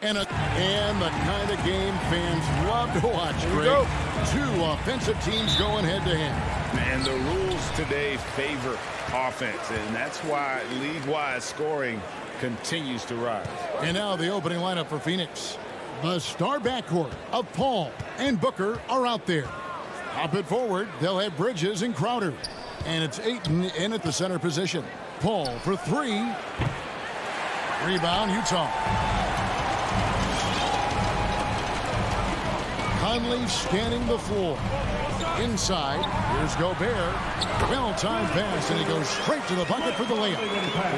And the kind of game fans love to watch, Greg. Two offensive teams going head-to-head. And the rules today favor offense, and that's why league-wide scoring continues to rise. And now the opening lineup for Phoenix. The star backcourt of Paul and Booker are out there. Hop it forward, they'll have Bridges and Crowder. And it's Ayton in at the center position. Paul for three. Rebound, Utah. Conley scanning the floor. Inside, here's Gobert. Well-timed pass, and he goes straight to the bucket for the layup.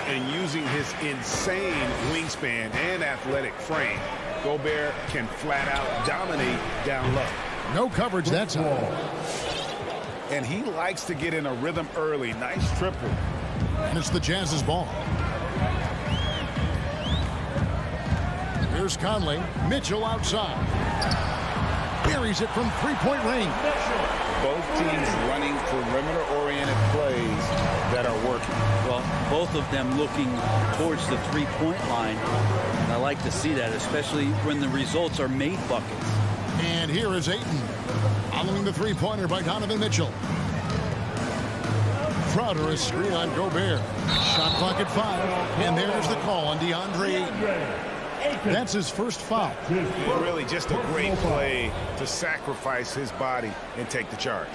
And using his insane wingspan and athletic frame, Gobert can flat out dominate down low. No coverage that time. And he likes to get in a rhythm early. Nice triple. And it's the Jazz's ball. Here's Conley. Mitchell outside. Buries it from three-point range. Both teams running perimeter-oriented plays that are working. Well, both of them looking towards the three-point line. And I like to see that, especially when the results are made buckets. And here is Ayton. Following the three-pointer by Donovan Mitchell. Crowder is screen on Gobert. Shot clock at 5. And there's the call on DeAndre Ayton. That's his first foul. Really just a great play to sacrifice his body and take the charge.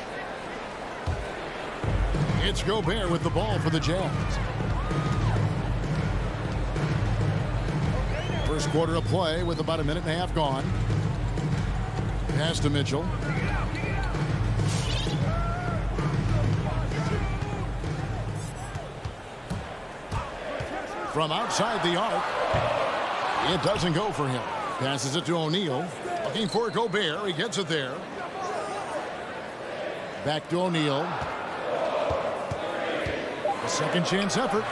It's Gobert with the ball for the Jazz. First quarter of play with about a minute and a half gone. Pass to Mitchell. From outside the arc. It doesn't go for him. Passes it to O'Neal. Looking for Gobert. He gets it there. Back to O'Neal. A second chance effort.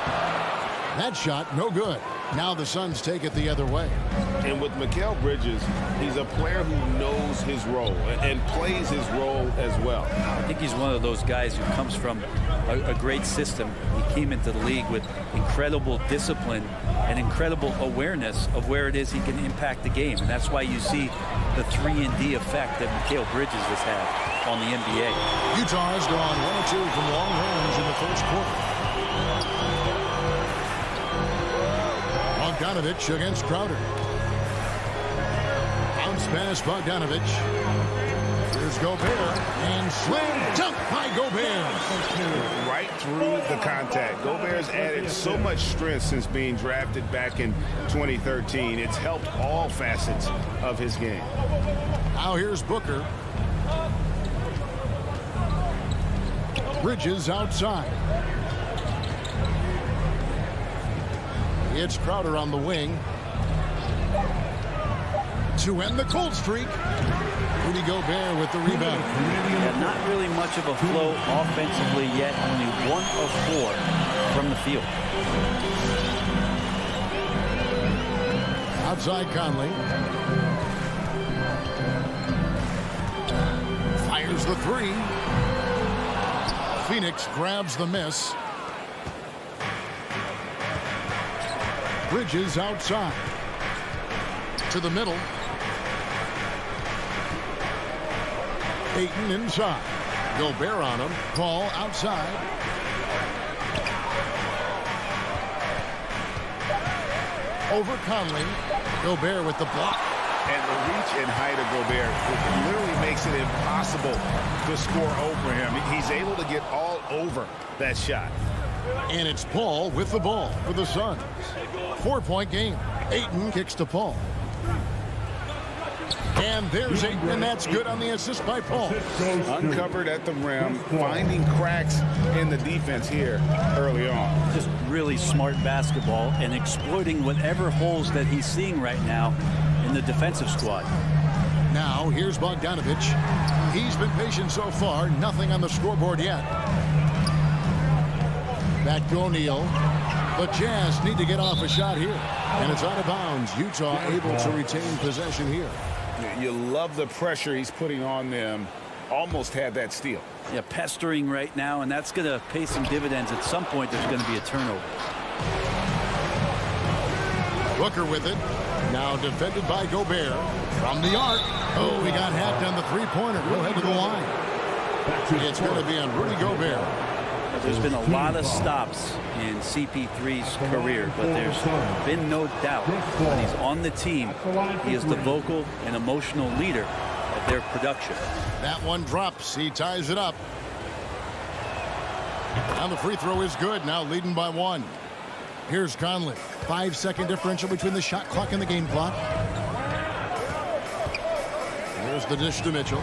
That shot, no good. Now the Suns take it the other way. And with Mikal Bridges, he's a player who knows his role and plays his role as well. I think he's one of those guys who comes from a great system. He came into the league with incredible discipline and incredible awareness of where it is he can impact the game. And that's why you see the 3-and-D effect that Mikal Bridges has had on the NBA. Utah has gone 1 or 2 from long range in the first quarter. Bogdanovich against Crowder. Bounce pass, Bogdanovich. Here's Gobert. And slam dunk by Gobert. Right through the contact. Gobert's added so much strength since being drafted back in 2013. It's helped all facets of his game. Now here's Booker. Bridges outside. It's Crowder on the wing. To end the cold streak. Rudy Gobert with the rebound. Yeah, not really much of a flow offensively yet. Only 1 of 4 from the field. Outside Conley. Fires the 3. Phoenix grabs the miss. Bridges outside. To the middle. Ayton inside. Gobert on him. Paul outside. Over Conley. Gobert with the block. And the reach and height of Gobert literally makes it impossible to score over him. He's able to get all over that shot. And it's Paul with the ball for the Suns. 4-point game. Ayton kicks to Paul. And there's Ayton, and that's good on the assist by Paul. Uncovered at the rim, finding cracks in the defense here early on. Just really smart basketball and exploiting whatever holes that he's seeing right now in the defensive squad. Now, here's Bogdanovich. He's been patient so far. Nothing on the scoreboard yet. Back to O'Neal. The Jazz need to get off a shot here. And it's out of bounds. Utah able to retain possession here. You love the pressure he's putting on them. Almost had that steal. Yeah, pestering right now, and that's going to pay some dividends. At some point, there's going to be a turnover. Booker with it. Now defended by Gobert. From the arc. Oh, he got hacked on the three-pointer. He'll head to the line. It's going to be on Rudy Gobert. There's been a lot of stops in CP3's career, but there's been no doubt when he's on the team, he is the vocal and emotional leader of their production. That one drops. He ties it up. Now the free throw is good. Now leading by 1. Here's Conley. 5-second differential between the shot clock and the game clock. Here's the dish to Mitchell.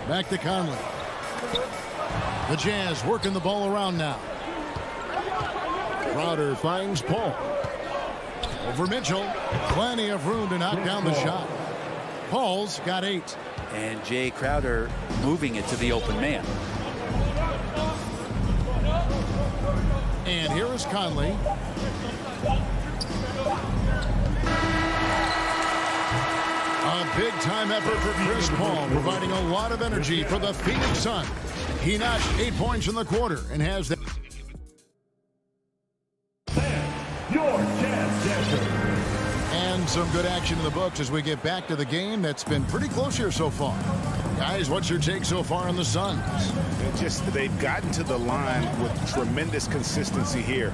Back to Conley. The Jazz working the ball around now. Crowder finds Paul. Over Mitchell. Plenty of room to knock down the shot. Paul's got 8. And Jay Crowder moving it to the open man. And here is Conley. A big-time effort for Chris Paul, providing a lot of energy for the Phoenix Suns. He notched 8 points in the quarter and has that. Your Jazz Dasher. And some good action in the books as we get back to the game that's been pretty close here so far. Guys, what's your take so far on the Suns? They've gotten to the line with tremendous consistency here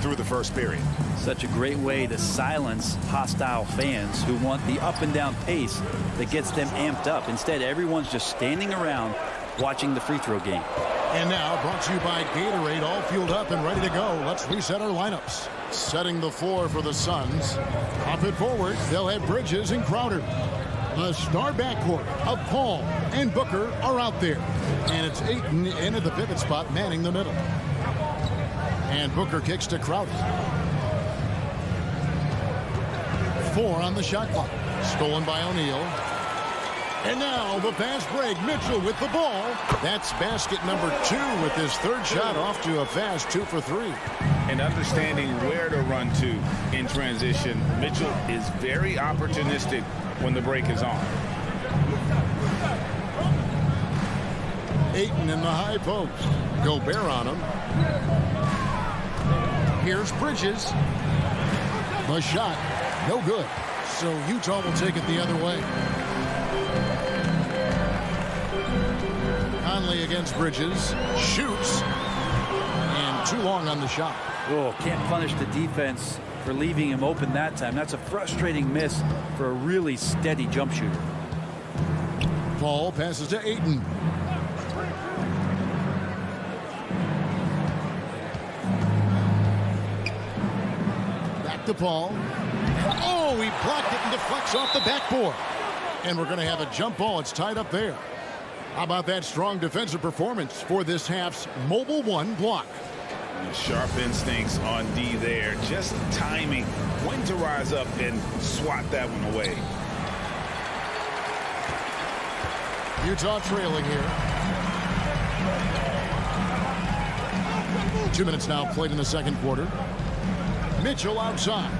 through the first period. Such a great way to silence hostile fans who want the up and down pace that gets them amped up. Instead, everyone's just standing around watching the free throw game. And now brought to you by Gatorade, all fueled up and ready to go. Let's reset our lineups. Setting the floor for the Suns. Up it forward, they'll have Bridges and Crowder. The star backcourt of Paul and Booker are out there. And it's Ayton in at the pivot spot, manning the middle. And Booker kicks to Crowder. 4 on the shot clock. Stolen by O'Neal. And now the fast break. Mitchell with the ball. That's basket number 2 with his third shot off to a fast 2 for 3. And understanding where to run to in transition, Mitchell is very opportunistic when the break is on. Ayton in the high post. Gobert on him. Here's Bridges. The shot, no good. So Utah will take it the other way. Conley against Bridges. Shoots. And too long on the shot. Oh, can't punish the defense for leaving him open that time. That's a frustrating miss for a really steady jump shooter. Paul passes to Ayton. Back to Paul. Oh, he blocked it and deflects off the backboard. And we're going to have a jump ball. It's tied up there. How about that strong defensive performance for this half's Mobile One block? Sharp instincts on D there. Just timing when to rise up and swat that one away. Utah trailing here. 2 minutes now played in the second quarter. Mitchell outside.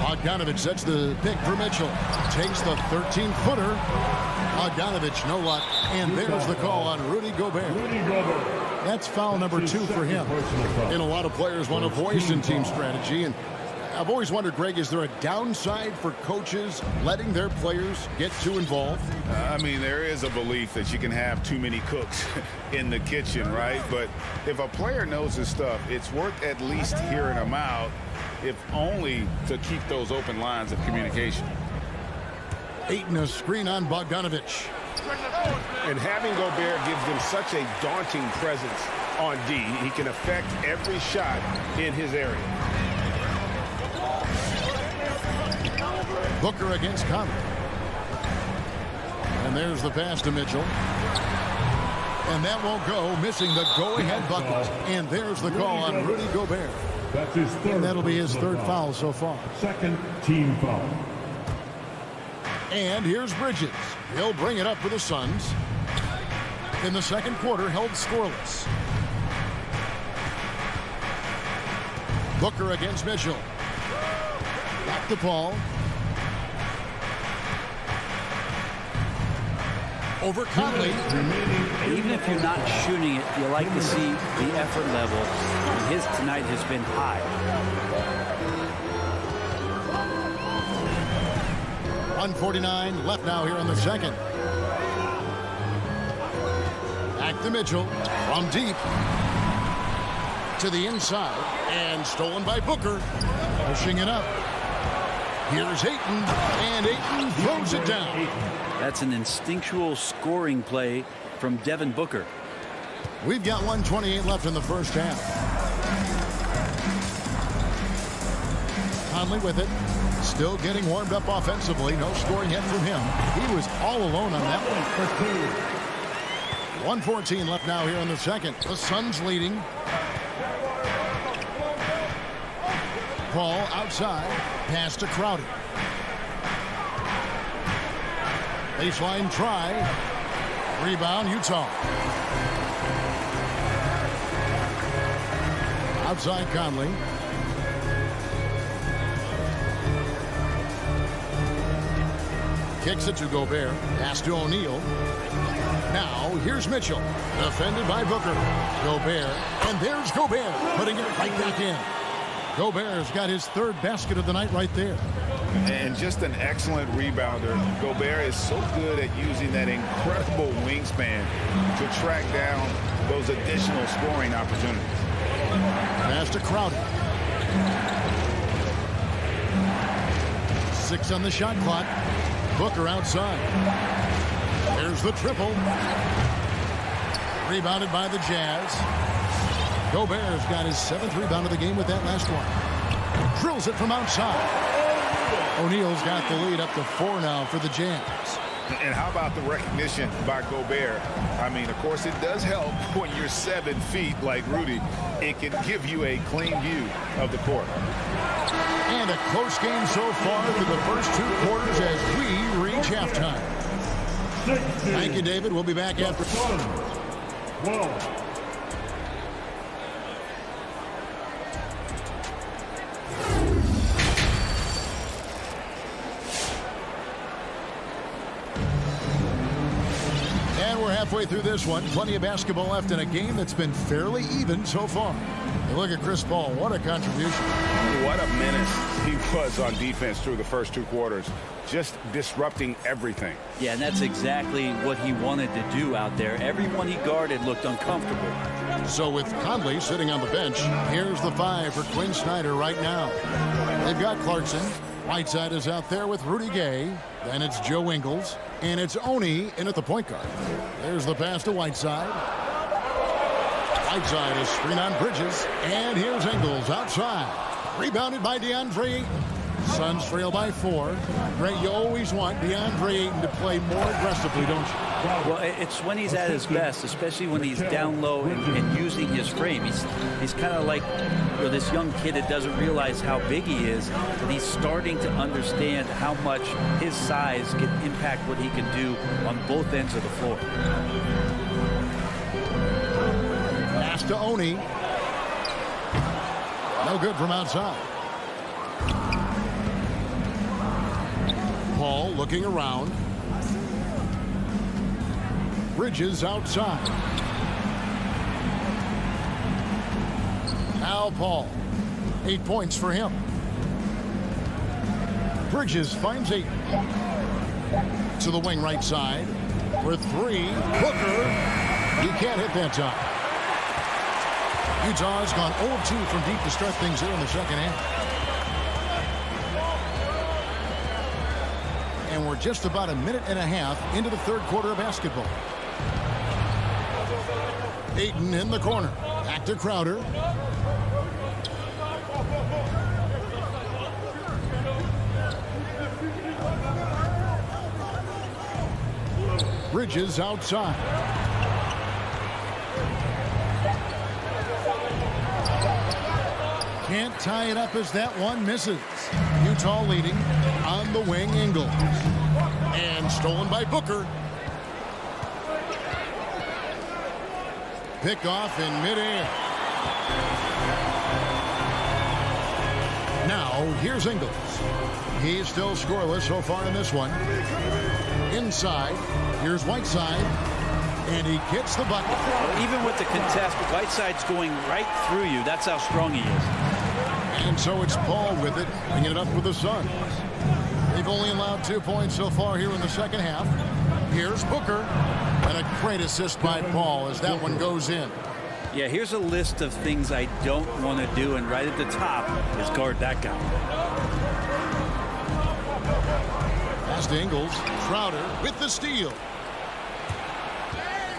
Bogdanovich sets the pick for Mitchell. Takes the 13-footer. Bogdanovich, no luck. And there's the call on Rudy Gobert. That's foul number 2 for him. And a lot of players want a voice in team strategy. And I've always wondered, Greg, is there a downside for coaches letting their players get too involved? I mean, there is a belief that you can have too many cooks in the kitchen, right? But if a player knows his stuff, it's worth at least hearing him out, if only to keep those open lines of communication. Ayton a screen on Bogdanovich. And having Gobert gives them such a daunting presence on D. He can affect every shot in his area. Booker against Conley. And there's the pass to Mitchell. And that won't go, missing the go-ahead bucket. And there's the call on Rudy Gobert. That's his third. And that'll be his third foul so far. Second team foul. And here's Bridges. He'll bring it up for the Suns. In the second quarter, held scoreless. Booker against Mitchell. Back to Paul. Over Conley. Even if you're not shooting it, you like to see the effort level and his tonight has been high. 1:49 left now here in the second. Back to Mitchell from deep to the inside and stolen by Booker. Pushing it up. Here's Ayton, and Ayton throws it down. That's an instinctual scoring play from Devin Booker. We've got 1:28 left in the first half. Conley with it. Still getting warmed up offensively. No scoring yet from him. He was all alone on that one. 1:14 left now here in the second. The Suns leading. Paul outside. Pass to Crowder. Baseline try. Rebound, Utah. Outside Conley. Kicks it to Gobert. Pass to O'Neal. Now, here's Mitchell. Defended by Booker. Gobert. And there's Gobert. Putting it right back in. Gobert's got his third basket of the night right there. And just an excellent rebounder. Gobert is so good at using that incredible wingspan to track down those additional scoring opportunities. Pass to Crowder. 6 on the shot clock. Booker outside. There's the triple. Rebounded by the Jazz. Gobert's got his 7th rebound of the game with that last one. Drills it from outside. O'Neal's got the lead up to 4 now for the Jazz. And how about the recognition by Gobert? I mean, of course, it does help when you're 7 feet like Rudy. It can give you a clean view of the court. And a close game so far for the first 2 quarters as we reach halftime. Thank you, David. We'll be back after. 12. Halfway through this one, plenty of basketball left in a game that's been fairly even so far. You look at Chris Paul, what a contribution. What a menace he was on defense through the first 2 quarters, just disrupting everything. Yeah, and that's exactly what he wanted to do out there. Everyone he guarded looked uncomfortable. So with Conley sitting on the bench, here's the 5 for Quinn Snyder right now. They've got Clarkson. Whiteside is out there with Rudy Gay. Then it's Joe Ingles. And it's Oni in at the point guard. There's the pass to Whiteside. Whiteside is screen on Bridges. And here's Ingles outside. Rebounded by DeAndre Ayton. Suns trail by 4. Greg, you always want DeAndre Ayton to play more aggressively, don't you? Well, it's when he's at his best, especially when he's down low and using his frame. He's kind of like this young kid that doesn't realize how big he is, but he's starting to understand how much his size can impact what he can do on both ends of the floor. Pass to Oni. No good from outside. Paul looking around. Bridges outside. Now Paul. 8 points for him. Bridges finds 8. To the wing right side. For 3. Booker. He can't hit that time. Utah's gone 0-2 from deep to start things here in the second half. And we're just about a minute and a half into the third quarter of basketball. Ayton in the corner. Back to Crowder. Bridges outside. Can't tie it up as that one misses. Utah leading on the wing, Ingles. And stolen by Booker. Pick off in midair. Now, here's Ingles. He's still scoreless so far in this one. Inside, here's Whiteside. And he gets the bucket. Well, even with the contest, Whiteside's going right through you. That's how strong he is. And so it's Paul with it, bringing it up with the Suns. They've only allowed 2 points so far here in the second half. Here's Booker. And a great assist by Paul as that one goes in. Yeah, here's a list of things I don't want to do, and right at the top is guard that guy. Pass to Ingles. Crowder with the steal.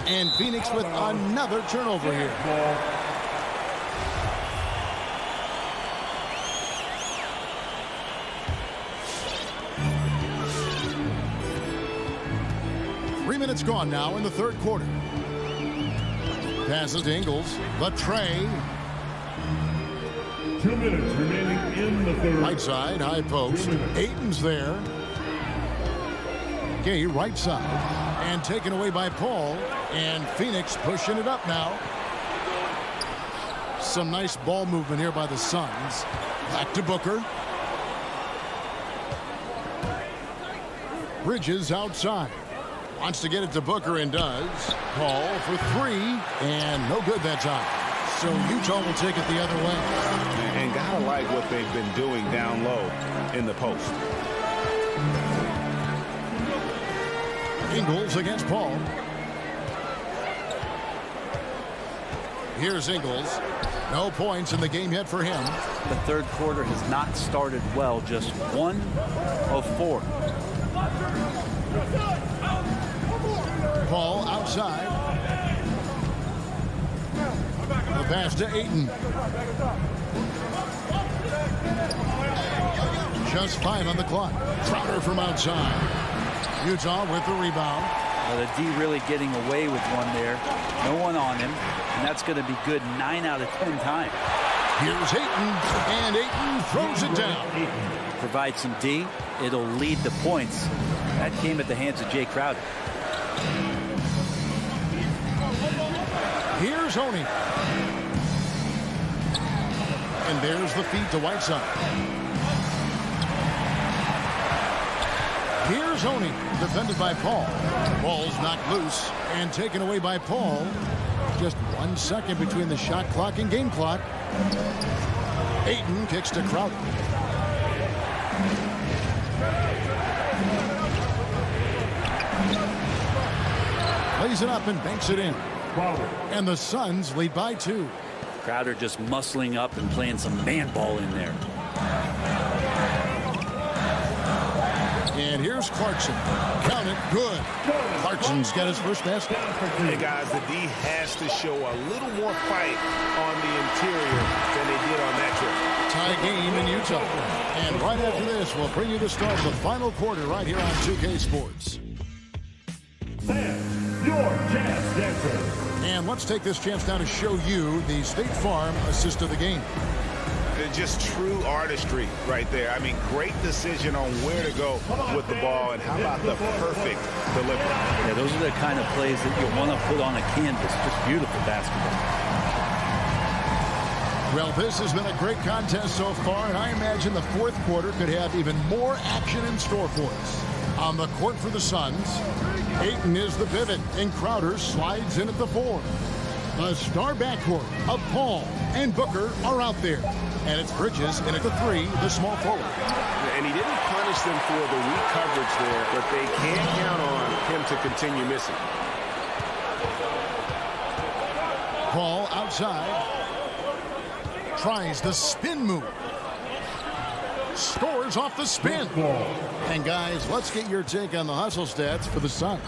And Phoenix with another turnover here. 3 minutes gone now in the third quarter. Passes to Ingles. The tray. 2 minutes remaining in the third. Right side, high post. Ayton's there. Gay, right side. And taken away by Paul. And Phoenix pushing it up now. Some nice ball movement here by the Suns. Back to Booker. Bridges outside. Wants to get it to Booker and does. Paul for three. And no good that time. So Utah will take it the other way. And gotta like what they've been doing down low in the post. Ingles against Paul. Here's Ingles. No points in the game yet for him. The third quarter has not started well. Just 1 of 4. Paul outside. The pass to Ayton. Just 5 on the clock. Crowder from outside. Utah with the rebound. The D really getting away with one there. No one on him. And that's going to be good 9 out of 10 times. Here's Ayton. And Ayton throws it down. Provide some D. It'll lead the points. That came at the hands of Jay Crowder. Here's Honey. And there's the feed to Whiteside. Here's Honey, defended by Paul. Ball's knocked loose and taken away by Paul. Just 1 second between the shot clock and game clock. Ayton kicks to Crowder. Plays it up and banks it in. And the Suns lead by 2. Crowder just muscling up and playing some man ball in there. And here's Clarkson. Count it. Good. Clarkson's got his first basket. Hey, guys, the D has to show a little more fight on the interior than they did on that trip. Tie game in Utah. And right after this, we'll bring you the start of the final quarter right here on 2K Sports. Sam, your Jazz Dancer. And let's take this chance now to show you the State Farm assist of the game. Just true artistry right there. I mean, great decision on where to go with the ball, and how about the perfect delivery. Yeah, those are the kind of plays that you want to put on a canvas. Just beautiful basketball. Well, this has been a great contest so far, and I imagine the fourth quarter could have even more action in store for us. On the court for the Suns, Ayton is the pivot, and Crowder slides in at the 4. The star backcourt of Paul and Booker are out there. And it's Bridges in at the 3, the small forward. And he didn't punish them for the weak coverage there, but they can't count on him to continue missing. Paul outside. Tries the spin move. Scores off the spin. And guys, let's get your take on the hustle stats for the Suns.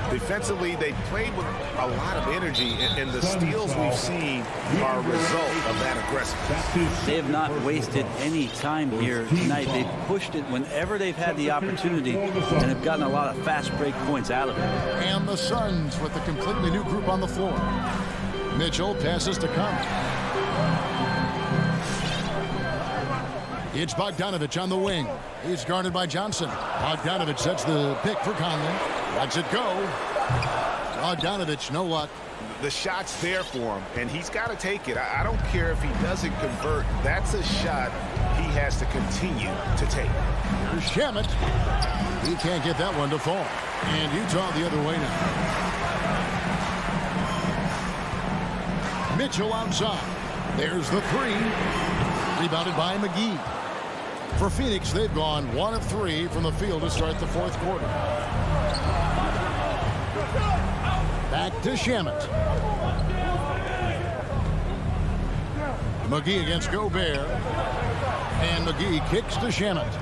Defensively, they played with a lot of energy, and the steals we've seen are a result of that aggressiveness. They have not wasted any time here tonight. They've pushed it whenever they've had the opportunity and have gotten a lot of fast break points out of it. And the Suns with a completely new group on the floor. Mitchell passes to Conley. It's Bogdanovich on the wing. He's guarded by Johnson. Bogdanovich sets the pick for Conley. Lets it go. Bogdanovich, no luck. The shot's there for him, and he's got to take it. I don't care if he doesn't convert. That's a shot he has to continue to take. Here's Shamet. He can't get that one to fall. And Utah the other way now. Mitchell outside. There's the three. Rebounded by McGee. For Phoenix, they've gone 1 of 3 from the field to start the fourth quarter. Back to Shamet. McGee against Gobert. And McGee kicks to Shamet.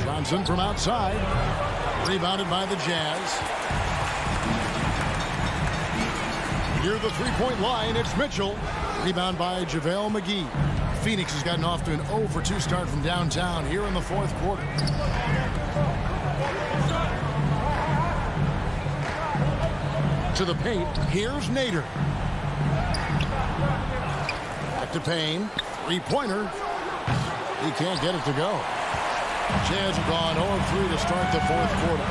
Johnson from outside. Rebounded by the Jazz. Near the three-point line, it's Mitchell. Rebound by JaVale McGee. Phoenix has gotten off to an 0 for 2 start from downtown here in the fourth quarter. To the paint, here's Nader. Back to Payne. Three-pointer. He can't get it to go. Jazz have gone 0 of 3 to start the fourth quarter.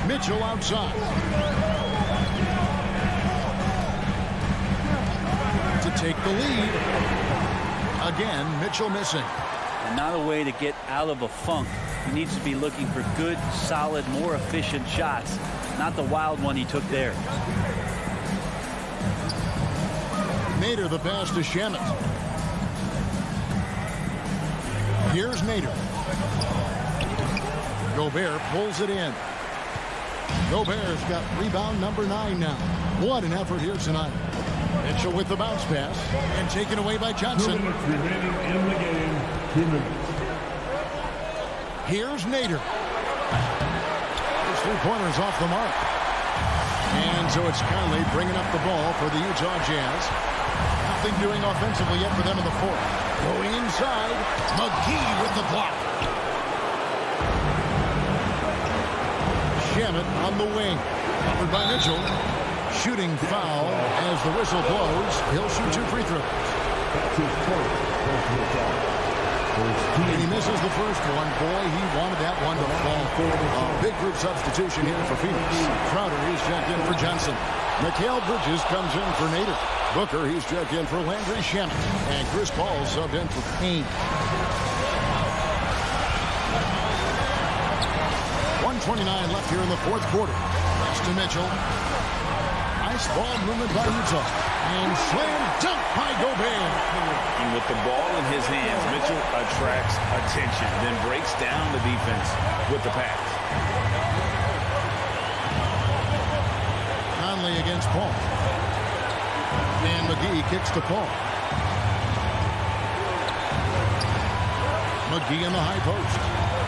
Mitchell outside. To take the lead. Again, Mitchell missing. And not a way to get out of a funk. He needs to be looking for good, solid, more efficient shots. Not the wild one he took there. Nader the pass to Shamet. Here's Nader. Gobert pulls it in. Gobert's got rebound number 9 now. What an effort here tonight. Mitchell with the bounce pass and taken away by 2 Johnson. minutes remaining in the game. 2 minutes. Here's Nader. His three-pointer's off the mark. And so it's Conley bringing up the ball for the Utah Jazz. Nothing doing offensively yet for them in the fourth. Going inside, McGee with the block. Shamet on the wing. Covered by Mitchell. Shooting foul as the whistle blows. He'll shoot 2 free throws. That's his first personal foul. And he misses the first one. Boy, he wanted that one to fall. A big group substitution here for Phoenix. Crowder, he's checked in for Johnson. Mikal Bridges comes in for Nader. Booker, he's checked in for Landry Shamet. And Chris Paul subbed in for Payne. 1:29 left here in the fourth quarter. Pass to Mitchell. Nice ball movement by Utah. And slam dunk by Gobert. And with the ball in his hands, Mitchell attracts attention, then breaks down the defense with the pass. Conley against Paul. And McGee kicks to Paul. McGee in the high post.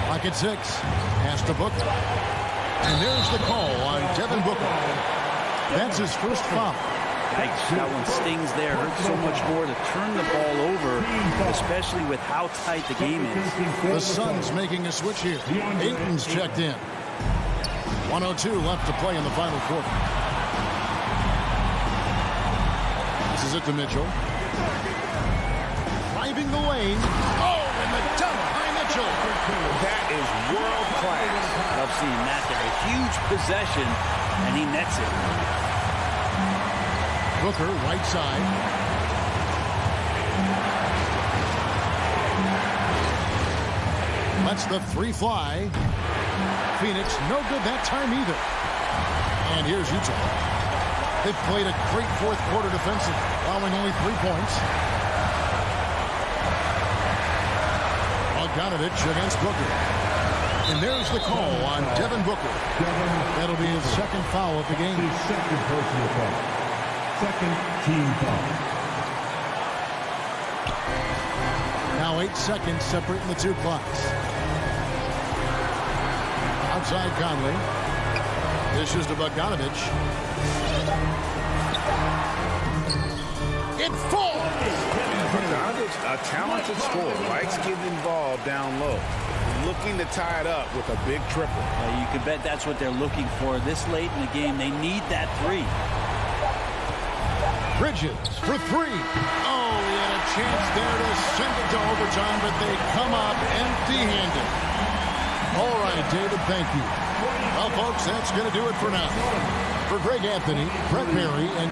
Pocket 6. Pass to Booker. And there's the call on Devin Booker. That's his first foul. Yikes, that one stings there. Hurts so much more to turn the ball over, especially with how tight the game is. The Suns making a switch here. Ayton's checked in. 1:02 left to play in the final quarter. This is it to Mitchell. Driving the lane. Oh, and the dunk by Mitchell. That is world class. Love seeing that there. A huge possession, and he nets it. Booker, right side. Lets the 3 fly. Phoenix, no good that time either. And here's Utah. They've played a great fourth quarter defensive, allowing only 3 points. Bogdanovich against Booker. And there's the call on Devin Booker. That'll be his second foul of the game. His second personal foul. Second team foul. Now 8 seconds separating the 2 clocks. Outside Conley. Dishes to Bogdanovich. It falls! Bogdanovich, a talented scorer, likes getting involved down low. Looking to tie it up with a big triple. You can bet that's what they're looking for this late in the game. They need that 3. Bridges for 3. Oh, he had a chance there to send it to overtime, but they come up empty-handed. All right, David, thank you. Well, folks, that's going to do it for now. For Greg Anthony, Brett Berry, and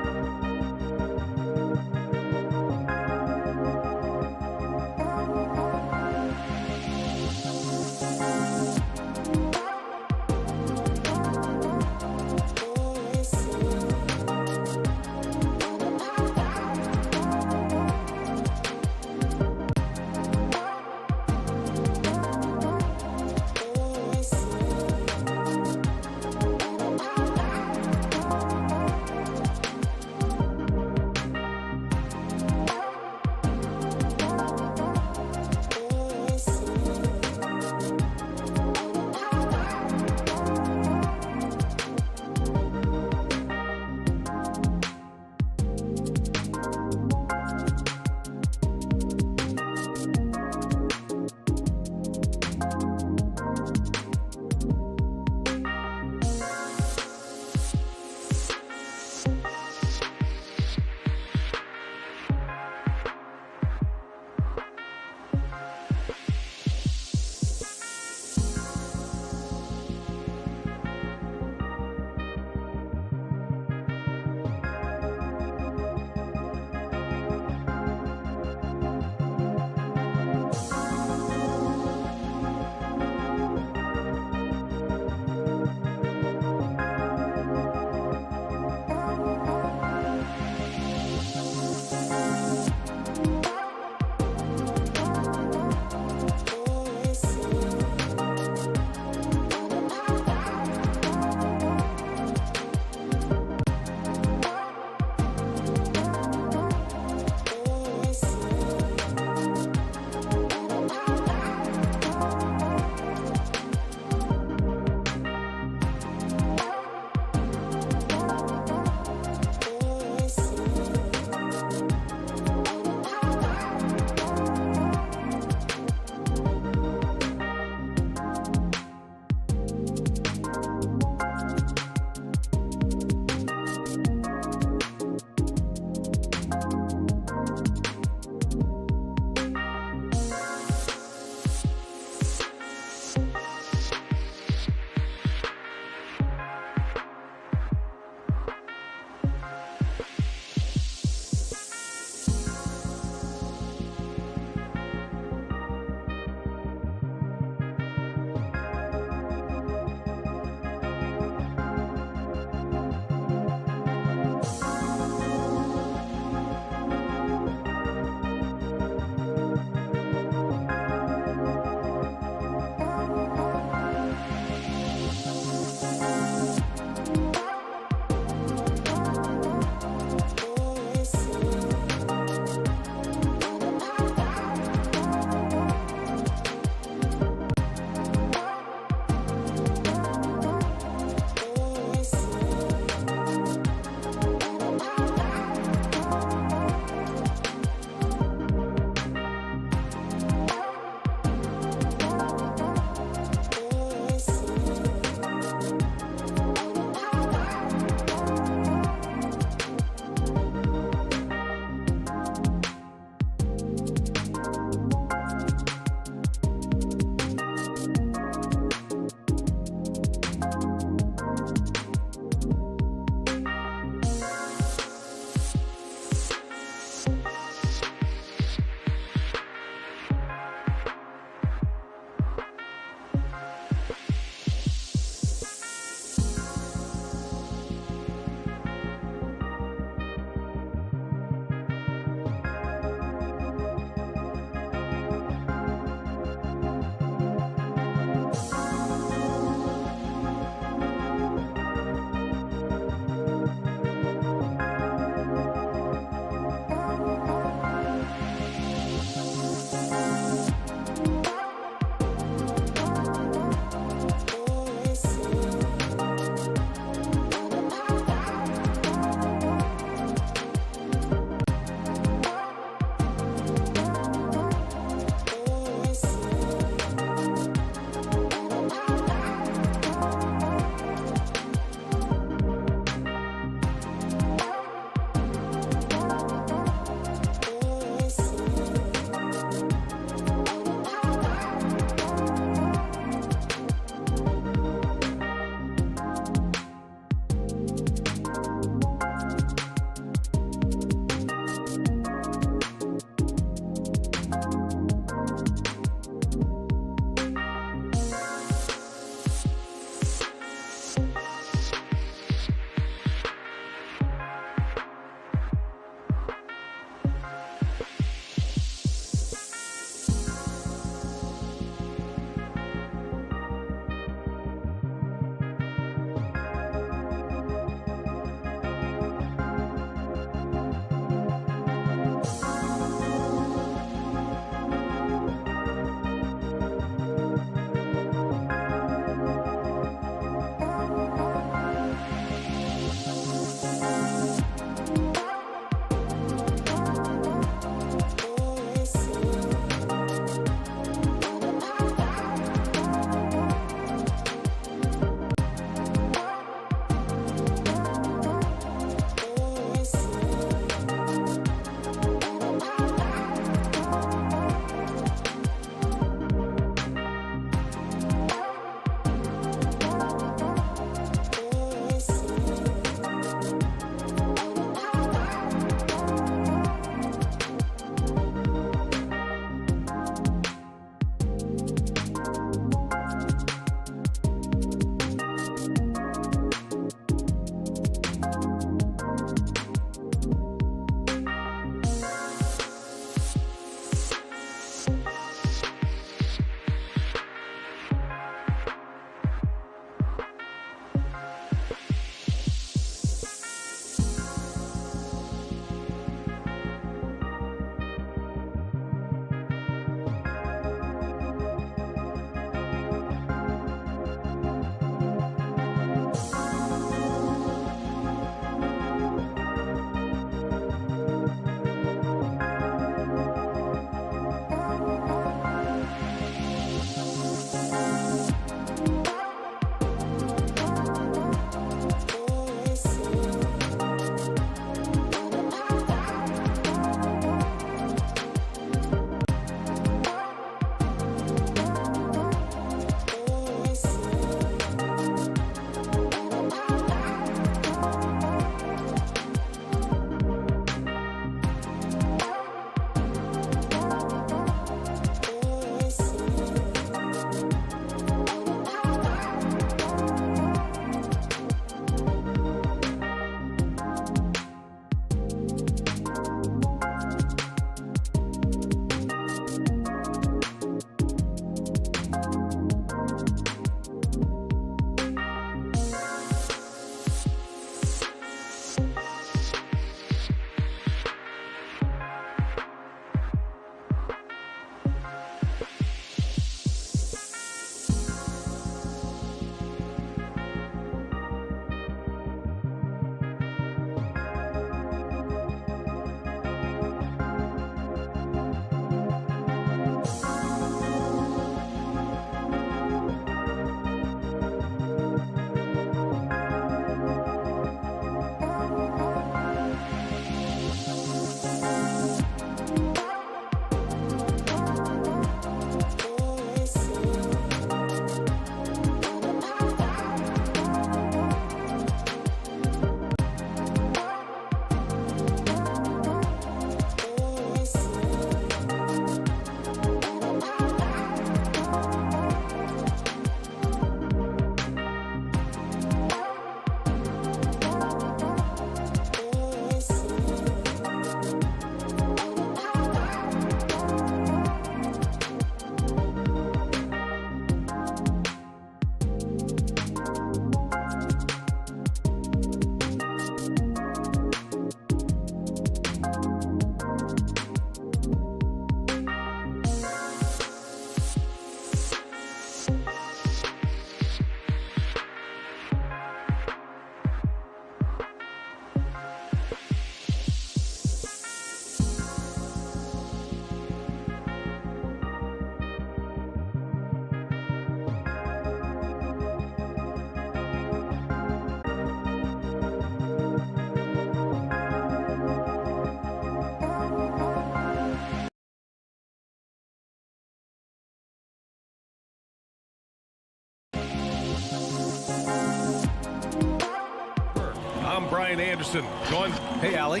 Ryan Anderson. Join. Hey, Allie.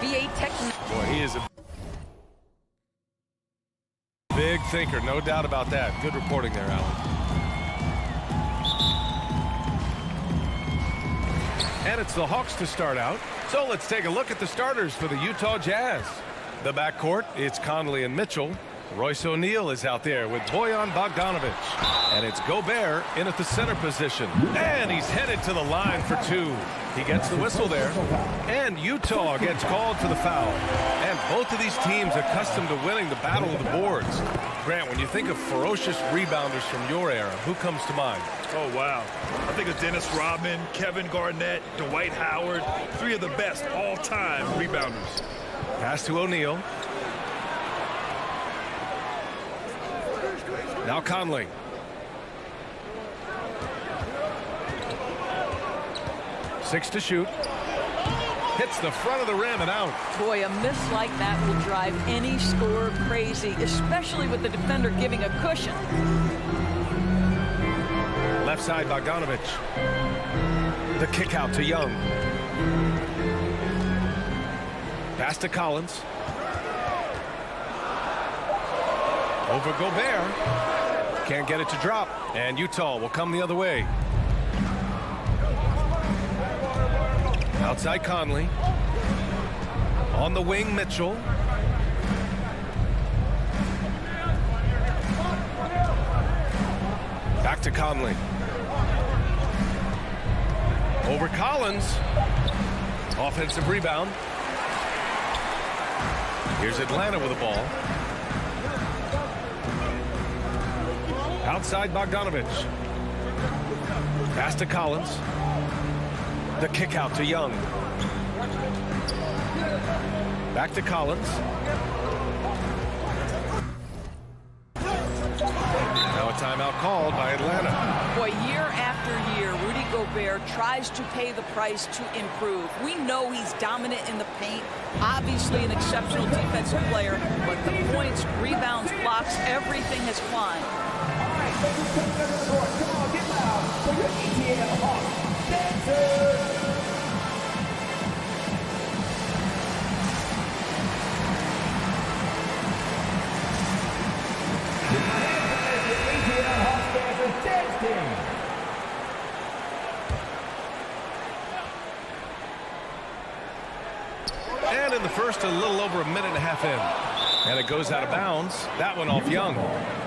VA Technique. Boy, he is a big thinker, no doubt about that. Good reporting there, Allie. And it's the Hawks to start out. So let's take a look at the starters for the Utah Jazz. The backcourt, it's Conley and Mitchell. Royce O'Neal is out there with Bojan Bogdanovic. And it's Gobert in at the center position. And he's headed to the line for two. He gets the whistle there. And Utah gets called to the foul. And both of these teams accustomed to winning the battle of the boards. Grant, when you think of ferocious rebounders from your era, who comes to mind? Oh, wow. I think of Dennis Rodman, Kevin Garnett, Dwight Howard, three of the best all-time rebounders. Pass to O'Neal. Now Conley. Six to shoot. Hits the front of the rim and out. Boy, a miss like that will drive any scorer crazy, especially with the defender giving a cushion. Left side, Bogdanovic. The kick out to Young. Pass to Collins. Over Gobert. Can't get it to drop. And Utah will come the other way. Outside Conley. On the wing, Mitchell. Back to Conley. Over Collins. Offensive rebound. Here's Atlanta with the ball. Outside Bogdanovic. Pass to Collins. The kick out to Young. Back to Collins. Now a timeout called by Atlanta. Boy, year after year, Rudy Gobert tries to pay the price to improve. We know he's dominant in the paint, obviously an exceptional defensive player, but the points, rebounds, blocks, everything has climbed. And in the first, a little over a minute and a half in. And it goes out of bounds. That one off Young.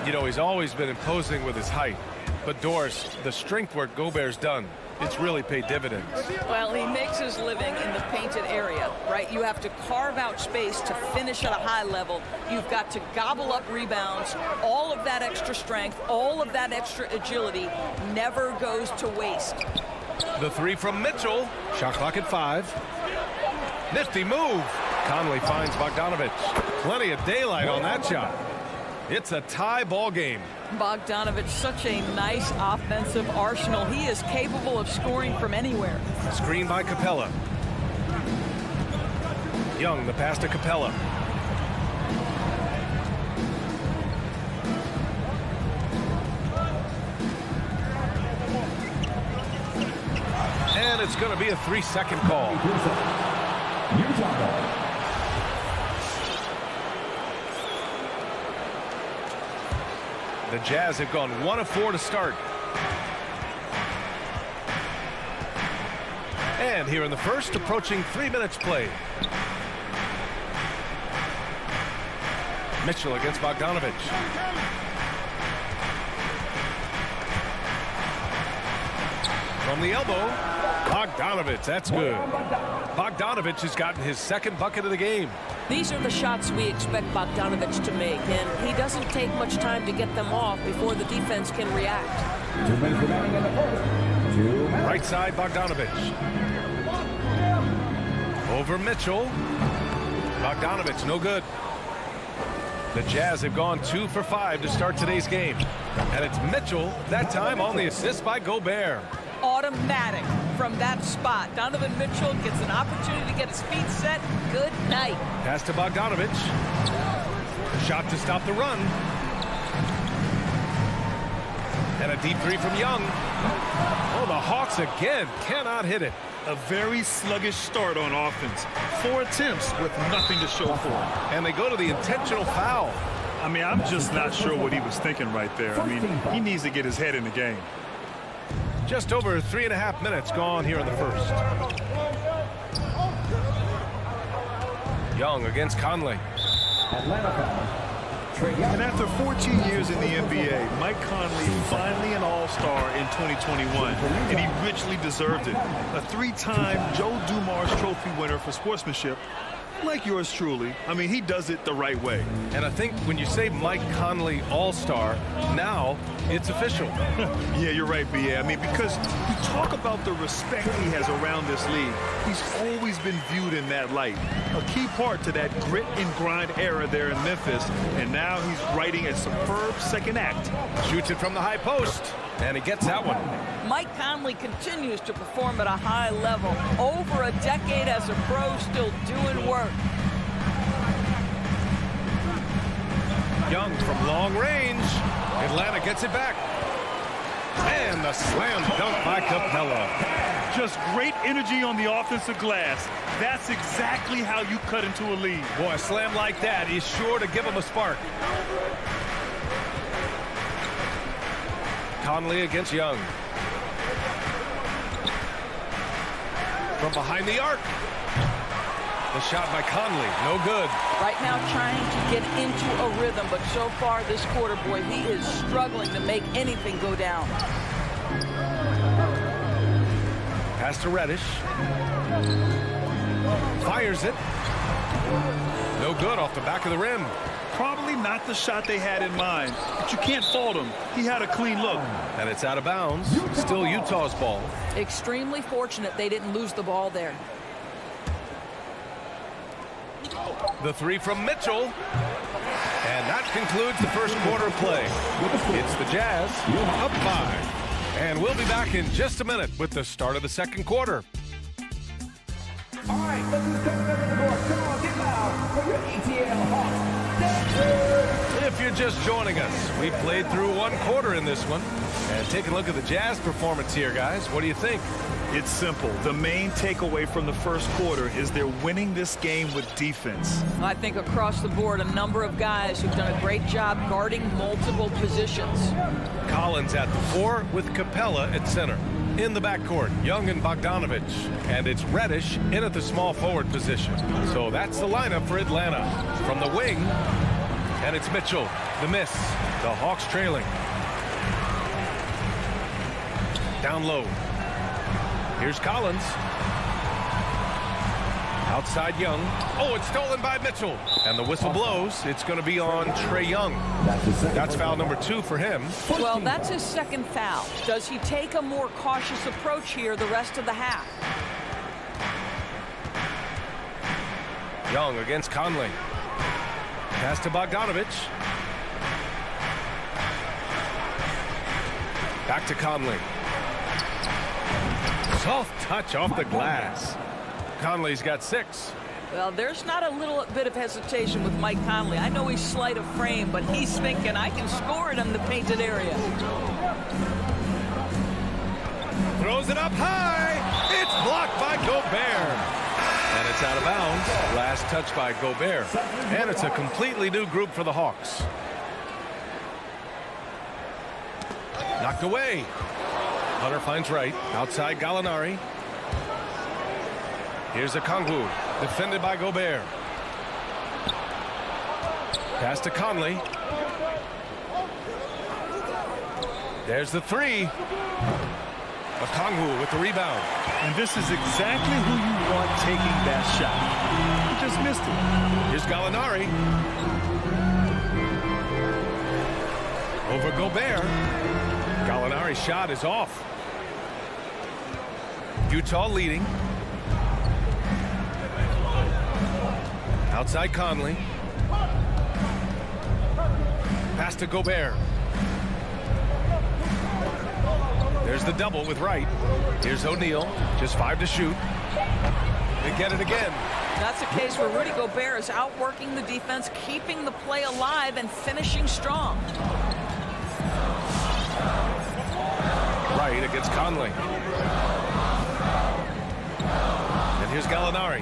You know, he's always been imposing with his height. But Doris, the strength work Gobert's done, it's really paid dividends. Well, he makes his living in the painted area, right? You have to carve out space to finish at a high level. You've got to gobble up rebounds. All of that extra strength, all of that extra agility never goes to waste. The three from Mitchell. Shot clock at 5. Nifty move. Conley finds Bogdanovic. Plenty of daylight on that shot. It's a tie ball game. Bogdanovic, such a nice offensive arsenal. He is capable of scoring from anywhere. Screen by Capella. Young, the pass to Capella. And it's going to be a 3-second call. The Jazz have gone 1 of 4 to start. And here in the first, approaching 3 minutes played. Mitchell against Bogdanovic. From the elbow, Bogdanovic, that's good. Bogdanovic has gotten his second bucket of the game. These are the shots we expect Bogdanovic to make, and he doesn't take much time to get them off before the defense can react. Right side, Bogdanovic. Over Mitchell. Bogdanovic, no good. The Jazz have gone 2 for 5 to start today's game. And it's Mitchell, that time on the assist by Gobert. Automatic from that spot. Donovan Mitchell gets an opportunity to get his feet set. Good night. Pass to Bogdanovic. Shot to stop the run. And a deep three from Young. Oh, the Hawks again cannot hit it. a very sluggish start on offense. 4 attempts with nothing to show for it. And they go to the intentional foul. I mean, I'm just not sure what he was thinking right there. I mean, he needs to get his head in the game. Just over 3.5 minutes gone here in the first. Young against Conley. And after 14 years in the NBA, Mike Conley finally an all-star in 2021, and he richly deserved it. A 3-time Joe Dumars Trophy winner for sportsmanship, like yours truly. I mean, he does it the right way. And I think when you say Mike Conley all-star, now it's official. Yeah, you're right, B.A. I mean, because you talk about the respect he has around this league. He's always been viewed in that light. A key part to that grit and grind era there in Memphis. And now he's writing a superb second act. Shoots it from the high post, and he gets that one. Mike Conley continues to perform at a high level. Over a decade as a pro, still doing work. Young from long range. Atlanta gets it back. And the slam dunk by Capella. Just great energy on the offensive glass. That's exactly how you cut into a lead. Boy, a slam like that is sure to give him a spark. Conley against Young. From behind the arc. The shot by Conley, no good. Right now trying to get into a rhythm, but so far this quarter, boy, he is struggling to make anything go down. Pass to Reddish. Fires it. No good off the back of the rim. Probably not the shot they had in mind, but you can't fault him. He had a clean look. And it's out of bounds. Still Utah's ball. Extremely fortunate they didn't lose the ball there. The three from Mitchell. And that concludes the first quarter of play. It's the Jazz up 5. And we'll be back in just a minute with the start of the second quarter. All right, let's step in the court. Come on, get loud for your ETL Hawks. If you're just joining us, we played through one quarter in this one. And take a look at the Jazz performance here, guys. What do you think? It's simple. The main takeaway from the first quarter is they're winning this game with defense. I think across the board, a number of guys who've done a great job guarding multiple positions. Collins at the 4 with Capella at center. In the backcourt, Young and Bogdanovich. And it's Reddish in at the small forward position. So that's the lineup for Atlanta. From the wing, and it's Mitchell. The miss. The Hawks trailing. Down low. Here's Collins. Outside Young. Oh, it's stolen by Mitchell. And the whistle blows. It's going to be on Trae Young. That's foul number 2 for him. Well, that's his second foul. Does he take a more cautious approach here the rest of the half? Young against Conley. Pass to Bogdanovich. Back to Conley. Soft touch off the glass. Conley's got 6. Well, there's not a little bit of hesitation with Mike Conley. I know he's slight of frame, but he's thinking I can score it in the painted area. Throws it up high. It's blocked by Gobert. And it's out of bounds. Last touch by Gobert. And it's a completely new group for the Hawks. Knocked away. Hunter finds right. Outside Gallinari. Here's Okongwu. Defended by Gobert. Pass to Conley. There's the 3. Okongwu with the rebound. And this is exactly who you want taking that shot. He just missed it. Here's Gallinari. Over Gobert. Gallinari's shot is off. Utah leading. Outside Conley. Pass to Gobert. There's the double with Wright. Here's O'Neal. Just 5 to shoot. They get it again. That's a case where Rudy Gobert is outworking the defense, keeping the play alive, and finishing strong. Wright against Conley. Here's Gallinari.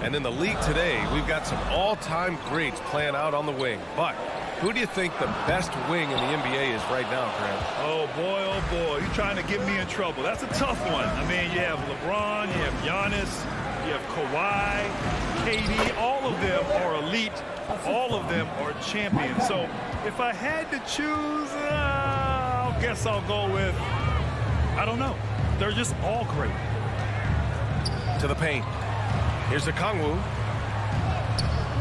And in the league today, we've got some all-time greats playing out on the wing. But who do you think the best wing in the NBA is right now, Grant? Oh, boy, you're trying to get me in trouble. That's a tough one. I mean, you have LeBron, you have Giannis, you have Kawhi, KD. All of them are elite. All of them are champions. So if I had to choose, I guess I'll go with, I don't know. They're just all great. To the paint. Here's the Kongwu.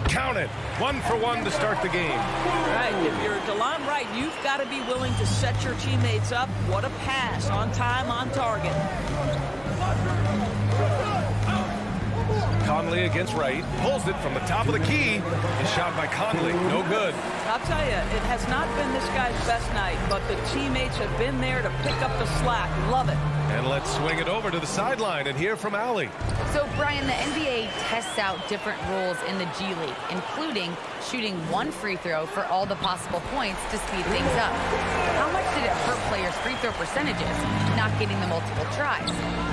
Count it. 1 for 1 to start the game. Right. If you're DeLon Wright, you've got to be willing to set your teammates up. What a pass. On time, on target. Conley against Wright. Pulls it from the top of the key. A shot by Conley. No good. I'll tell you, it has not been this guy's best night, but the teammates have been there to pick up the slack. Love it. And let's swing it over to the sideline and hear from Allie. So, Brian, the NBA tests out different rules in the G League, including shooting 1 free throw for all the possible points to speed things up. How much did it hurt players' free throw percentages not getting the multiple tries?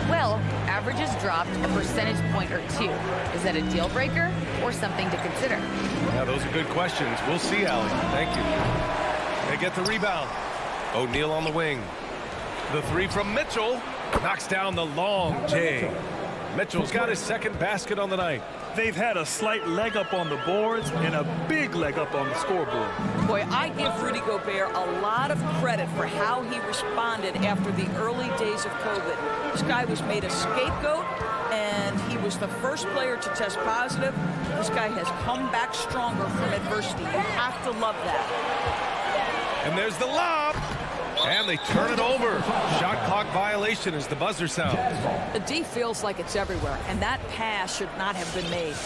Well, averages dropped a percentage point or 2. Is that a deal breaker or something to consider? Yeah, those are good questions. We'll see, Allie. Thank you. They get the rebound. O'Neal on the wing. The 3 from Mitchell knocks down the long J. Mitchell's got his second basket on the night. They've had a slight leg up on the boards and a big leg up on the scoreboard. Boy, I give Rudy Gobert a lot of credit for how he responded after the early days of COVID. This guy was made a scapegoat, and he was the first player to test positive. This guy has come back stronger from adversity. You have to love that. And there's the lob. And they turn it over. Shot clock violation as the buzzer sounds. The D feels like it's everywhere, and that pass should not have been made.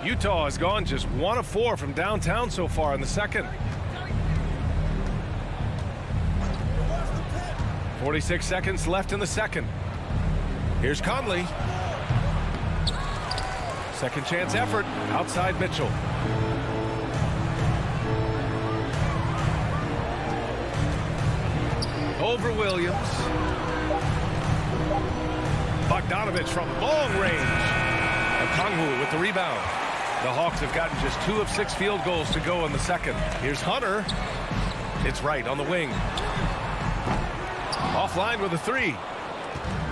Utah has gone just 1 of 4 from downtown so far in the second. 46 seconds left in the second. Here's Conley. Second chance effort outside Mitchell. Over Williams. Bogdanovich from long range. And Kongwu with the rebound. The Hawks have gotten just 2 of 6 field goals to go in the second. Here's Hunter. It's Wright on the wing. Offline with a 3.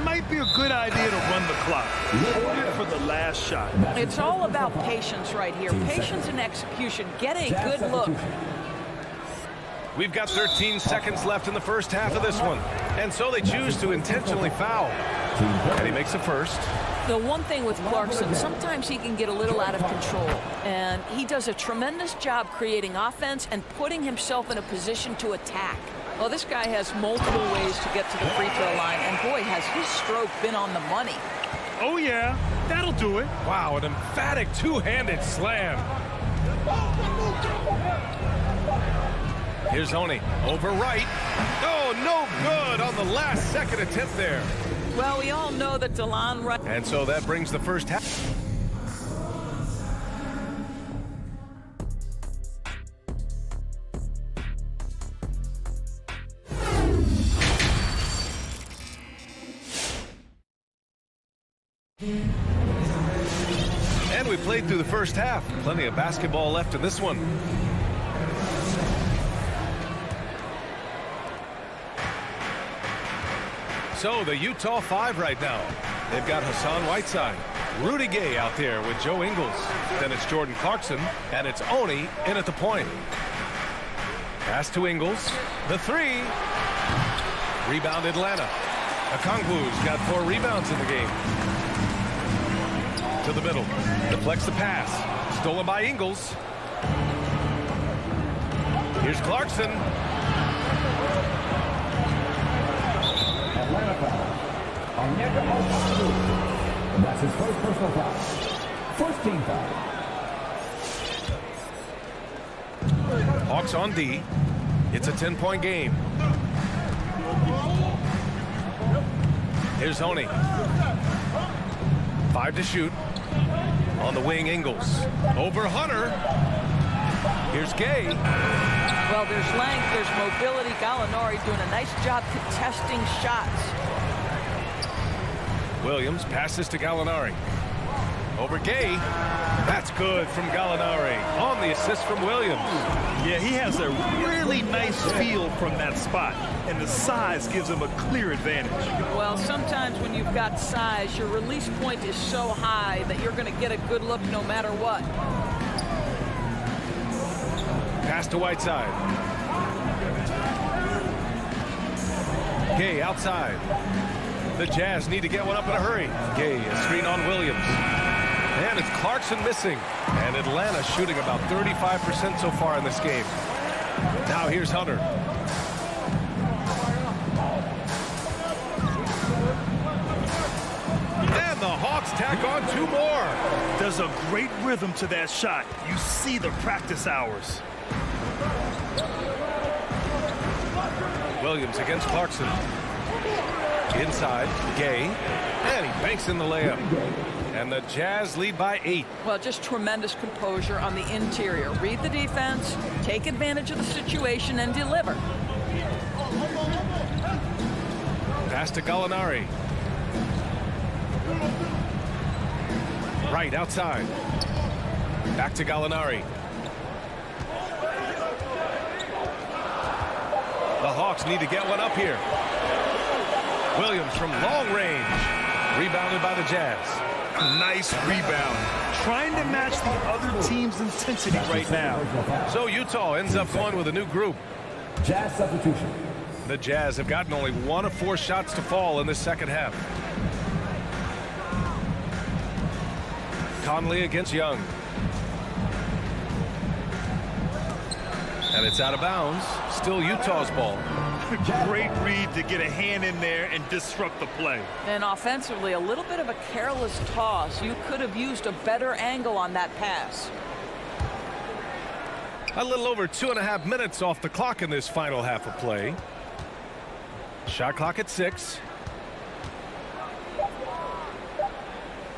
Might be a good idea to run the clock. Hold it for the last shot. It's all about patience right here. Patience and execution. Get a good look. We've got 13 seconds left in the first half of this one. And so they choose to intentionally foul. And he makes a first. The one thing with Clarkson, sometimes he can get a little out of control. And he does a tremendous job creating offense and putting himself in a position to attack. Well, this guy has multiple ways to get to the free throw line. And boy, has his stroke been on the money. Oh, yeah. That'll do it. Wow, an emphatic two-handed slam. Here's Oni over Wright. Oh, no good on the last second attempt there. Well, we all know that DeLon Wright. And so that brings the first half. And we played through the first half. Plenty of basketball left in this one. So the Utah 5 right now. They've got Hassan Whiteside, Rudy Gay out there with Joe Ingles. Then it's Jordan Clarkson, and it's Oni in at the point. Pass to Ingles. The 3. Rebound Atlanta. Okongwu's got 4 rebounds in the game. To the middle. Deflects the pass. Stolen by Ingles. Here's Clarkson. Atlanta foul. Onyeka Okongwu. That's his first personal foul. First team foul. Hawks on D. It's a 10-point game. Here's Oni. 5 to shoot. On the wing, Ingles. Over Hunter. Here's Gay. Well, there's length, there's mobility. Gallinari doing a nice job contesting shots. Williams passes to Gallinari. Over Gay. That's good from Gallinari on the assist from Williams. Yeah, he has a really nice feel from that spot, and the size gives him a clear advantage. Well, sometimes when you've got size, your release point is so high that you're going to get a good look no matter what. Pass to Whiteside. Gay outside. The Jazz need to get one up in a hurry. Gay, a screen on Williams. And it's Clarkson missing. And Atlanta shooting about 35% so far in this game. Now here's Hunter. And the Hawks tack on 2 more. There's a great rhythm to that shot. You see the practice hours. Williams against Clarkson. Inside, Gay. And he banks in the layup. And the Jazz lead by 8. Well, just tremendous composure on the interior. Read the defense, take advantage of the situation, and deliver. Pass to Gallinari. Right outside. Back to Gallinari. The Hawks need to get one up here. Williams from long range. Rebounded by the Jazz. Nice rebound. Trying to match the other team's intensity right now. So Utah ends up going with a new group. Jazz substitution. The Jazz have gotten only 1 of 4 shots to fall in this second half. Conley against Young. And it's out of bounds. Still Utah's ball. Great read to get a hand in there and disrupt the play. And offensively, a little bit of a careless toss. You could have used a better angle on that pass. A little over 2.5 minutes off the clock in this final half of play. Shot clock at 6.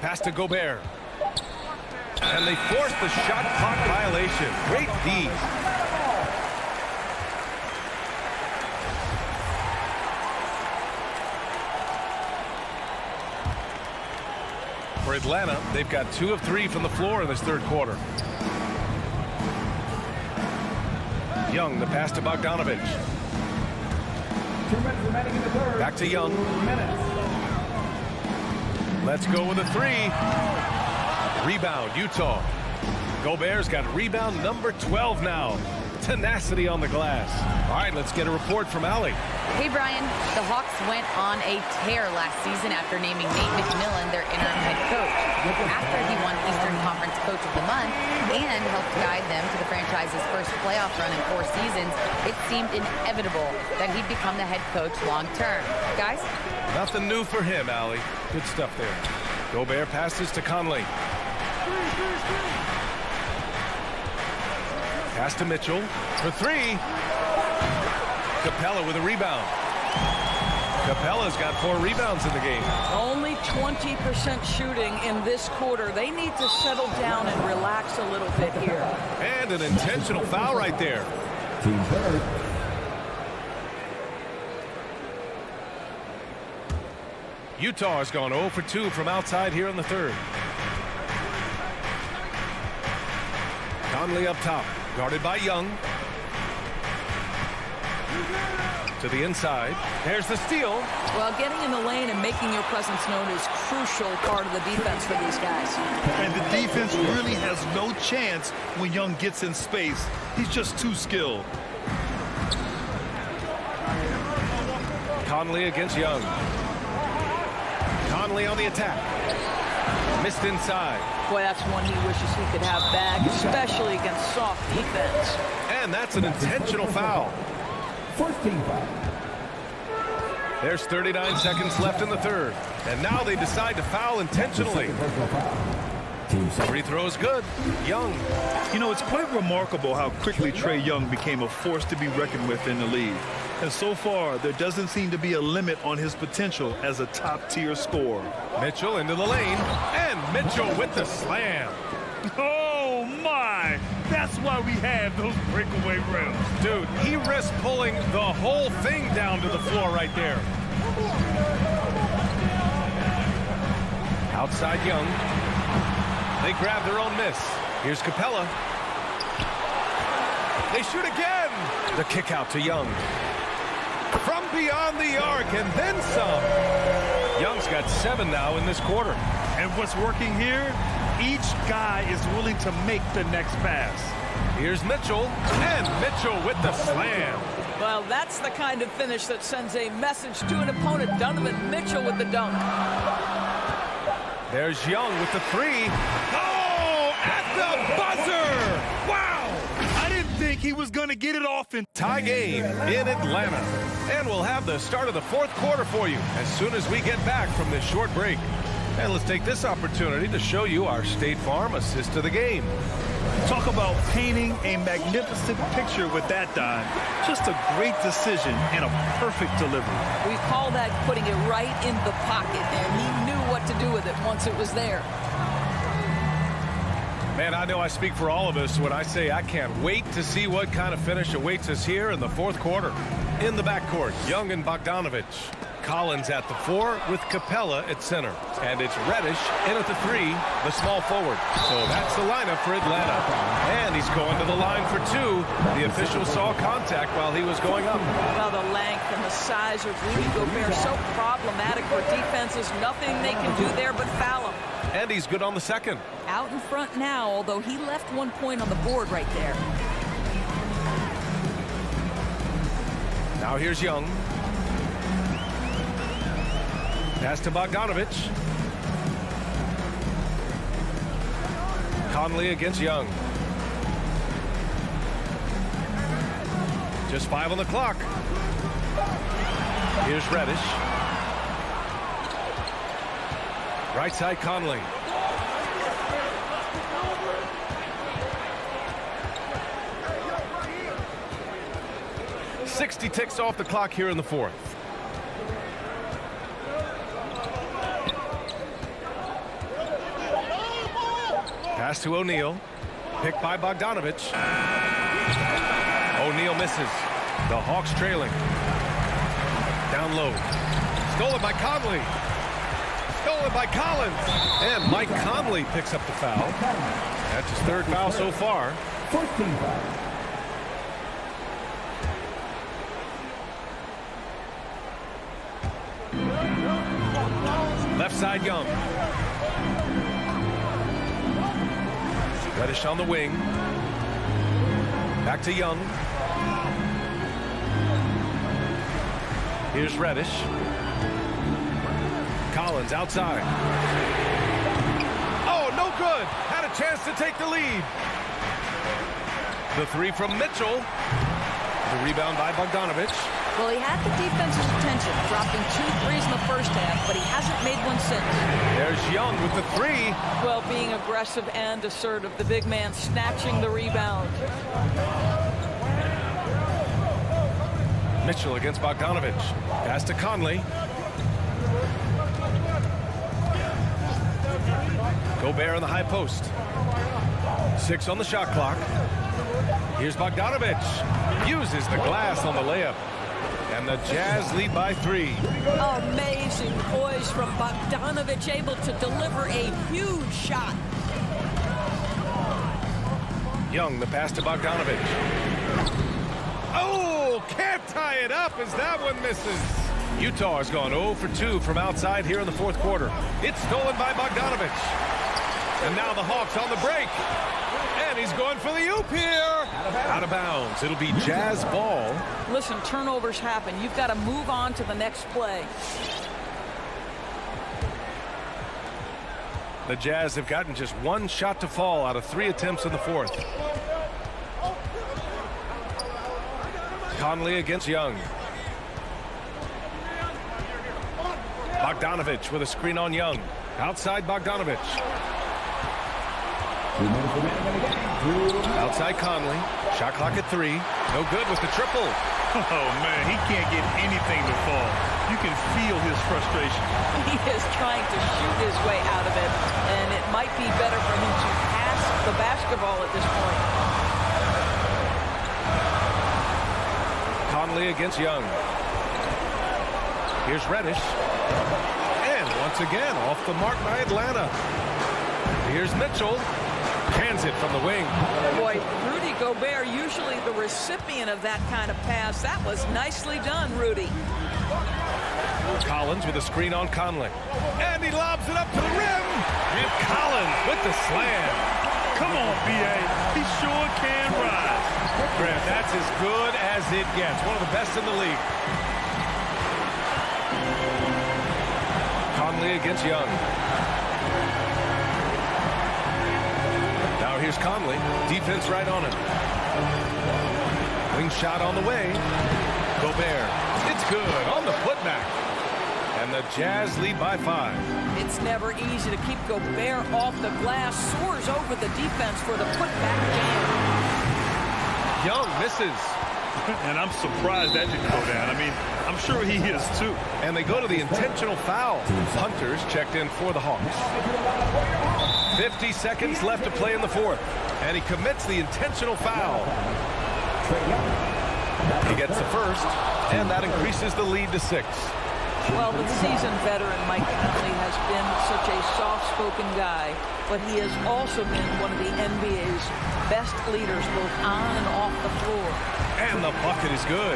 Pass to Gobert. And they force the shot clock violation. Great D. For Atlanta, they've got 2 of 3 from the floor in this third quarter. Young, the pass to Bogdanovich. 2 minutes remaining in the third. Back to Young. 2 minutes. Let's go with a 3. Rebound, Utah. Gobert's got rebound number 12 now. Tenacity on the glass. All right, let's get a report from Allie. Hey, Brian. The Hawks went on a tear last season after naming Nate McMillan their interim head coach. After he won Eastern Conference Coach of the Month and helped guide them to the franchise's first playoff run in 4 seasons, it seemed inevitable that he'd become the head coach long term. Guys? Nothing new for him, Allie. Good stuff there. Gobert passes to Conley. Pass to Mitchell for 3. Capella with a rebound. Capella's got 4 rebounds in the game. Only 20% shooting in this quarter. They need to settle down and relax a little bit here. And an intentional foul right there. Team third. Utah has gone 0 for 2 from outside here in the third. Conley up top, guarded by Young. To the inside. There's the steal. Well, getting in the lane and making your presence known is crucial part of the defense for these guys. And the defense really has no chance when Young gets in space. He's just too skilled. Conley against Young. Conley on the attack. Missed inside. Boy, that's one he wishes he could have back, especially against soft defense. And that's an intentional foul. First team foul. There's 39 seconds left in the third. And now they decide to foul intentionally. Free throw is good. Young. You know, it's quite remarkable how quickly Trae Young became a force to be reckoned with in the league. And so far, there doesn't seem to be a limit on his potential as a top-tier scorer. Mitchell into the lane. And Mitchell with the slam. Oh, my! That's why we have those breakaway rims. Dude, he risked pulling the whole thing down to the floor right there. Outside Young. They grab their own miss. Here's Capella. They shoot again. The kick out to Young. From beyond the arc and then some. Young's got 7 now in this quarter. And what's working here? Each guy is willing to make the next pass. Here's Mitchell. And Mitchell with the slam. Well, that's the kind of finish that sends a message to an opponent. Donovan Mitchell with the dunk. There's Young with the 3. Oh, at the buzzer! Wow! I didn't think he was going to get it off in Tie game in Atlanta. And we'll have the start of the 4th quarter for you as soon as we get back from this short break. And let's take this opportunity to show you our State Farm assist to the game. Talk about painting a magnificent picture with that dime. Just a great decision and a perfect delivery. We call that putting it right in the pocket, and he knew what to do with it once it was there. Man, I know I speak for all of us when I say I can't wait to see what kind of finish awaits us here in the 4th quarter. In the backcourt, Young and Bogdanovich. Collins at the 4 with Capella at center. And it's Reddish in at the 3, the small forward. So that's the lineup for Atlanta. And he's going to the line for 2. The official saw contact while he was going up. Well, the length and the size of Rudy Gobert so problematic for defenses. Nothing they can do there but foul him. And he's good on the 2nd. Out in front now, although he left 1 point on the board right there. Now here's Young. Pass to Bogdanovich. Conley against Young. Just 5 on the clock. Here's Reddish. Right side Conley. .60 ticks off the clock here in the 4th. Pass to O'Neal. Picked by Bogdanovich. O'Neal misses. The Hawks trailing. Down low. Stolen by Conley. Stolen by Collins. And Mike Conley picks up the foul. That's his 3rd foul so far. 14 foul. Left side Young. Reddish on the wing. Back to Young. Here's Reddish. Collins outside. Oh, no good. Had a chance to take the lead. The 3 from Mitchell. The rebound by Bogdanovich. Well, he had the defense's attention, dropping 2 threes in the first half, but he hasn't made one since. There's Young with the 3. Well, being aggressive and assertive, the big man snatching the rebound. Mitchell against Bogdanovich. Pass to Conley. Gobert in the high post. 6 on the shot clock. Here's Bogdanovich. Uses the glass on the layup. And the Jazz lead by 3. Amazing poise from Bogdanovich, able to deliver a huge shot. Young, the pass to Bogdanovich. Oh, can't tie it up as that one misses. Utah has gone 0 for 2 from outside here in the 4th quarter. It's stolen by Bogdanovich. And now the Hawks on the break. And he's going for the oop here. Out of bounds. It'll be Jazz ball. Listen, turnovers happen. You've got to move on to the next play. The Jazz have gotten just 1 shot to fall out of 3 attempts in the 4th. Conley against Young. Bogdanovich with a screen on Young. Outside Bogdanovich. Outside Conley. Shot clock at 3. No good with the triple. Oh, man, he can't get anything to fall. You can feel his frustration. He is trying to shoot his way out of it, and it might be better for him to pass the basketball at this point. Conley against Young. Here's Reddish. And once again, off the mark by Atlanta. Here's Mitchell. Hands it from the wing. Boy, Rudy Gobert, usually the recipient of that kind of pass. That was nicely done, Rudy. Collins with a screen on Conley. And he lobs it up to the rim. And Collins with the slam. Come on, B.A. He sure can rise. Grant, that's as good as it gets. One of the best in the league. Conley against Young. Now here's Conley. Defense right on him. Wing shot on the way. Gobert. It's good on the putback. And the Jazz lead by 5. It's never easy to keep Gobert off the glass. Soars over the defense for the putback jam. Young misses. And I'm surprised that didn't go down. I mean, I'm sure he is too. And they go to the intentional foul. Hunters checked in for the Hawks. 50 seconds left to play in the fourth. And he commits the intentional foul. He gets the first, and that increases the lead to 6. Well, the seasoned veteran Mike Conley has been such a soft-spoken guy, but he has also been one of the NBA's best leaders both on and off the floor. And the bucket is good.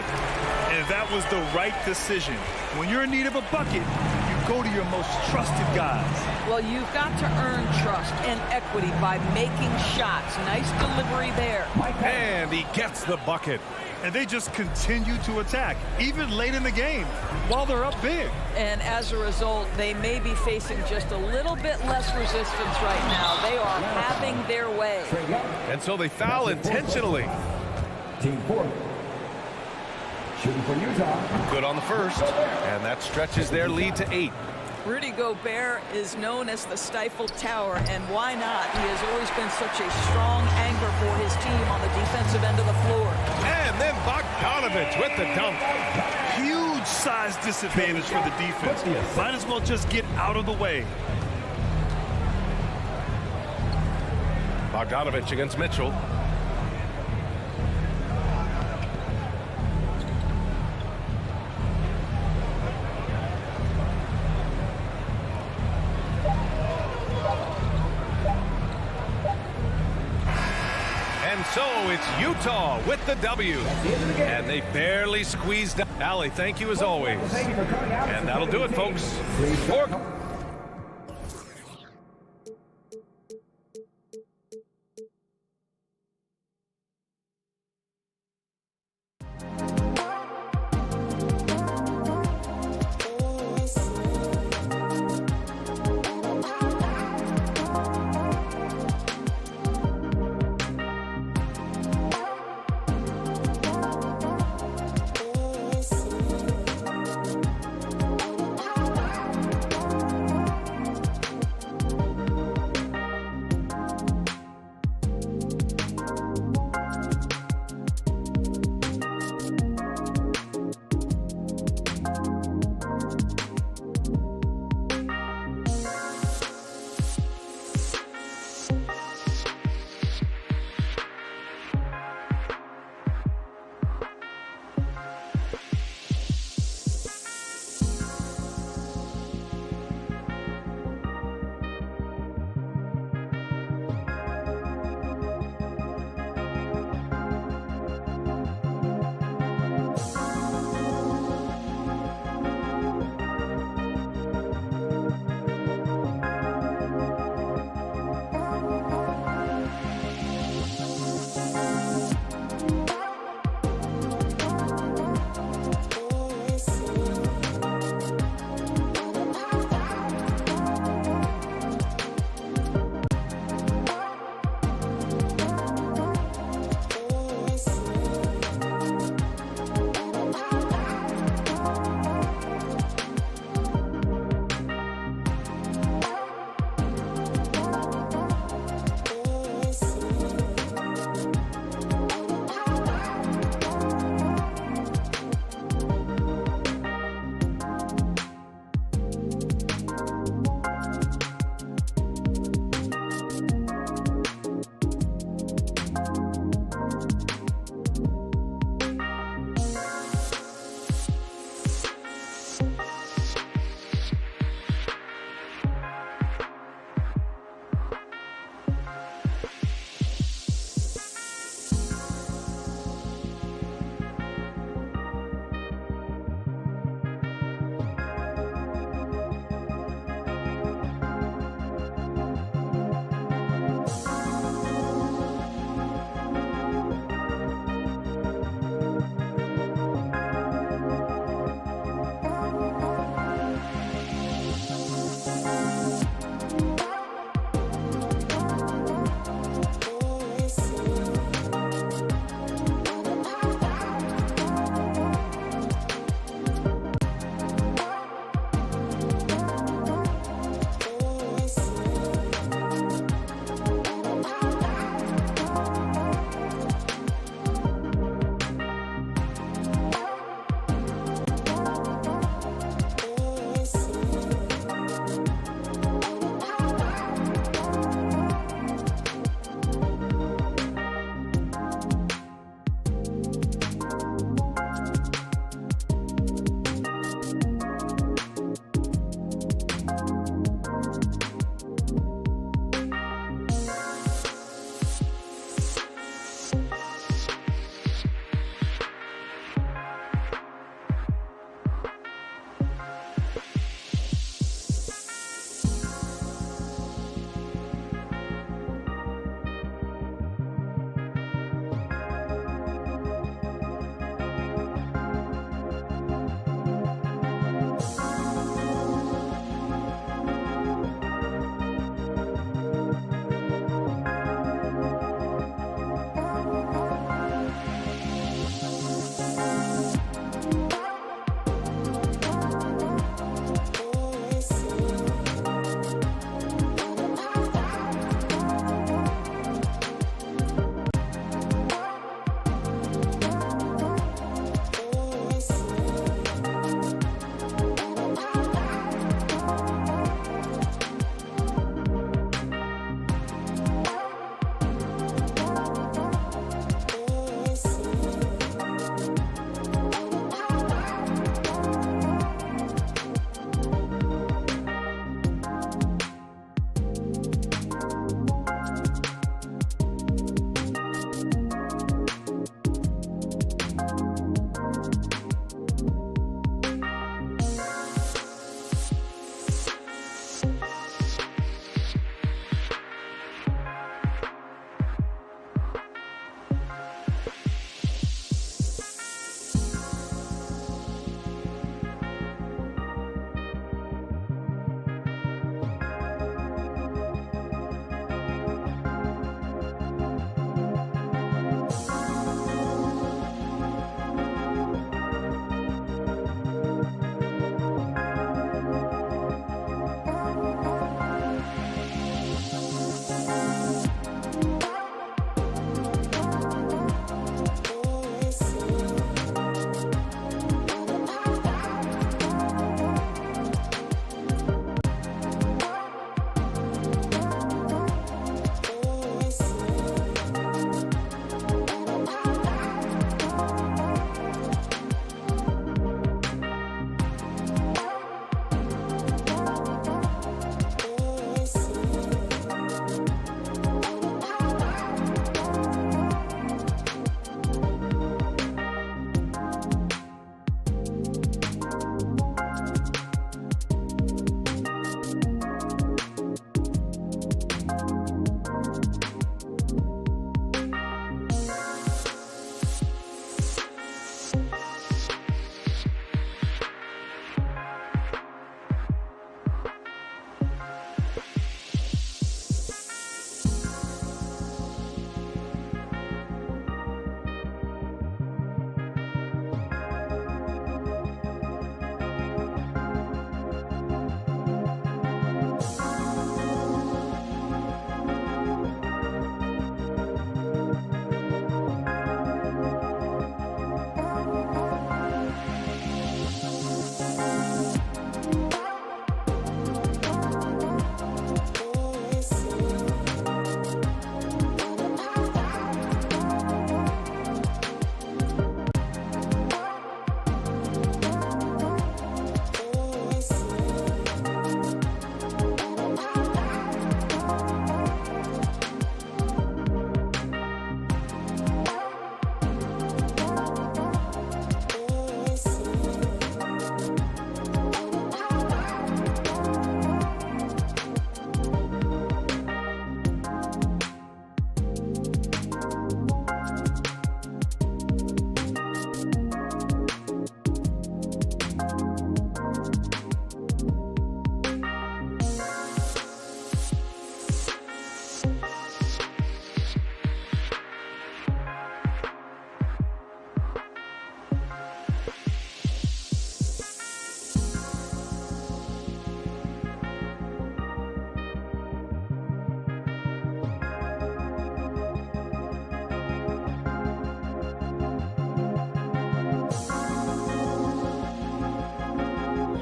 And that was the right decision. When you're in need of a bucket, you go to your most trusted guys. Well, you've got to earn trust and equity by making shots. Nice delivery there. And he gets the bucket. And they just continue to attack, even late in the game, while they're up big. And as a result, they may be facing just a little bit less resistance right now. They are having their way. And so they foul intentionally. Team 4. Shooting for Utah. Good on the first. And that stretches their lead to 8. Rudy Gobert is known as the Stifle Tower, and why not? He has always been such a strong anchor for his team on the defensive end of the floor. And then Bogdanovich with the dunk. Huge size disadvantage for the defense. Might as well just get out of the way. Bogdanovich against Mitchell. And so it's Utah with the W. And they barely squeezed out. Allie, thank you as always. And that'll do it, folks.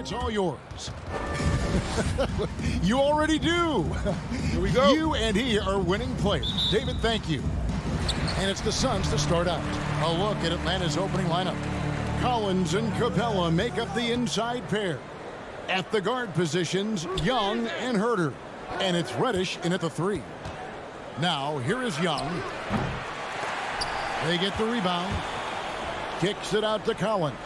It's all yours. You already do. Here we go. You and he are winning players. David, thank you. And it's the Suns to start out. A look at Atlanta's opening lineup. Collins and Capella make up the inside pair. At the guard positions, Young and Herter. And it's Reddish in at the 3. Now, here is Young. They get the rebound. Kicks it out to Collins.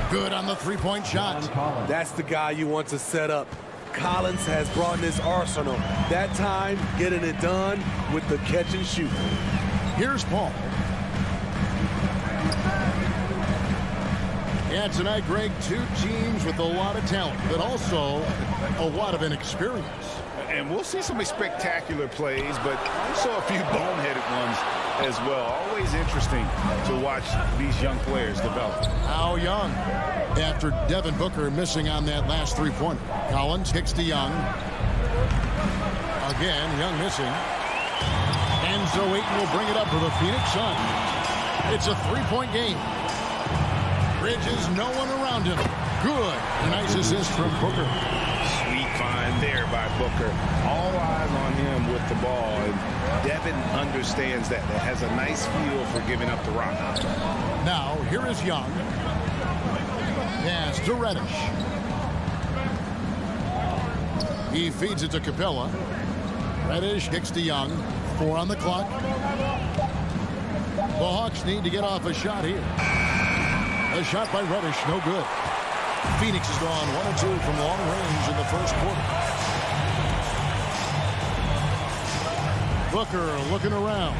Good on the three-point shot. That's the guy you want to set up. Collins has brought in his arsenal. That time, getting it done with the catch and shoot. Here's Paul. Yeah, tonight, Greg, two teams with a lot of talent, but also a lot of inexperience. And we'll see some spectacular plays, but also a few boneheaded ones as well. Always interesting to watch these young players develop. How Young, after Devin Booker missing on that last three-pointer. Collins kicks to Young. Again, Young missing. And so Ayton will bring it up for the Phoenix Suns. It's a three-point game. Bridges, no one around him. Good. A nice assist from Booker. Sweet find there by Booker. All eyes on him with the ball. And Devin understands that. That has a nice feel for giving up the rock. Now, here is Young. Pass to Reddish. He feeds it to Capella. Reddish kicks to Young. 4 on the clock. The Hawks need to get off a shot here. A shot by Reddish, no good. Phoenix has gone 1 of 2 from long range in the first quarter. Booker looking around.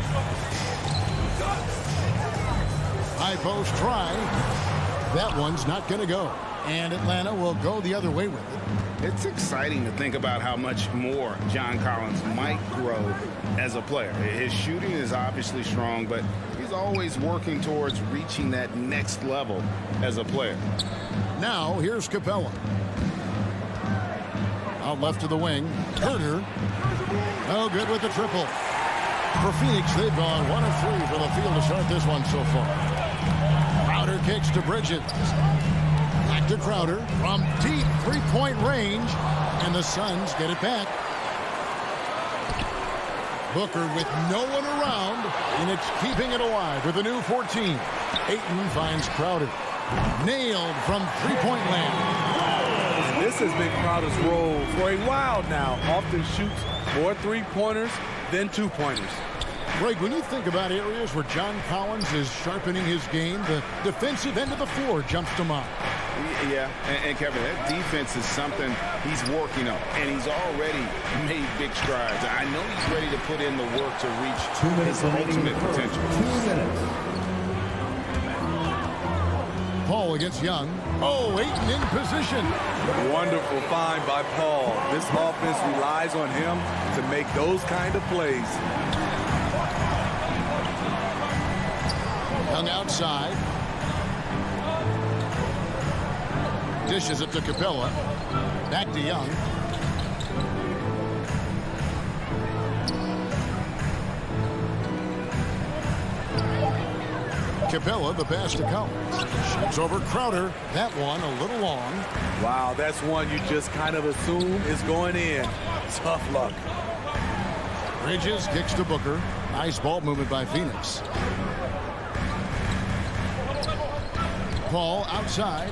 High post try. That one's not going to go. And Atlanta will go the other way with it. It's exciting to think about how much more John Collins might grow as a player. His shooting is obviously strong, but he's always working towards reaching that next level as a player. Now, here's Capella. Out left to the wing. Herter. Oh, good with the triple. For Phoenix, they've gone 1 of 3 for the field to start this one so far. Crowder kicks to Bridges. Back to Crowder from deep three-point range, and the Suns get it back. Booker with no one around, and it's keeping it alive with a new 14. Ayton finds Crowder. Nailed from three-point land. This has been Crowder's role for a while now. Often shoots more three-pointers than two-pointers. Greg, when you think about areas where John Collins is sharpening his game, the defensive end of the floor jumps to mind. Yeah, and Kevin, that defense is something he's working on, and he's already made big strides. I know he's ready to put in the work to reach his ultimate potential. 2 minutes. Paul against Young. Oh, Ayton in position. Wonderful find by Paul. This offense relies on him to make those kind of plays. Young outside. Dishes it to Capella. Back to Young. Capella, the pass to Collins. Shoots over Crowder. That one a little long. Wow, that's one you just kind of assume is going in. Tough luck. Bridges kicks to Booker. Nice ball movement by Phoenix. Paul outside.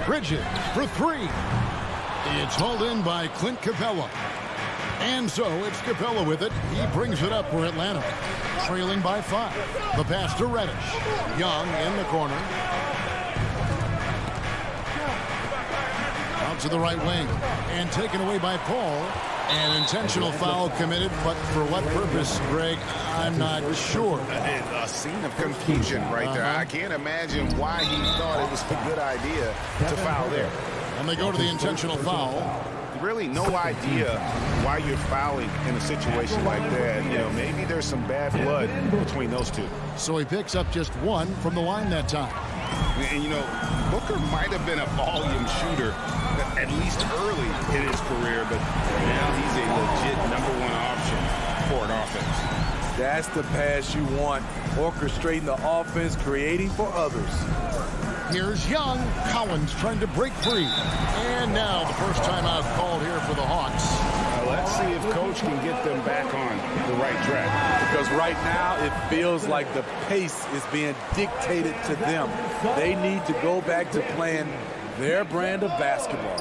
Bridges for 3. It's hauled in by Clint Capella. And so it's Capella with it. He brings it up for Atlanta. Trailing by 5. The pass to Reddish. Young in the corner. Out to the right wing. And taken away by Paul. An intentional foul committed, but for what purpose, Greg, I'm not sure. A scene of confusion right there. I can't imagine why he thought it was a good idea to foul there. And they go to the intentional foul. Really no idea why you're fouling in a situation like that. You know, maybe there's some bad blood between those two. So he picks up just 1 from the line that time. And, you know, Booker might have been a volume shooter, at least early in his career, but now he's a legit #1 option for an offense. That's the pass you want. Orchestrating the offense, creating for others. Here's Young. Collins trying to break free. And now the first timeout called here for the Hawks. Let's see if Coach can get them back on the right track. Because right now it feels like the pace is being dictated to them. They need to go back to playing their brand of basketball.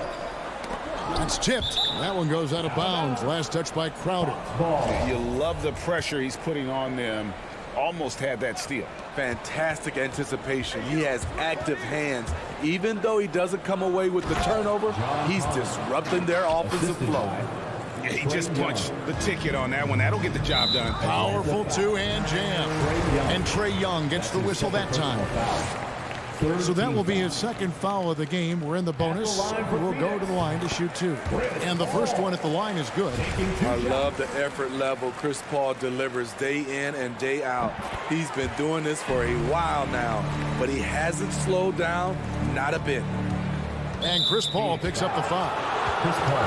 It's tipped. That one goes out of bounds. Last touch by Crowder. You love the pressure he's putting on them. Almost had that steal. Fantastic anticipation. He has active hands. Even though he doesn't come away with the turnover, he's disrupting their offensive flow. Yeah, he just punched the ticket on that one. That'll get the job done. Powerful two-hand jam. And Trae Young gets the whistle that time. So that will be his second foul of the game. We're in the bonus. We'll go to the line to shoot two. And the first one at the line is good. I love the effort level Chris Paul delivers day in and day out. He's been doing this for a while now, but he hasn't slowed down, not a bit. And Chris Paul picks up the foul.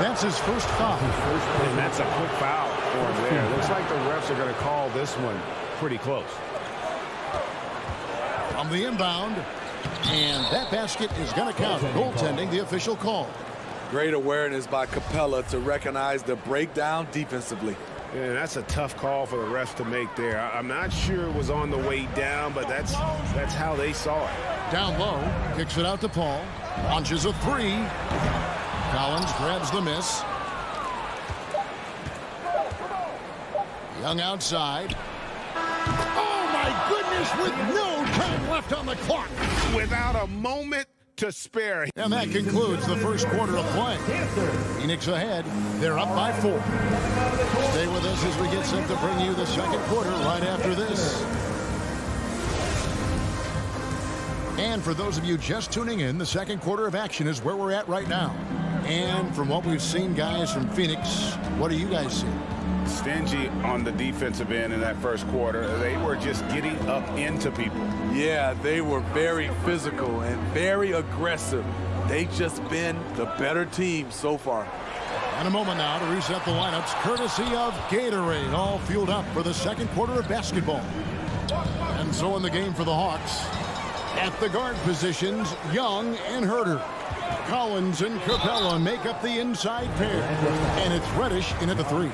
That's his first foul. And that's a quick foul for him there. Looks like the refs are going to call this one pretty close. From the inbound. And that basket is going to count. Goaltending, the official call. Great awareness by Capella to recognize the breakdown defensively. Yeah, that's a tough call for the refs to make there. I'm not sure it was on the way down, but that's how they saw it. Down low, kicks it out to Paul. Launches a three. Collins grabs the miss. Young outside. Oh, my goodness, with no time left on the clock. Without a moment to spare. And that concludes the first quarter of play. Phoenix ahead. They're up by 4. Stay with us as we get set to bring you the second quarter right after this. And for those of you just tuning in, the second quarter of action is where we're at right now. And from what we've seen, guys, from Phoenix, what do you guys see? Stingy on the defensive end in that first quarter. They were just getting up into people. Yeah, they were very physical and very aggressive. They've just been the better team so far. And a moment now to reset the lineups, courtesy of Gatorade, all fueled up for the second quarter of basketball. And so in the game for the Hawks, at the guard positions, Young and Herter. Collins and Capella make up the inside pair. And it's Reddish in at the 3.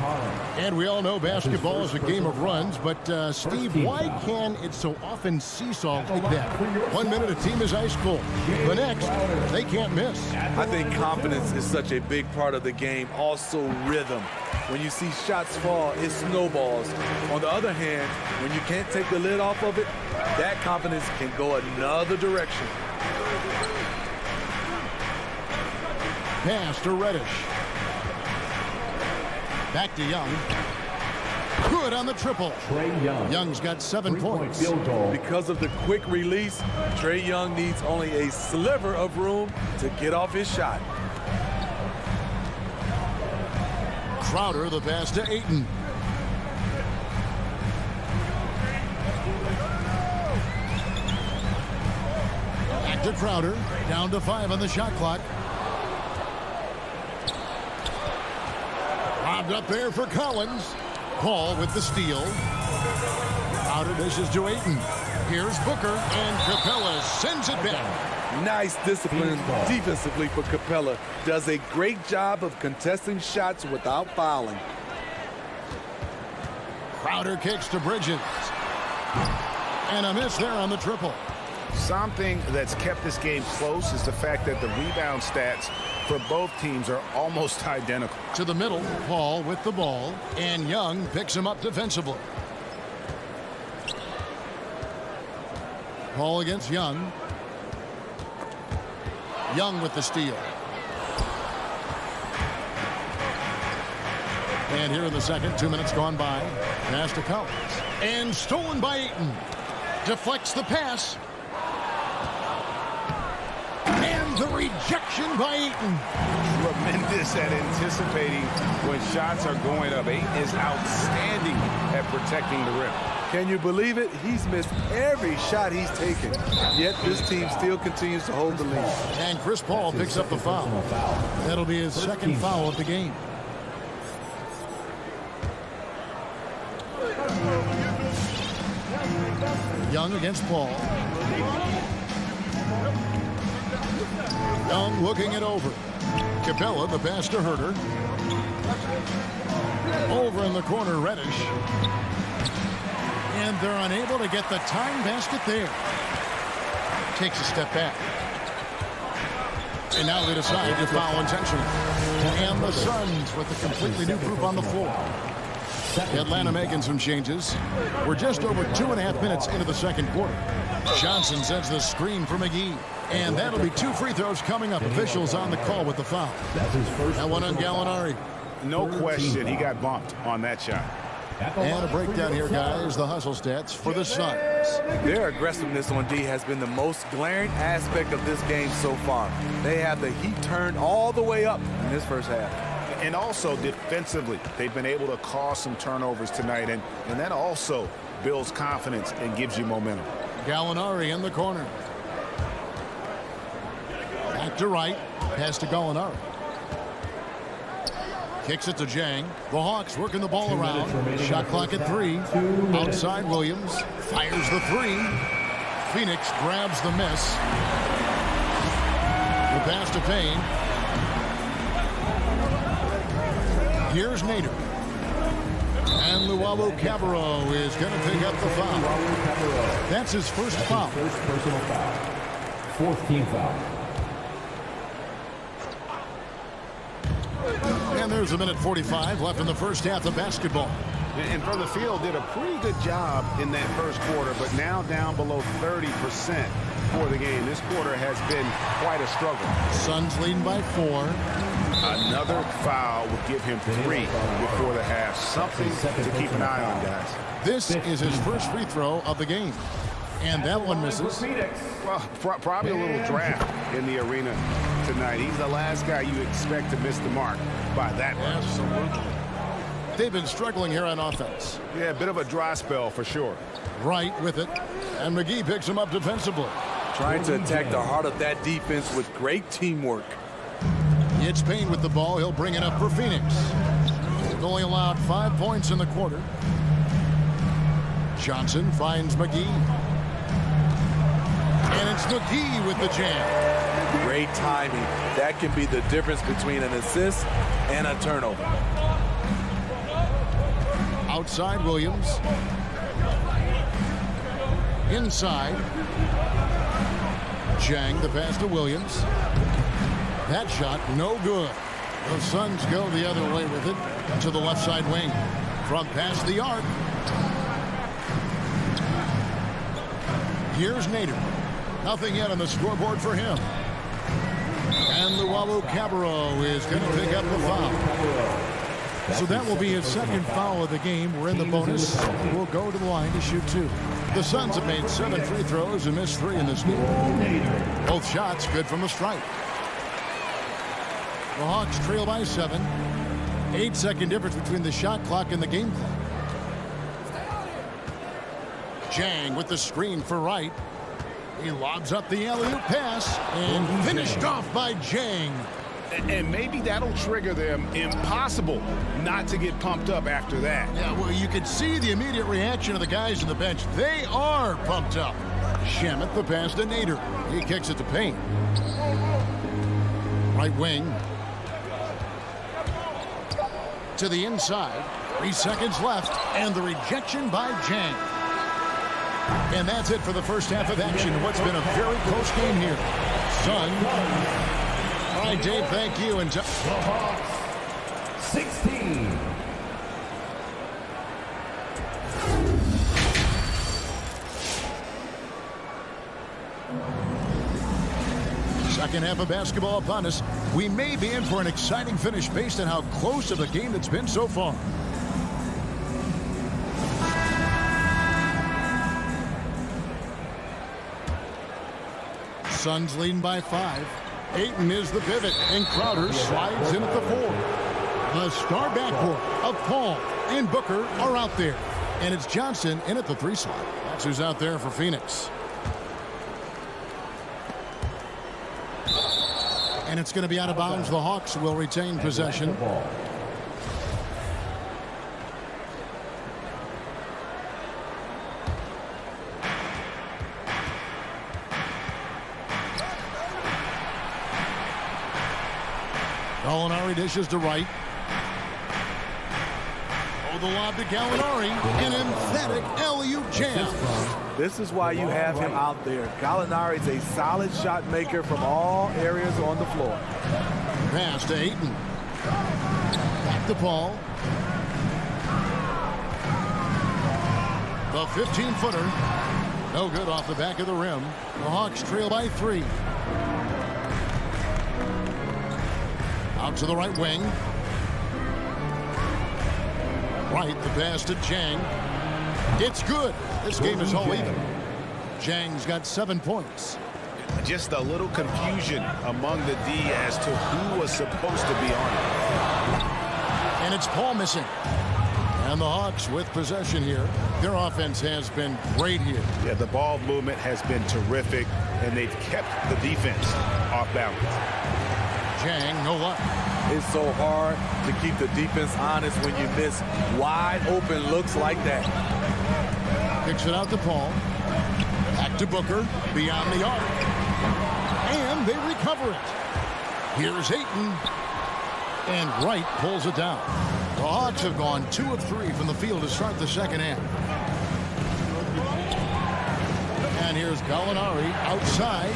And we all know basketball is a game of runs, but Steve, why can it so often seesaw like that? 1 minute a team is ice cold. The next, they can't miss. I think confidence is such a big part of the game. Also rhythm. When you see shots fall, it snowballs. On the other hand, when you can't take the lid off of it, that confidence can go another direction. Pass to Reddish. Back to Young. Good on the triple. Trae Young. Young's got 7 points. Because of the quick release, Trae Young needs only a sliver of room to get off his shot. Crowder, the pass to Ayton. Back to Crowder. Down to 5 on the shot clock. Lobbed up there for Collins. Paul with the steal. Crowder dishes to Ayton. Here's Booker, and Capella sends it back. Nice discipline defensively for Capella. Does a great job of contesting shots without fouling. Crowder kicks to Bridges. And a miss there on the triple. Something that's kept this game close is the fact that the rebound stats for both teams are almost identical. To the middle, Paul with the ball, and Young picks him up defensively. Paul against Young. Young with the steal. And here in the second, 2 minutes gone by. Pass to Collins. And stolen by Ayton. Deflects the pass. And the rejection by Ayton. Tremendous at anticipating when shots are going up. Ayton is outstanding at protecting the rim. Can you believe it? He's missed every shot he's taken. Yet this team still continues to hold the lead. And Chris Paul picks up the foul. That'll be his second foul of the game. Young against Paul. Young looking it over. Capella, the pass to Herter. Over in the corner, Reddish. And they're unable to get the tying basket there. Takes a step back. And now they decide to foul intentionally. And the Suns with a completely new group on the floor. Atlanta making some changes. We're just over 2.5 minutes into the second quarter. Johnson sends the screen for McGee. And that'll be 2 free throws coming up. Officials on the call with the foul. That one on Gallinari. No question he got bumped on that shot. And a breakdown here, guys. The hustle stats for the Suns. Their aggressiveness on D has been the most glaring aspect of this game so far. They have the heat turned all the way up in this first half. And also defensively, they've been able to cause some turnovers tonight, and that also builds confidence and gives you momentum. Gallinari in the corner. Back to right. Pass to Gallinari. Kicks it to Jang. The Hawks working the ball around. Shot clock at 3. Outside Williams. Fires the 3. Phoenix grabs the miss. The pass to Payne. Here's Nader. And Luau Cabarro is going to pick up the foul. That's his first foul. First personal foul. 4th team foul. And there's a minute 45 left in the first half of basketball. And Further Field did a pretty good job in that first quarter, but now down below 30% for the game. This quarter has been quite a struggle. Suns leading by 4. Another foul would give him 3 before the half. Something to keep an eye on, guys. This is his first free throw of the game. And that one misses. Well, probably a little draft in the arena tonight. He's the last guy you expect to miss the mark by that much. Absolutely. They've been struggling here on offense. Yeah, a bit of a dry spell for sure. Right with it. And McGee picks him up defensively. Trying to attack the heart of that defense with great teamwork. It's Payne with the ball. He'll bring it up for Phoenix. They've only allowed 5 points in the quarter. Johnson finds McGee. And it's McGee with the jam. Great timing. That can be the difference between an assist and a turnover. Outside Williams. Inside. Jang, the pass to Williams. That shot, no good. The Suns go the other way with it to the left side wing. From past the arc. Here's Nader. Nothing yet on the scoreboard for him. And Luau Cabarro is going to pick up the foul. So that will be his second foul of the game. We're in the bonus. We'll go to the line to shoot 2. The Suns have made 7 free throws and missed 3 in this game. Both shots good from the stripe. The Hawks trail by 7. 8-second difference between the shot clock and the game clock. Jang with the screen for Wright. He lobs up the alley-oop pass and finished off by Jang. And maybe that'll trigger them. Impossible not to get pumped up after that. Yeah, well, you can see the immediate reaction of the guys on the bench. They are pumped up. Shamet the pass to Nader. He kicks it to Payne. Right wing. To the inside. 3 seconds left. And the rejection by Jang. And that's it for the first half of action. What's been a very close game here. Sun. All right, Dave, thank you. And 16. Second half of basketball upon us. We may be in for an exciting finish based on how close of a game it's been so far. Suns leading by 5. Ayton is the pivot, and Crowder slides in at the 4. The star backcourt of Paul and Booker are out there. And it's Johnson in at the 3 slot. That's who's out there for Phoenix. And it's going to be out of bounds. The Hawks will retain possession. Gallinari dishes to right. Oh, the lob to Gallinari. An emphatic alley-oop jam. This is why you have him out there. Gallinari is a solid shot maker from all areas on the floor. Pass to Ayton. Back to Paul. The 15-footer. No good off the back of the rim. The Hawks trail by 3. Out to the right wing. Right, the pass to Jang. It's good. This game is all even. Jang's got 7 points. Just a little confusion among the D as to who was supposed to be on it. And it's Paul missing. And the Hawks with possession here. Their offense has been great here. Yeah, the ball movement has been terrific, and they've kept the defense off balance. Jang, no luck. It's so hard to keep the defense honest when you miss wide open looks like that. Kicks it out to Paul. Back to Booker. Beyond the arc. And they recover it. Here's Ayton. And Wright pulls it down. The Hawks have gone 2 of 3 from the field to start the second half. And here's Gallinari outside.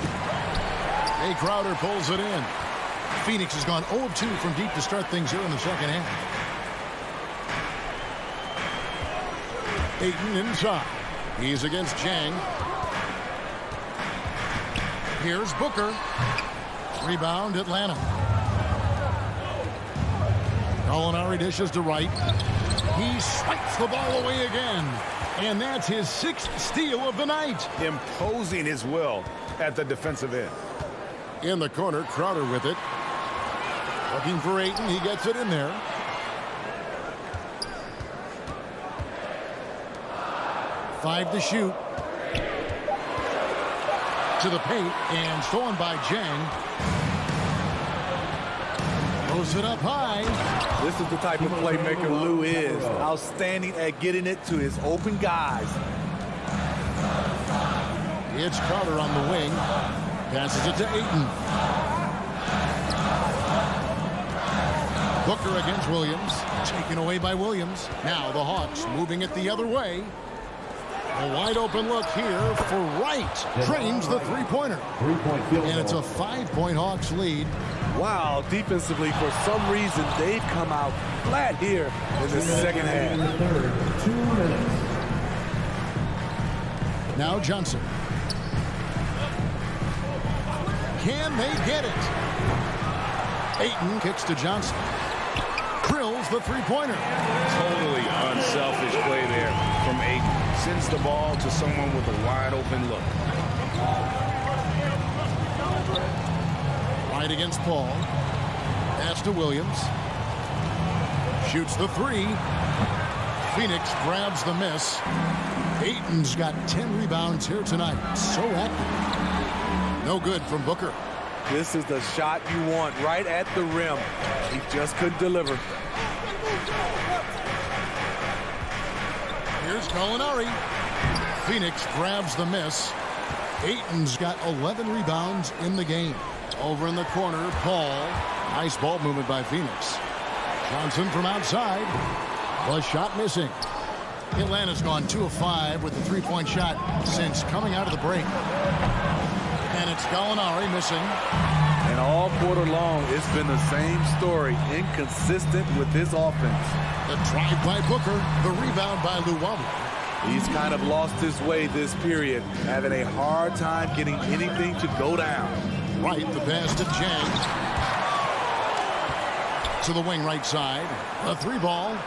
Jay Crowder pulls it in. Phoenix has gone 0 of 2 from deep to start things here in the second half. Ayton inside. He's against Jang. Here's Booker. Rebound, Atlanta. Gallinari dishes to right. He swipes the ball away again. And that's his 6th steal of the night. Imposing his will at the defensive end. In the corner, Crowder with it. Looking for Ayton. He gets it in there. Five to shoot. To the paint and stolen by Jang. Throws it up high. This is the type of playmaker Lou is. Outstanding at getting it to his open guys. It's Crowder on the wing. Passes it to Ayton. Booker against Williams. Taken away by Williams. Now the Hawks moving it the other way. A wide open look here for Wright. Drains the three-pointer. And it's a 5-point Hawks lead. Wow, defensively, for some reason, they've come out flat here in the second half. 2 minutes. Now Johnson. Can they get it? Ayton kicks to Johnson. Drills the three-pointer. Totally unselfish play there from Ayton. Sends the ball to someone with a wide open look. Right against Paul. Pass to Williams. Shoots the 3. Phoenix grabs the miss. Ayton's got 10 rebounds here tonight. So active. No good from Booker. This is the shot you want right at the rim. He just couldn't deliver. Here's Gallinari. Phoenix grabs the miss. Ayton's got 11 rebounds in the game. Over in the corner, Paul. Nice ball movement by Phoenix. Johnson from outside. The shot missing. Atlanta's gone 2 of 5 with the three-point shot since coming out of the break. And it's Gallinari missing. And all quarter long, it's been the same story. Inconsistent with his offense. The drive by Booker. The rebound by Luwawu. He's kind of lost his way this period, having a hard time getting anything to go down. Right, the pass to Jang. To the wing right side. The 3-ball.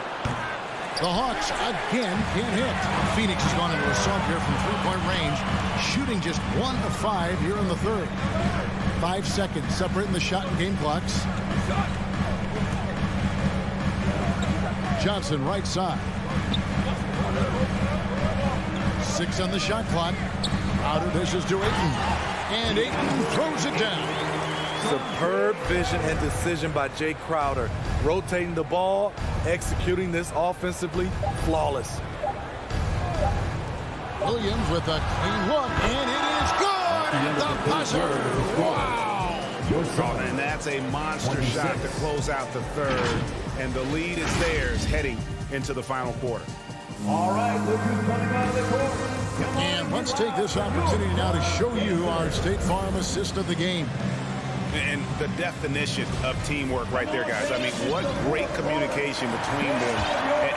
The Hawks again can't hit. Phoenix has gone into a slump here from three-point range, shooting just 1 of 5 here in the third. 5 seconds separating the shot and game clocks. Johnson right side. 6 on the shot clock. Crowder dishes to Ayton. And Ayton throws it down. Superb vision and decision by Jay Crowder. Rotating the ball, executing this offensively, flawless. Williams with a clean look, and it is good! The buzzer! Wow! Oh, and that's a monster shot to close out the third. And the lead is theirs heading into the final quarter. All right, look who's coming out of the court. And let's take this opportunity now to show you our State Farm assist of the game. And the definition of teamwork right there, guys. I mean, what great communication between them,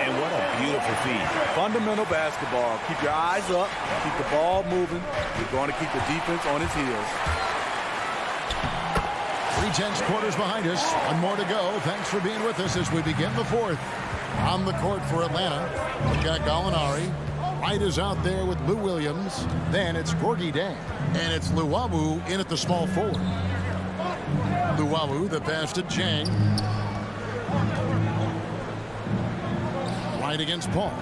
and what a beautiful feed. Fundamental basketball. Keep your eyes up, keep the ball moving. You're going to keep the defense on its heels. 3/10 quarters behind us. One more to go. Thanks for being with us as we begin the fourth. On the court for Atlanta, we've got Gallinari. Wright is out there with Lou Williams. Then it's Gorgie Dang. And it's Luwawu in at the small forward. Luwawu, the pass to Jang. Wright against Paul.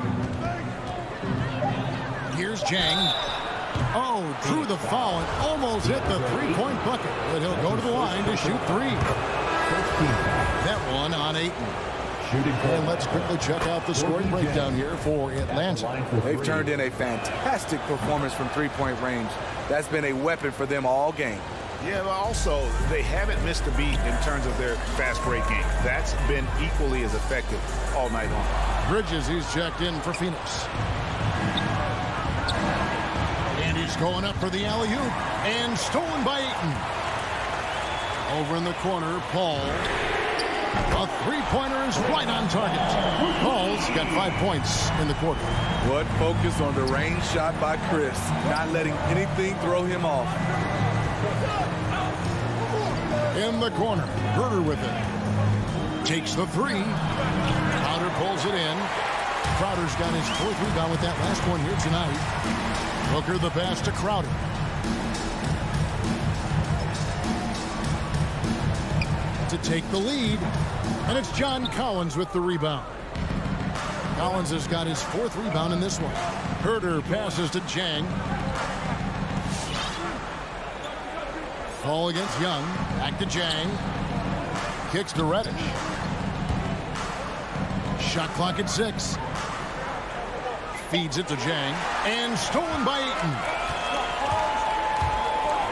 Here's Jang. Oh, drew the foul and almost hit the three-point bucket. But he'll go to the line to shoot three. That one on Ayton. And let's quickly check out the scoring breakdown here for Atlanta. They've turned in a fantastic performance from three-point range. That's been a weapon for them all game. Yeah, but also, they haven't missed a beat in terms of their fast break game. That's been equally as effective all night long. Bridges, he's checked in for Phoenix. And he's going up for the alley-oop. And stolen by Ayton. Over in the corner, Paul. A three-pointer is right on target. Paul's got 5 points in the quarter. What focus on the range shot by Chris. Not letting anything throw him off. In the corner, Herder with it. Takes the three. Crowder pulls it in. Crowder's got his fourth rebound with that last one here tonight. Booker the pass to Crowder. To take the lead. And it's John Collins with the rebound. Collins has got his fourth rebound in this one. Herder passes to Jang. Ball against Young. Back to Jang. Kicks to Reddish. Shot clock at 6. Feeds it to Jang. And stolen by Ayton.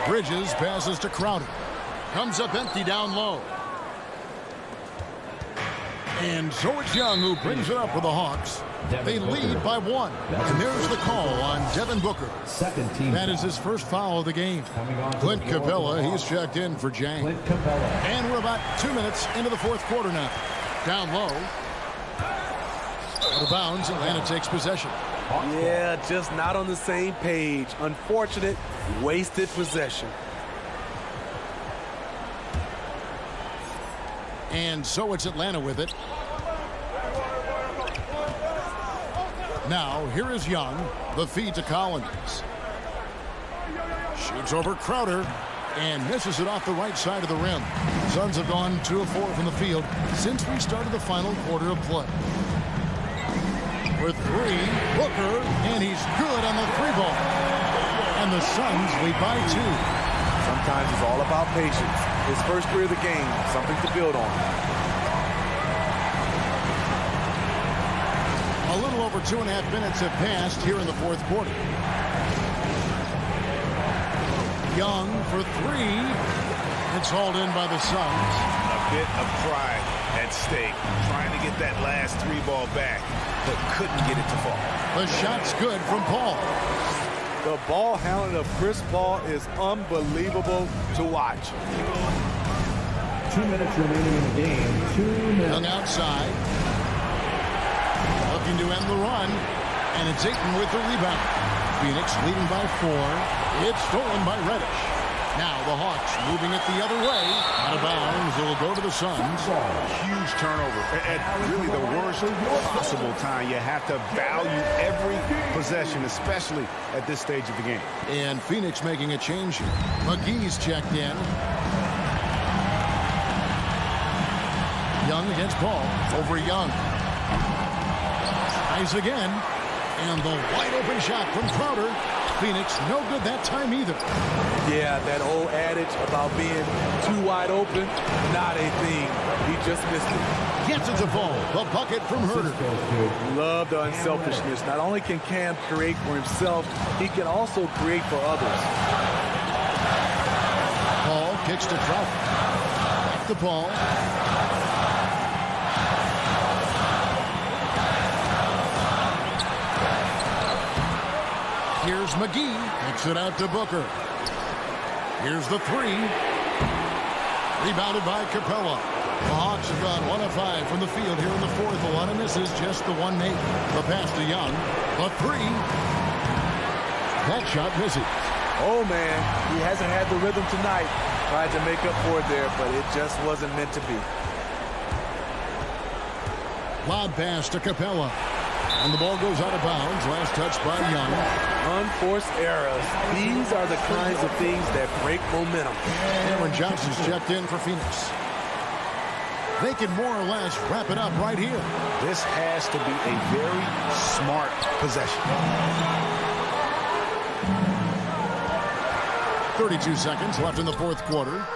Bridges passes to Crowder. Comes up empty down low. And so it's Young who brings it up for the Hawks. They lead by 1. And there's the call on Devin Booker. Second team. That is his first foul of the game. Clint Capella, he's checked in for Jang. And we're about 2 minutes into the fourth quarter now. Down low. Out of bounds, Atlanta takes possession. Yeah, just not on the same page. Unfortunate, wasted possession. And so it's Atlanta with it. Now, here is Young. The feed to Collins. Shoots over Crowder and misses it off the right side of the rim. Suns have gone 2 of 4 from the field since we started the final quarter of play. With 3, Booker, and he's good on the 3-ball. And the Suns lead by 2. Sometimes it's all about patience. His first three of the game, something to build on. A little over 2.5 minutes have passed here in the fourth quarter. Young for 3. It's hauled in by the Suns. A bit of pride at stake. Trying to get that last 3-ball back, but couldn't get it to fall. The shot's good from Paul. The ball handling of Chris Paul is unbelievable to watch. 2 minutes remaining in the game. 2 minutes. Young outside. Looking to end the run. And it's Ayton with the rebound. Phoenix leading by 4. It's stolen by Reddish. Now the Hawks moving it the other way. Out of bounds. It'll go to the Suns. Huge turnover. At really the worst possible time. You have to value every possession, especially at this stage of the game. And Phoenix making a change here. McGee's checked in. Young against Paul. Over Young. Tries again. And the wide open shot from Crowder. Phoenix no good that time either. Yeah, that old adage about being too wide open, not a thing. He just missed it. Gets it to fall. The bucket from Herder. Love the unselfishness. Not only can Cam create for himself, he can also create for others. Paul kicks to Trout. Back to Paul. Here's McGee. Kicks it out to Booker. Here's the three. Rebounded by Capella. The Hawks have gone 1 of 5 from the field here in the fourth. A lot of misses, just the one made. The pass to Young. The three. That shot misses. Oh, man, he hasn't had the rhythm tonight. Tried to make up for it there, but it just wasn't meant to be. Lob pass to Capella. And the ball goes out of bounds. Last touch by Young. Unforced errors. These are the kinds of things that break momentum. Cameron Johnson's checked in for Phoenix. They can more or less wrap it up right here. This has to be a very smart possession. 32 seconds left in the fourth quarter.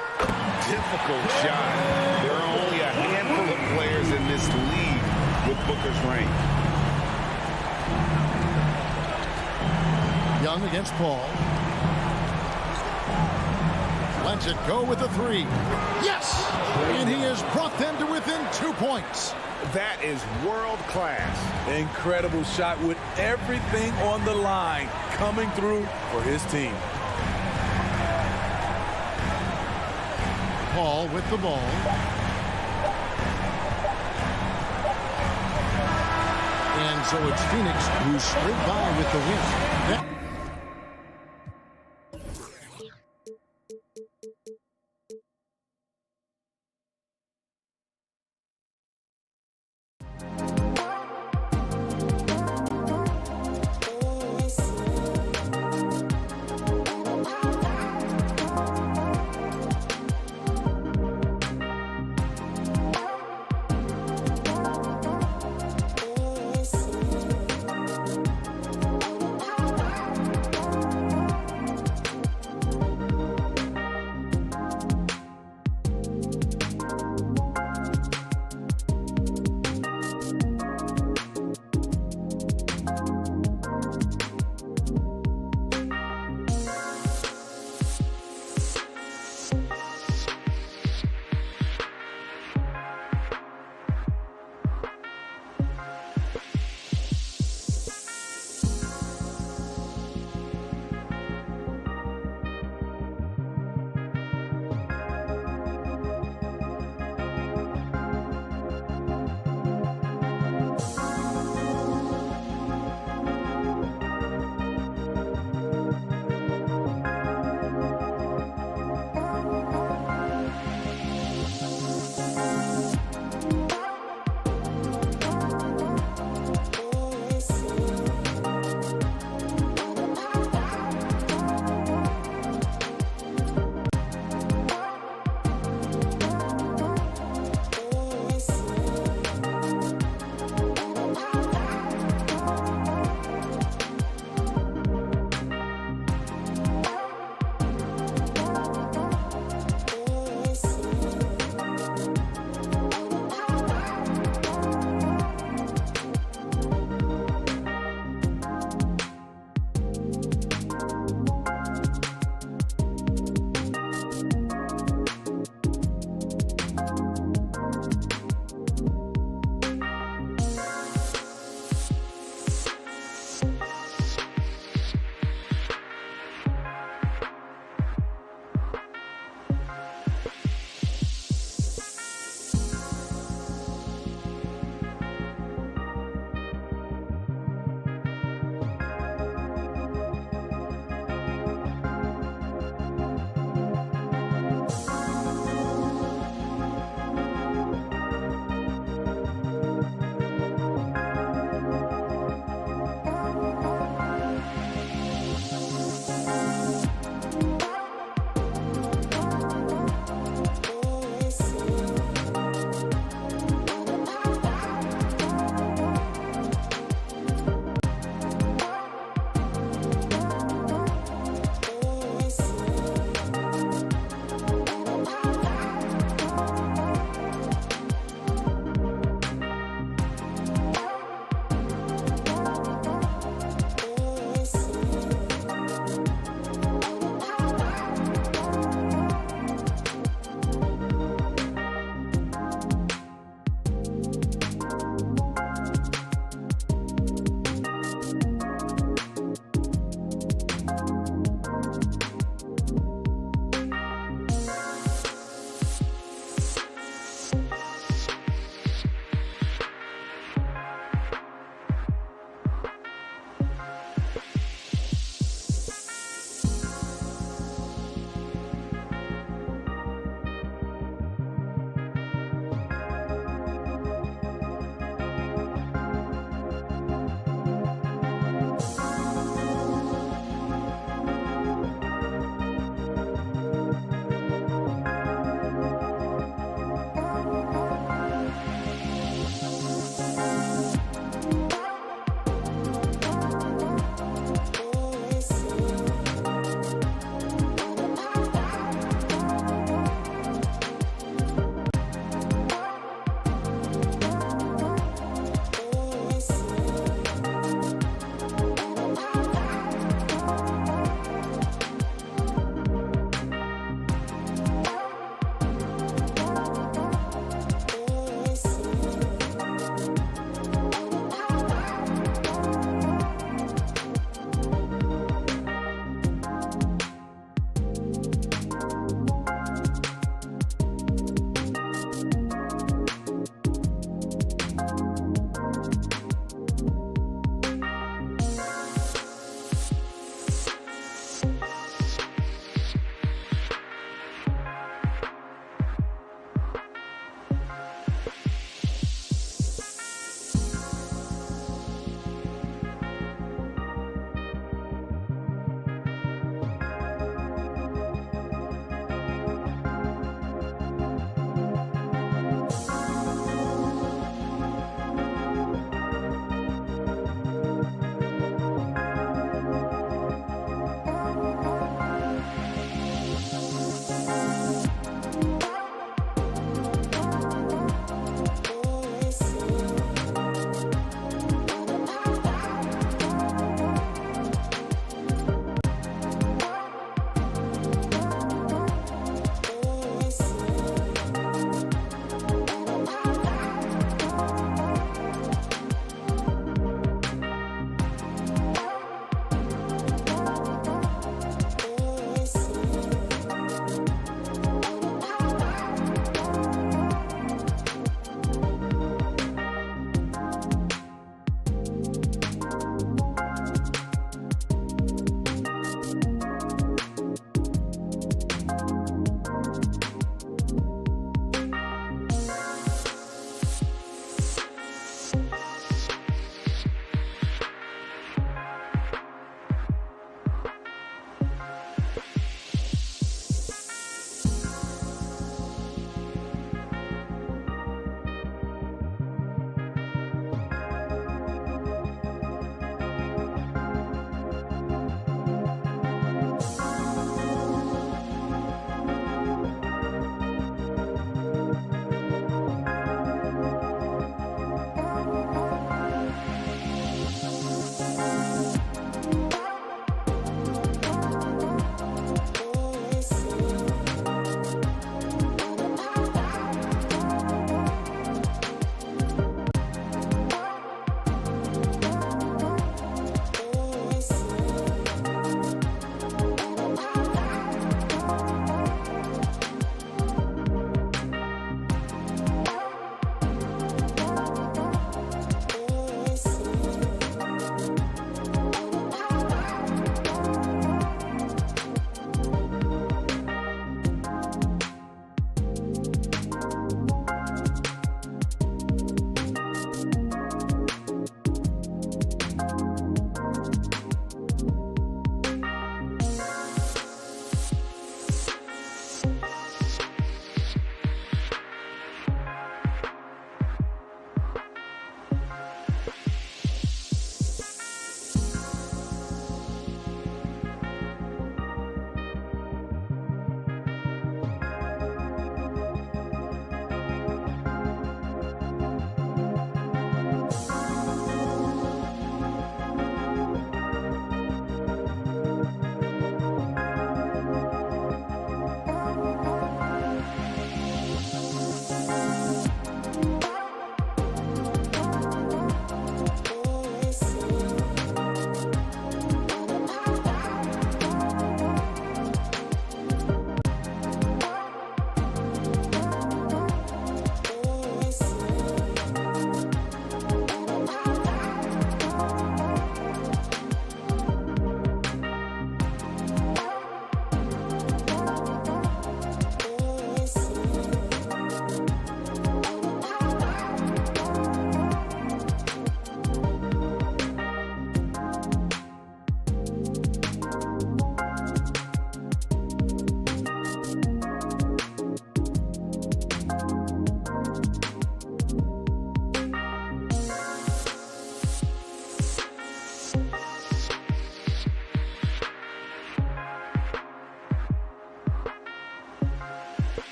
Difficult shot. There are only a handful of players in this league with Booker's range. Young against Paul. Lets it go with the three. Yes! And he has brought them to within 2 points. That is world class. Incredible shot with everything on the line coming through for his team. Paul with the ball. And so it's Phoenix who scraped by with the win.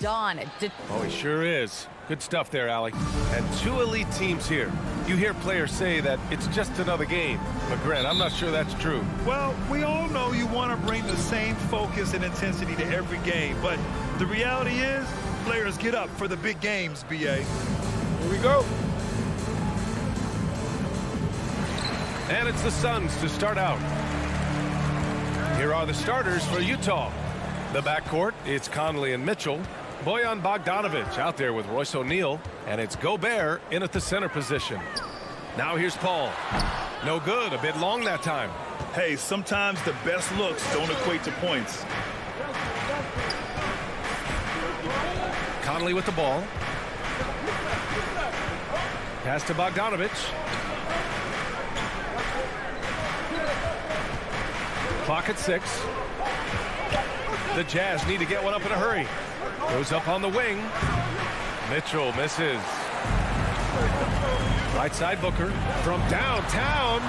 on. Oh, he sure is. Good stuff there, Allie. And two elite teams here. You hear players say that it's just another game. But, Grant, I'm not sure that's true. Well, we all know you want to bring the same focus and intensity to every game. But the reality is, players get up for the big games, B.A. Here we go. And it's the Suns to start out. Here are the starters for Utah. The backcourt, it's Conley and Mitchell. Bojan Bogdanovic out there with Royce O'Neal. And it's Gobert in at the center position. Now here's Paul. No good, a bit long that time. Hey, sometimes the best looks don't equate to points. Conley with the ball. Pass to Bogdanovic. Clock at 6. The Jazz need to get one up in a hurry. Goes up on the wing. Mitchell misses. Right side Booker from downtown.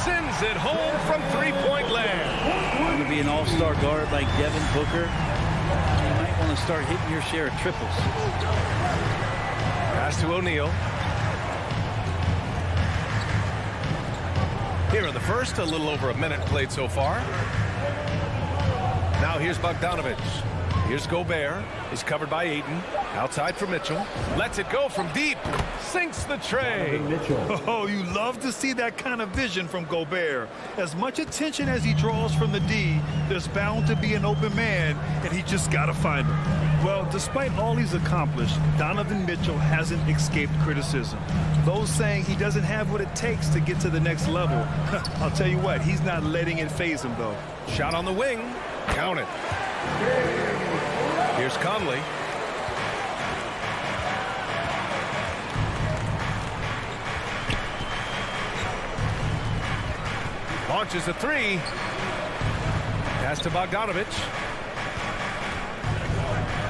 Sends it home from three-point land. Going to be an all-star guard like Devin Booker. You might want to start hitting your share of triples. Pass to O'Neal. Here in the first, a little over a minute played so far. Now here's Bogdanovic. Here's Gobert. He's covered by Ayton. Outside for Mitchell. Lets it go from deep. Sinks the tray. Oh, you love to see that kind of vision from Gobert. As much attention as he draws from the D, there's bound to be an open man, and he just got to find him. Well, despite all he's accomplished, Donovan Mitchell hasn't escaped criticism. Those saying he doesn't have what it takes to get to the next level. I'll tell you what, he's not letting it faze him, though. Shot on the wing. Count it. Here's Conley. Launches a three. Pass to Bogdanovic.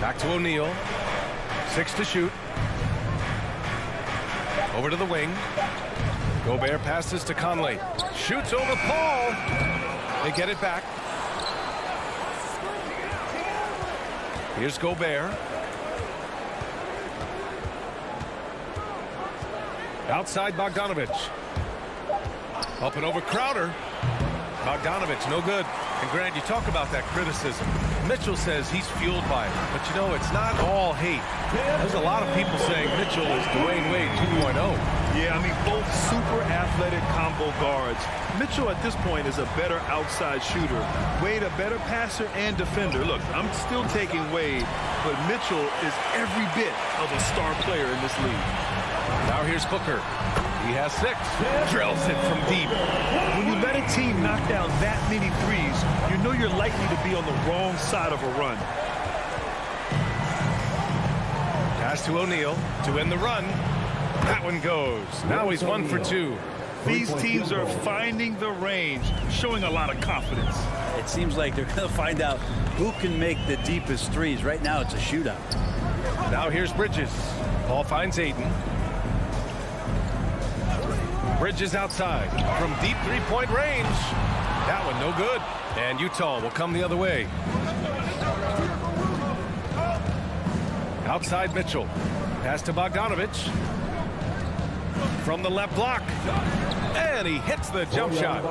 Back to O'Neal. 6 to shoot. Over to the wing. Gobert passes to Conley. Shoots over Paul. They get it back. Here's Gobert. Outside Bogdanovic. Up and over Crowder. Bogdanovic, no good. And Grant, you talk about that criticism. Mitchell says he's fueled by it. But you know, it's not all hate. There's a lot of people saying Mitchell is Dwayne Wade 2.0. Yeah, I mean, both super athletic combo guards. Mitchell at this point is a better outside shooter. Wade a better passer and defender. Look, I'm still taking Wade, but Mitchell is every bit of a star player in this league. Now here's Booker. He has 6. Drills it from deep. When you let a team knock down that many threes, you know you're likely to be on the wrong side of a run. Pass to O'Neal to end the run. That one goes. Now he's 1 for 2. These teams are finding the range, showing a lot of confidence. It seems like they're going to find out who can make the deepest threes. Right now, it's a shootout. Now here's Bridges. Ball finds Ayton. Bridges outside from deep three-point range. That one no good. And Utah will come the other way. Outside Mitchell. Pass to Bogdanovic. From the left block. And he hits the jump shot.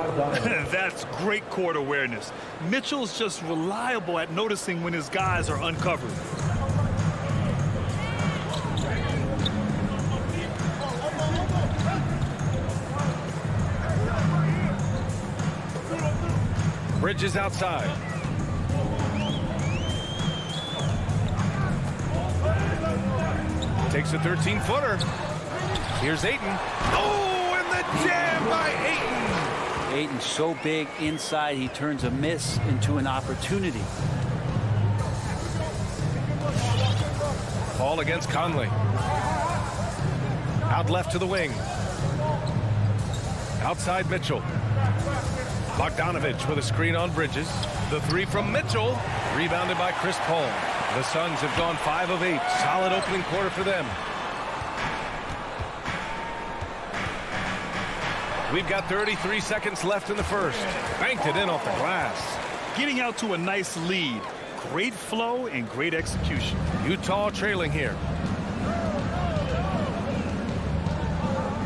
That's great court awareness. Mitchell's just reliable at noticing when his guys are uncovered. Bridges outside. Takes a 13-footer. Here's Ayton. Oh, and the jam by Ayton. Ayton's so big inside, he turns a miss into an opportunity. Ball against Conley. Out left to the wing. Outside Mitchell. Bogdanovic with a screen on Bridges. The 3 from Mitchell. Rebounded by Chris Paul. The Suns have gone 5 of 8. Solid opening quarter for them. We've got 33 seconds left in the first. Banked it in off the glass. Getting out to a nice lead. Great flow and great execution. Utah trailing here.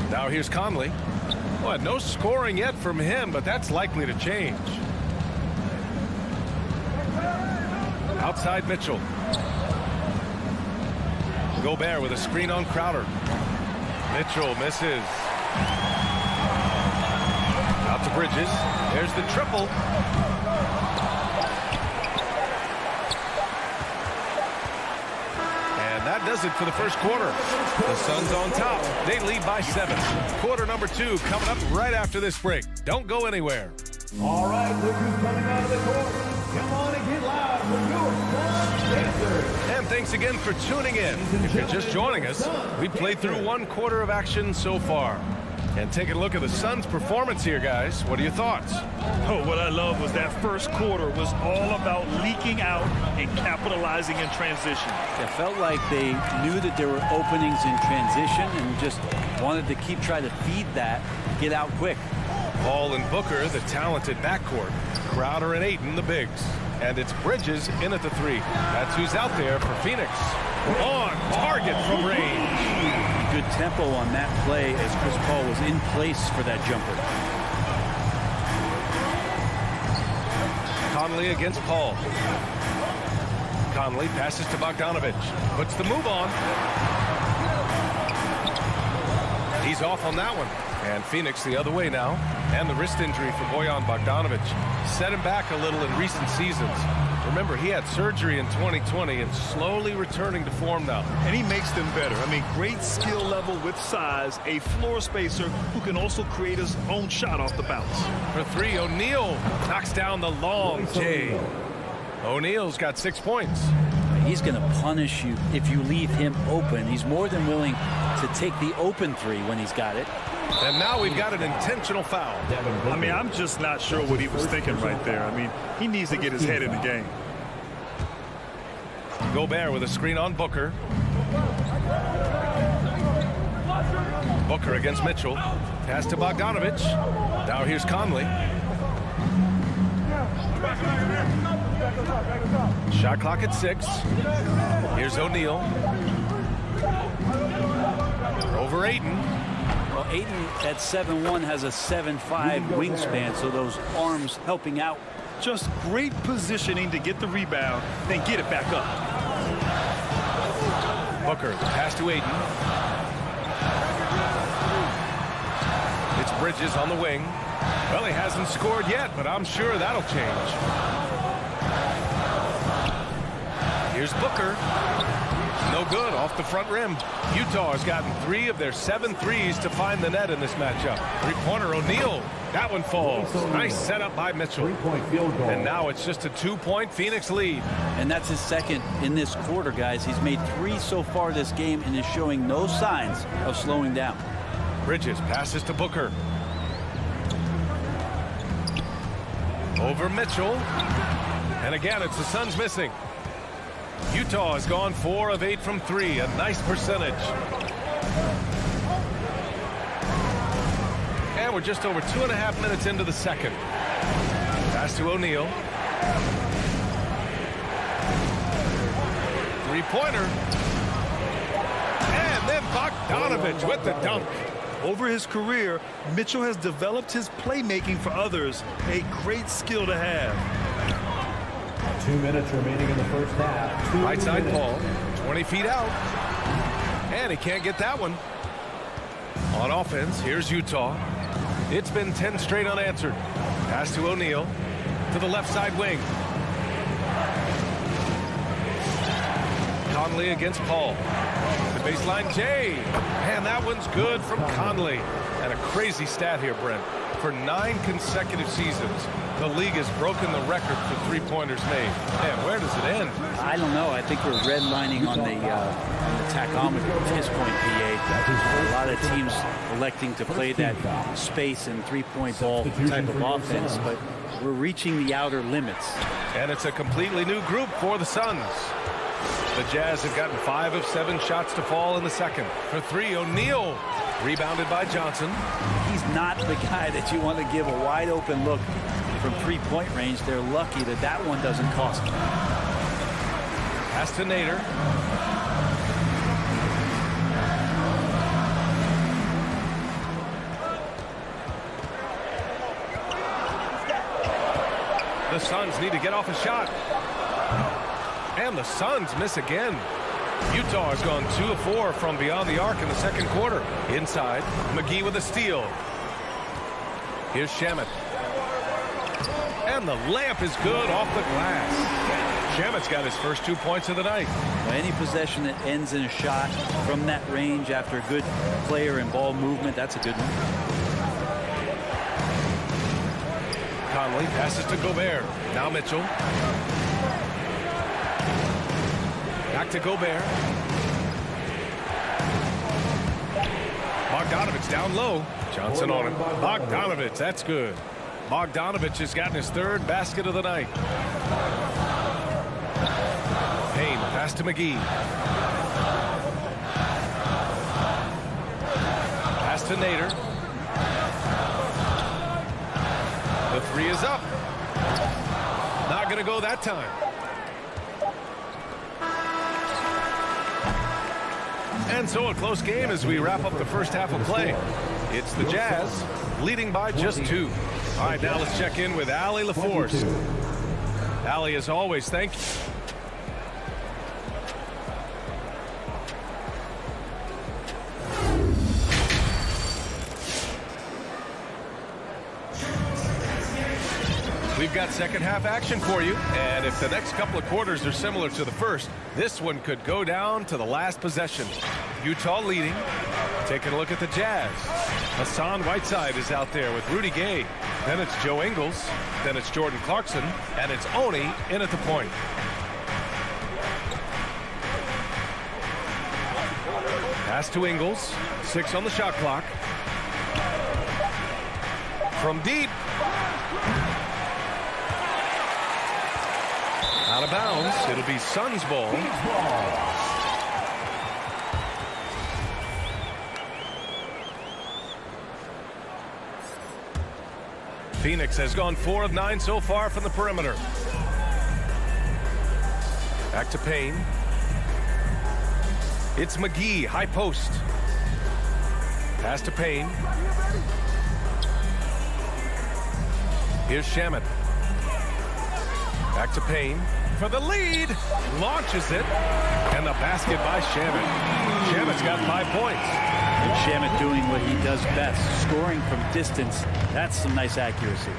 Now here's Conley. Well, no scoring yet from him, but that's likely to change. Outside Mitchell. Gobert with a screen on Crowder. Mitchell misses. Out to Bridges. There's the triple. And that does it for the first quarter. The Suns on top. They lead by 7. Quarter number 2 coming up right after this break. Don't go anywhere. All right, look who's coming out of the court. Come on and get loud for your Suns dancers. And thanks again for tuning in. If you're just joining us, we've played through 1 quarter of action so far. And taking a look at the Suns' performance here, guys. What are your thoughts? Oh, what I love was that first quarter was all about leaking out and capitalizing in transition. It felt like they knew that there were openings in transition and just wanted to keep trying to feed that, get out quick. Paul and Booker, the talented backcourt. Crowder and Ayton, the bigs. And it's Bridges in at the 3. That's who's out there for Phoenix. On target from range. Good tempo on that play as Chris Paul was in place for that jumper. Conley against Paul. Conley passes to Bogdanovich. Puts the move on. He's off on that one. And Phoenix the other way now. And the wrist injury for Bojan Bogdanovich set him back a little in recent seasons. Remember, he had surgery in 2020 and slowly returning to form now. And he makes them better. I mean, great skill level with size, a floor spacer who can also create his own shot off the bounce. For 3, O'Neal knocks down the long J. O'Neal's got 6 points. He's going to punish you if you leave him open. He's more than willing to take the open 3 when he's got it. And now we've got an intentional foul. I mean, I'm just not sure what he was thinking right there. I mean, he needs to get his head in the game. Gobert with a screen on Booker. Booker against Mitchell. Pass to Bogdanovich. Now here's Conley. Shot clock at 6. Here's O'Neal. Over Ayton. Well, Ayton at 7'1" has a 7'5" wingspan, so those arms helping out. Just great positioning to get the rebound, then get it back up. Booker, the pass to Ayton. It's Bridges on the wing. Well, he hasn't scored yet, but I'm sure that'll change. Here's Booker. No good, off the front rim. Utah has gotten 3 of their 7 threes to find the net in this matchup. 3-pointer O'Neal. That one falls. Nice setup by Mitchell. 3-point field goal. And now it's just a 2-point Phoenix lead. And that's his second in this quarter, guys. He's made 3 so far this game and is showing no signs of slowing down. Bridges passes to Booker. Over Mitchell. And again, it's the Suns missing. Utah has gone 4 of 8 from 3, a nice percentage. And we're just over 2.5 minutes into the second. Pass to O'Neal. 3-pointer. And then Bogdanovich with the dunk. Over his career, Mitchell has developed his playmaking for others, a great skill to have. 2 minutes remaining in the first half. Right side Paul, 20 feet out. And he can't get that one. On offense, here's Utah. It's been 10 straight unanswered. Pass to O'Neal. To the left side wing. Conley against Paul. The baseline J. And that one's good from Conley. And a crazy stat here, Brent. For 9 consecutive seasons, the league has broken the record for 3-pointers made. Man, where does it end? I don't know. I think we're redlining on the tachometer at this point, PA. A lot of teams electing to play that space and 3-point ball type of offense, but we're reaching the outer limits. And it's a completely new group for the Suns. The Jazz have gotten 5 of 7 shots to fall in the second. For 3, O'Neal. Rebounded by Johnson. He's not the guy that you want to give a wide open look from 3-point range. They're lucky that that one doesn't cost them. Pass to Nader. The Suns need to get off a shot. And the Suns miss again. Utah has gone 2 of 4 from beyond the arc in the second quarter. Inside, McGee with a steal. Here's Shamet. And the layup is good off the glass. Shamet's got his first 2 points of the night. Well, any possession that ends in a shot from that range after a good player and ball movement, that's a good one. Conley passes to Gobert. Now Mitchell. Back to Gobert. Bogdanovich down low. Johnson on him. Bogdanovich, that's good. Bogdanovich has gotten his 3rd basket of the night. Payne, pass to McGee. Pass to Nader. The 3 is up. Not going to go that time. And so a close game as we wrap up the first half of play. It's the Jazz leading by just 2. All right, now let's check in with Allie LaForce. Allie, as always, thank you. We've got second half action for you, and if the next couple of quarters are similar to the first, this one could go down to the last possession. Utah leading. Taking a look at the Jazz. Hassan Whiteside is out there with Rudy Gay. Then it's Joe Ingles. Then it's Jordan Clarkson, and it's Oni in at the point. Pass to Ingles. 6 on the shot clock. From deep. Out of bounds. It'll be Suns ball. Phoenix has gone 4 of 9 so far from the perimeter. Back to Payne. It's McGee, high post. Pass to Payne. Here's Shamet. Back to Payne for the lead. Launches it. And the basket by Shamet. Shamet's got 5 points. And Shamet doing what he does best, scoring from distance. That's some nice accuracy.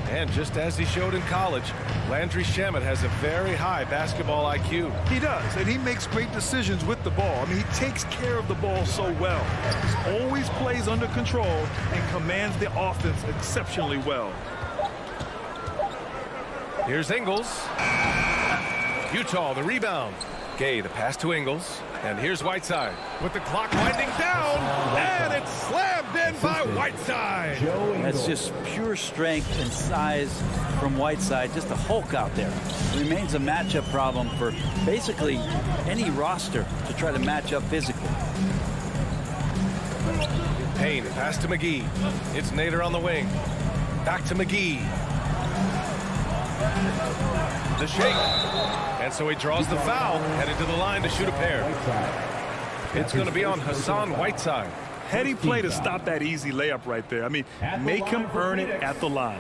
And just as he showed in college, Landry Shamet has a very high basketball IQ. He does, and he makes great decisions with the ball. I mean, he takes care of the ball so well. He always plays under control and commands the offense exceptionally well. Here's Ingles. Utah, the rebound. Gay, the pass to Ingles. And here's Whiteside with the clock winding down. And it's slammed in by Whiteside. That's just pure strength and size from Whiteside. Just a Hulk out there. Remains a matchup problem for basically any roster to try to match up physically. Payne, pass to McGee. It's Nader on the wing. Back to McGee. The shake. And so he draws the foul, headed to the line to shoot a pair. It's going to be on Hassan Whiteside. Heady play to stop that easy layup right there. I mean, make him earn it at the line.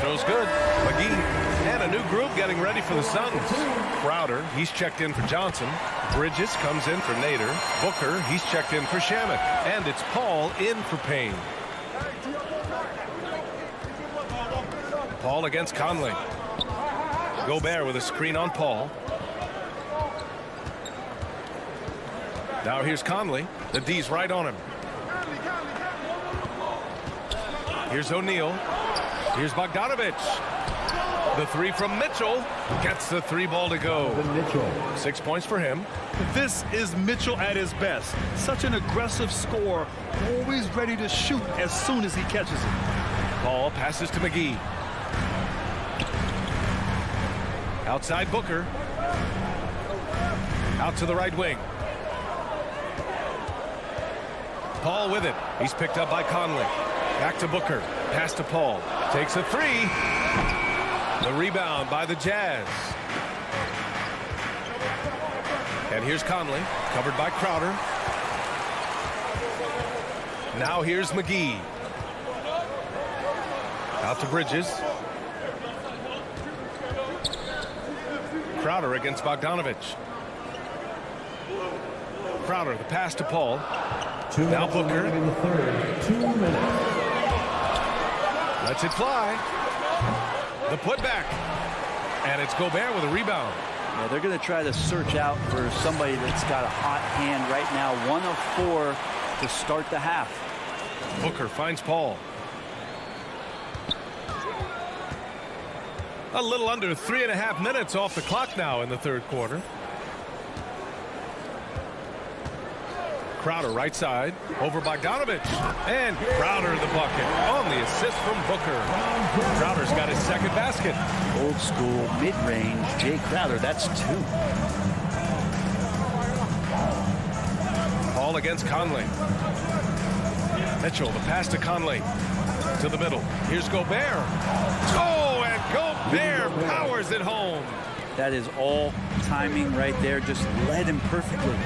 Throws good. McGee. And a new group getting ready for the Suns. Crowder, he's checked in for Johnson. Bridges comes in for Nader. Booker, he's checked in for Shamet. And it's Paul in for Payne. Paul against Conley. Gobert with a screen on Paul. Now here's Conley. The D's right on him. Here's O'Neal. Here's Bogdanovich. The 3 from Mitchell. Gets the 3 ball to go. 6 points for him. This is Mitchell at his best. Such an aggressive scorer. Always ready to shoot as soon as he catches it. Paul passes to McGee. Outside Booker. Out to the right wing. Paul with it. He's picked up by Conley. Back to Booker. Pass to Paul. Takes a 3. The rebound by the Jazz. And here's Conley, covered by Crowder. Now here's McGee. Out to Bridges. Crowder against Bogdanovich. Crowder, the pass to Paul. Now Booker. In the third, 2 minutes. Lets it fly. The putback. And it's Gobert with a rebound. Yeah, they're going to try to search out for somebody that's got a hot hand right now. 1 of 4 to start the half. Booker finds Paul. A little under 3.5 minutes off the clock now in the third quarter. Crowder right side over Bogdanovich, and Crowder the bucket on the assist from Booker. Crowder's got his second basket. Old school mid-range Jay Crowder, that's 2. Paul against Conley. Mitchell, the pass to Conley. To the middle. Here's Gobert. Oh, and Gobert powers it home. That is all timing right there. Just led him perfectly.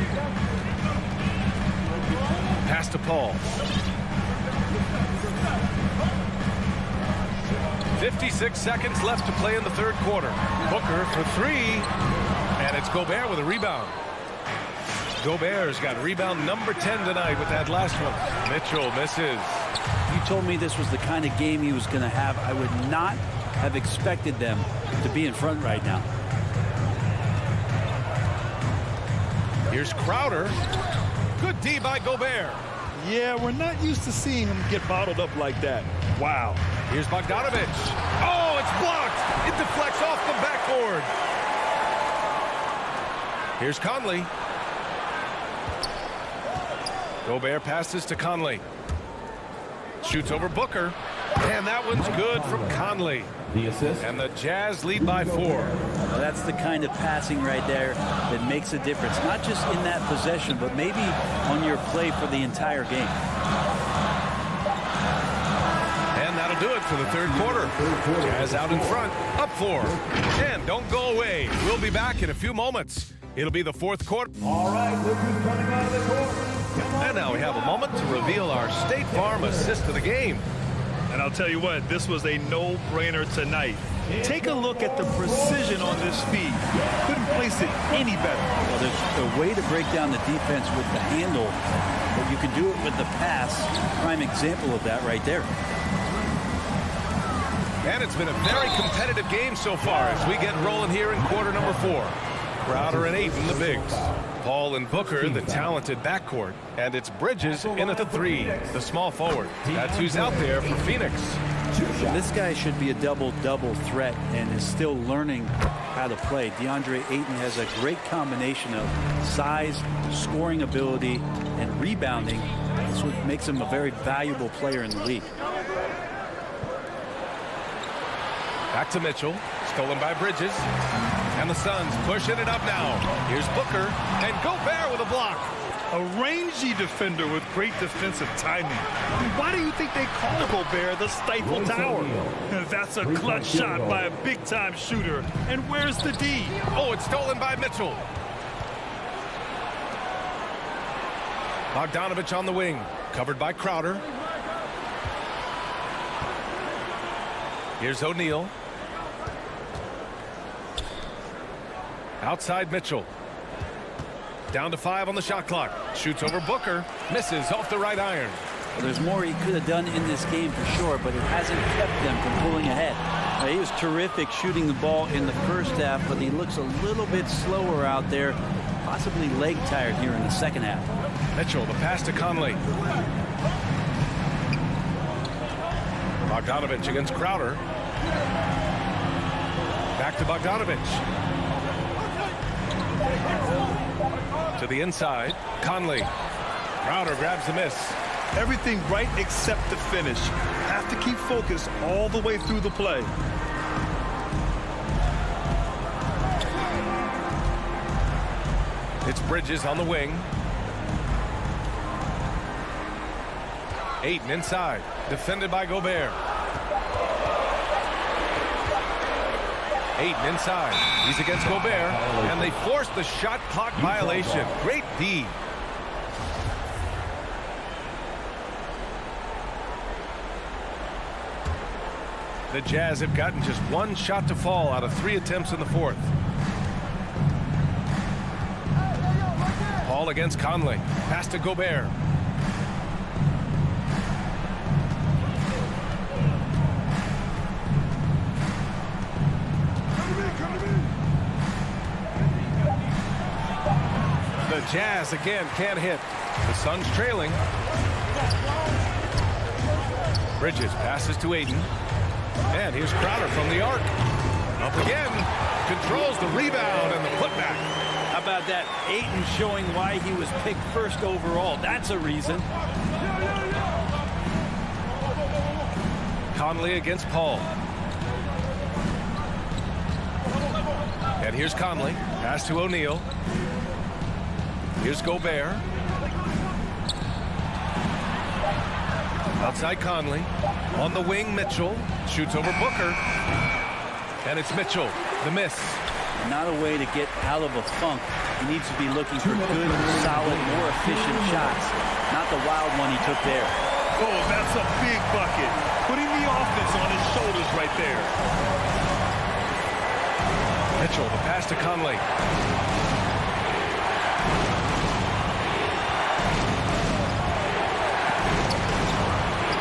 Pass to Paul. 56 seconds left to play in the third quarter. Booker for 3. And it's Gobert with a rebound. Gobert's got rebound number 10 tonight with that last one. Mitchell misses. You told me this was the kind of game he was going to have. I would not have expected them to be in front right now. Here's Crowder. Good D by Gobert. Yeah, we're not used to seeing him get bottled up like that. Wow. Here's Bogdanovich. Oh, it's blocked. It deflects off the backboard. Here's Conley. Gobert passes to Conley. Shoots over Booker. And that one's good from Conley. The assist. And the Jazz lead by 4. Well, that's the kind of passing right there that makes a difference. Not just in that possession, but maybe on your play for the entire game. And that'll do it for the third quarter. Jazz out in front, up 4. And don't go away. We'll be back in a few moments. It'll be the fourth quarter. All right, look who's coming out of the court. And now we have a moment to reveal our State Farm assist of the game. And I'll tell you what, this was a no-brainer tonight. Take a look at the precision on this feed. Couldn't place it any better. Well, there's a way to break down the defense with the handle, but you can do it with the pass. Prime example of that right there. And it's been a very competitive game so far as we get rolling here in quarter number 4. Crowder and Ayton, the bigs. Paul and Booker, the talented backcourt. And it's Bridges in at the 3, the small forward. That's who's out there for Phoenix. This guy should be a double-double threat and is still learning how to play. DeAndre Ayton has a great combination of size, scoring ability, and rebounding. That's what makes him a very valuable player in the league. Back to Mitchell. Stolen by Bridges. And the Suns pushing it up now. Here's Booker. And Gobert with a block. A rangy defender with great defensive timing. Why do you think they call Gobert the Stifle Tower? That's a clutch shot by a big-time shooter. And where's the D? Oh, it's stolen by Mitchell. Bogdanovich on the wing. Covered by Crowder. Here's O'Neal. Outside Mitchell. Down to 5 on the shot clock. Shoots over Booker. Misses off the right iron. Well, there's more he could have done in this game for sure, but it hasn't kept them from pulling ahead. Now, he was terrific shooting the ball in the first half, but he looks a little bit slower out there, possibly leg tired here in the second half. Mitchell, the pass to Conley. Bogdanovich against Crowder. Back to Bogdanovich. To the inside. Conley. Crowder grabs the miss. Everything right except the finish. Have to keep focused all the way through the play. It's Bridges on the wing. Ayton inside. Defended by Gobert. Aiden inside. He's against Gobert, and they force the shot clock violation. Great D. The Jazz have gotten just one shot to fall out of 3 attempts in the fourth. Paul against Conley. Pass to Gobert. The Jazz again can't hit. The Suns trailing. Bridges passes to Aiden. And here's Crowder from the arc. Up again. Controls the rebound and the putback. How about that? Ayton showing why he was picked first overall. That's a reason. Conley against Paul. And here's Conley. Pass to O'Neal. Here's Gobert. Outside Conley. On the wing, Mitchell. Shoots over Booker. And it's Mitchell. The miss. Not a way to get out of a funk. He needs to be looking for good, solid, more efficient shots. Not the wild one he took there. Oh, that's a big bucket. Putting the offense on his shoulders right there. Mitchell, the pass to Conley.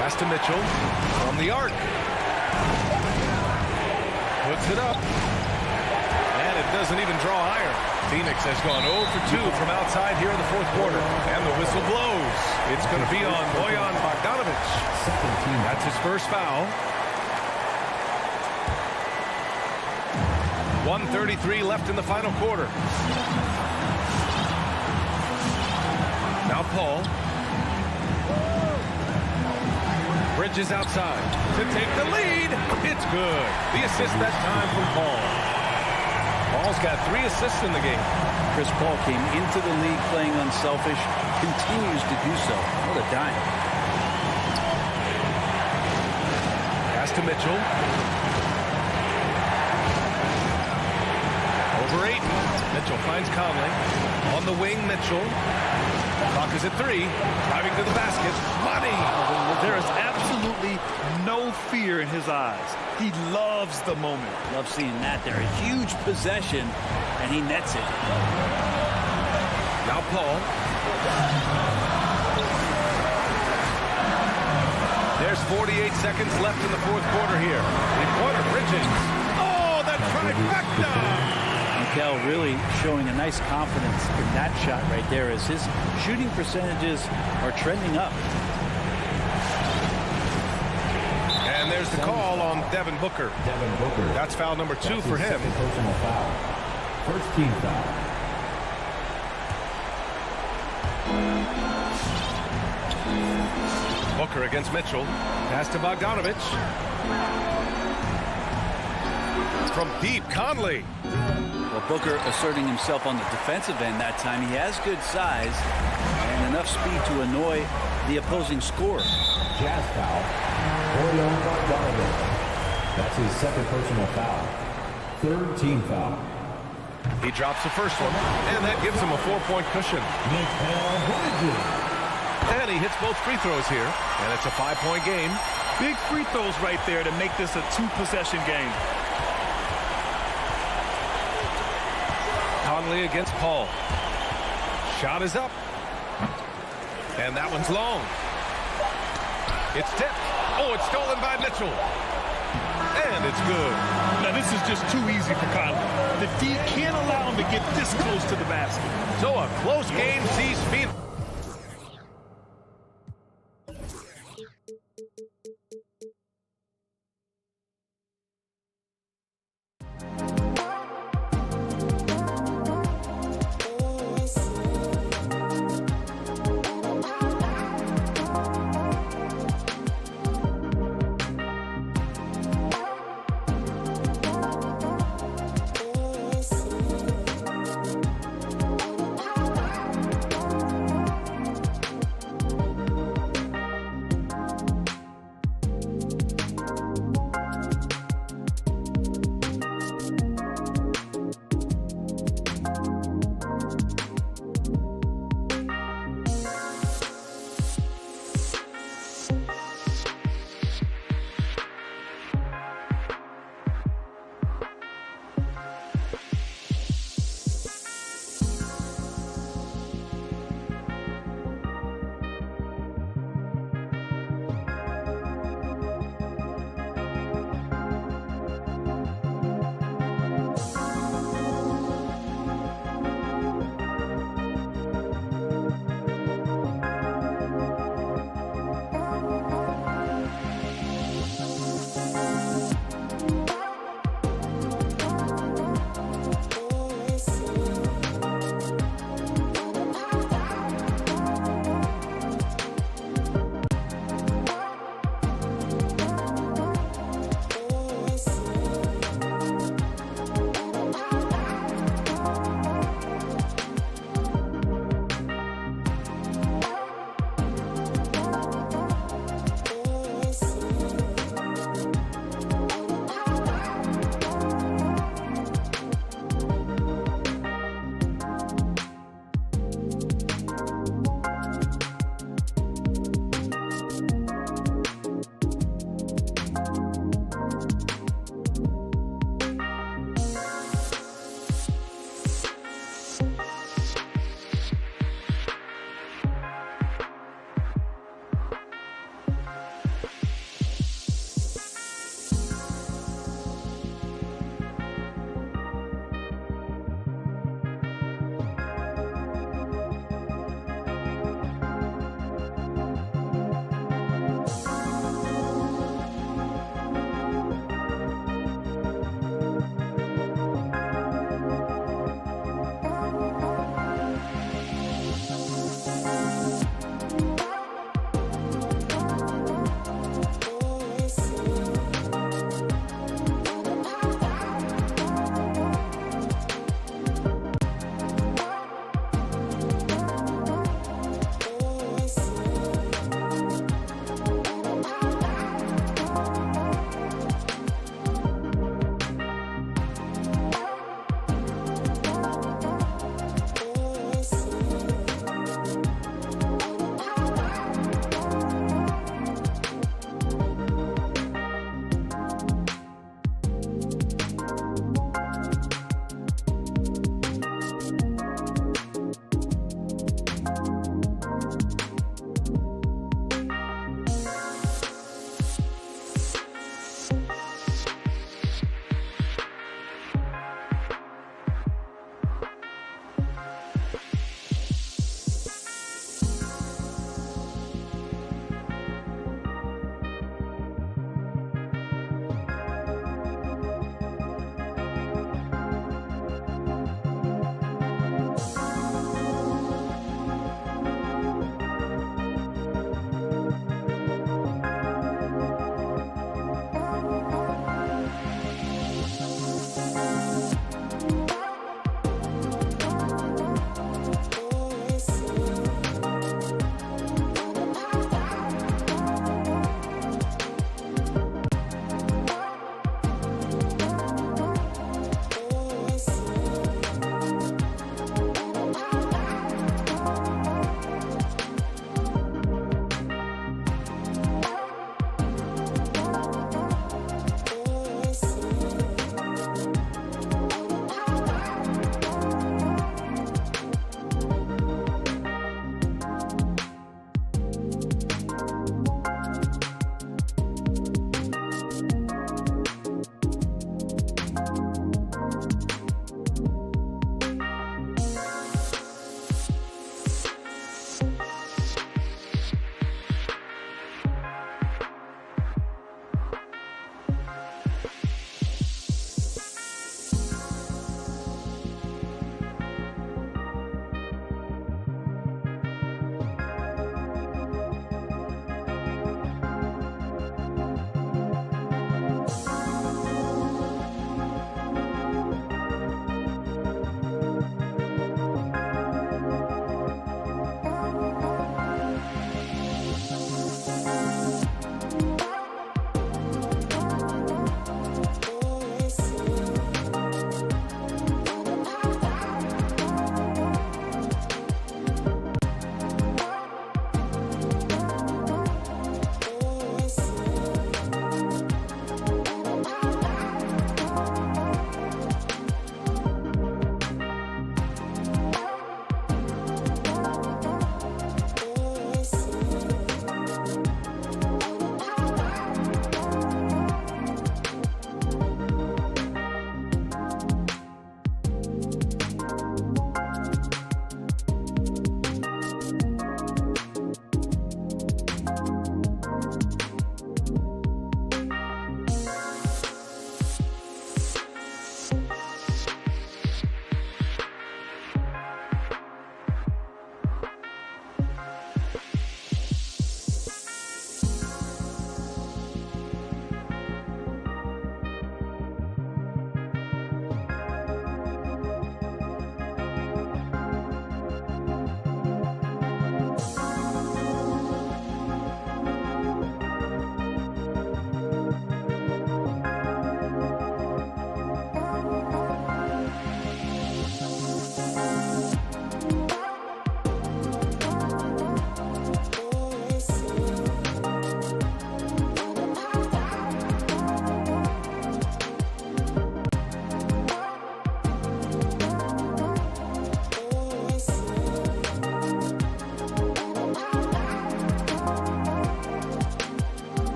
Pass to Mitchell from the arc. Puts it up. And it doesn't even draw iron. Phoenix has gone 0 for 2 from outside here in the fourth quarter. And the whistle blows. It's going to be on Bojan Bogdanovic. That's his first foul. 1:33 left in the final quarter. Now Paul. Bridges outside to take the lead. It's good. The assist that time from Paul. Paul's got 3 assists in the game. Chris Paul came into the league playing unselfish, continues to do so. What a dime. Pass to Mitchell. Over 8. Mitchell finds Conley. On the wing, Mitchell. Clock is at 3. Driving to the basket. Money! There is absolutely no fear in his eyes. He loves the moment. Love seeing that there. A huge possession, and he nets it. Now Paul. There's 48 seconds left in the fourth quarter here. Three-pointer, Bridges. Oh, that trifecta! Mikel really showing a nice confidence in that shot right there as his shooting percentages are trending up. And there's the call on Devin Booker. That's foul number 2 for him. Personal foul. First team foul. Booker against Mitchell. Pass to Bogdanovic. From deep, Conley. Well, Booker asserting himself on the defensive end that time. He has good size and enough speed to annoy the opposing scorer. Jazz foul. Bojan Bogdanovic. That's his second personal foul. Third team foul. He drops the first one, and that gives him a 4-point cushion. And he hits both free throws here, and it's a 5-point game. Big free throws right there to make this a 2-possession game. Conley against Paul. Shot is up. And that one's long. It's tipped. Oh, it's stolen by Mitchell. And it's good. Now, this is just too easy for Conley. The D can't allow him to get this close to the basket. So a close game sees Phoenix.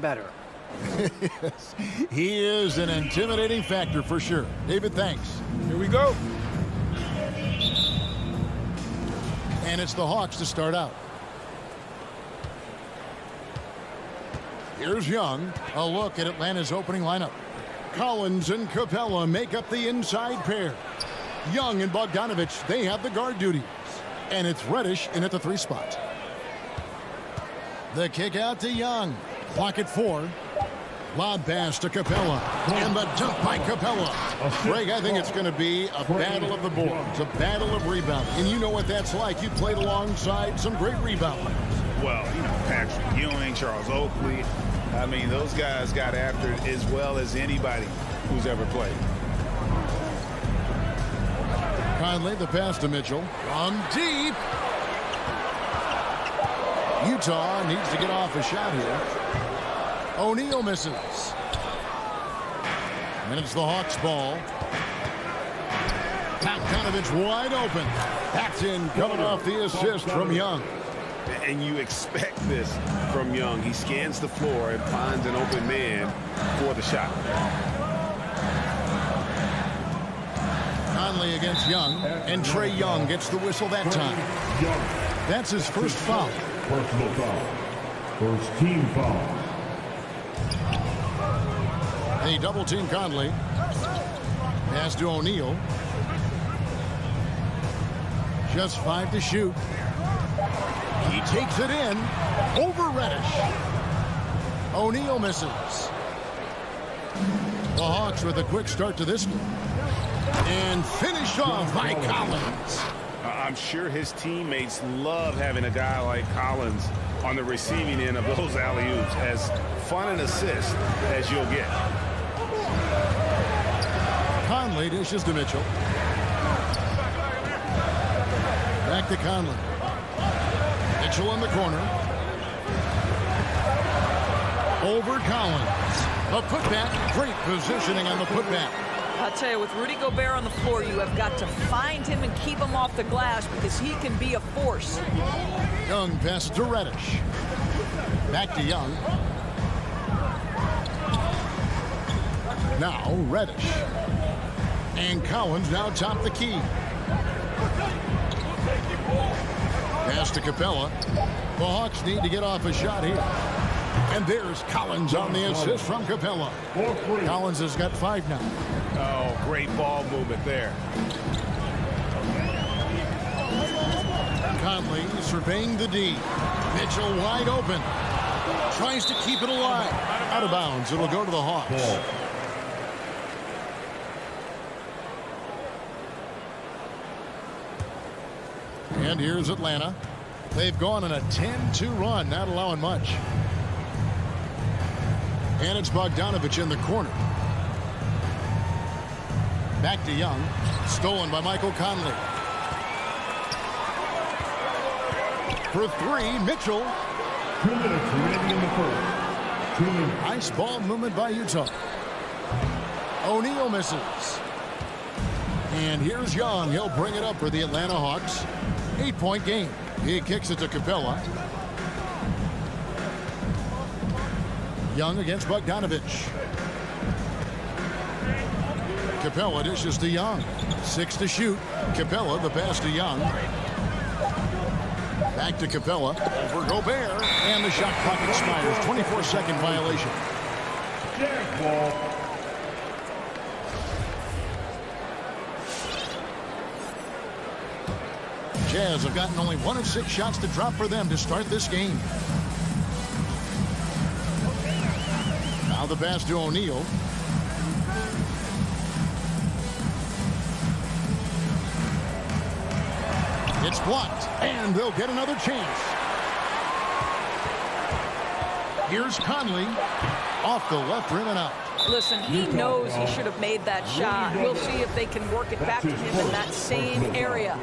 better. Yes, he is an intimidating factor for sure. David, thanks. Here we go. And it's the Hawks to start out. Here's Young. A look at Atlanta's opening lineup. Collins and Capella make up the inside pair. Young and Bogdanovich, they have the guard duties. And it's Reddish in at the 3 spot. The kick out to Young. Clock at 4. Lob pass to Capella. And the dunk by Capella. Greg, I think it's going to be a battle of the boards, a battle of rebounding. And you know what that's like. You played alongside some great rebounders. Well, you know, Patrick Ewing, Charles Oakley. I mean, those guys got after it as well as anybody who's ever played. Conley, the pass to Mitchell. From deep. Utah needs to get off a shot here. O'Neal misses. And it's the Hawks' ball. Bogdanovich wide open. That's in, coming off the assist from Young. And you expect this from Young. He scans the floor and finds an open man for the shot. Conley against Young, and Trae Young gets the whistle that time. That's his first foul. Personal foul. First team foul. They double team Conley. Pass to O'Neal. Just 5 to shoot. He takes it in over Reddish. O'Neal misses. The Hawks with a quick start to this one. And finished off by Collins. I'm sure his teammates love having a guy like Collins on the receiving end of those alley-oops. As fun an assist as you'll get. Conley dishes to Mitchell. Back to Conley. Mitchell in the corner. Over Collins. A putback. Great positioning on the putback. I'll tell you, with Rudy Gobert on the floor, you have got to find him and keep him off the glass because he can be a force. Young passes to Reddish. Back to Young. Now Reddish. And Collins now top the key. Pass to Capella. The Hawks need to get off a shot here. And there's Collins on the assist from Capella. Collins has got 5 now. Oh, great ball movement there. Conley surveying the D. Mitchell wide open. Tries to keep it alive. Out of bounds. It'll go to the Hawks. And here's Atlanta. They've gone on a 10-2 run, not allowing much. And it's Bogdanovich in the corner. Back to Young. Stolen by Michael Conley. For 3, Mitchell. 2 minutes remaining in the first. 2 minutes. Nice ball movement by Utah. O'Neal misses. And here's Young. He'll bring it up for the Atlanta Hawks. 8-point game. He kicks it to Capella. Young against Bogdanovich. Capella dishes to Young. 6 to shoot. Capella, the pass to Young. Back to Capella. Over Gobert. And the shot clock expires. 24-second violation. Ball. Jazz have gotten only 1 of 6 shots to drop for them to start this game. Now the pass to O'Neal. It's blocked, and they'll get another chance. Here's Conley off the left rim and out. Listen, he knows he should have made that shot. We'll see if they can work it back to him in that same area.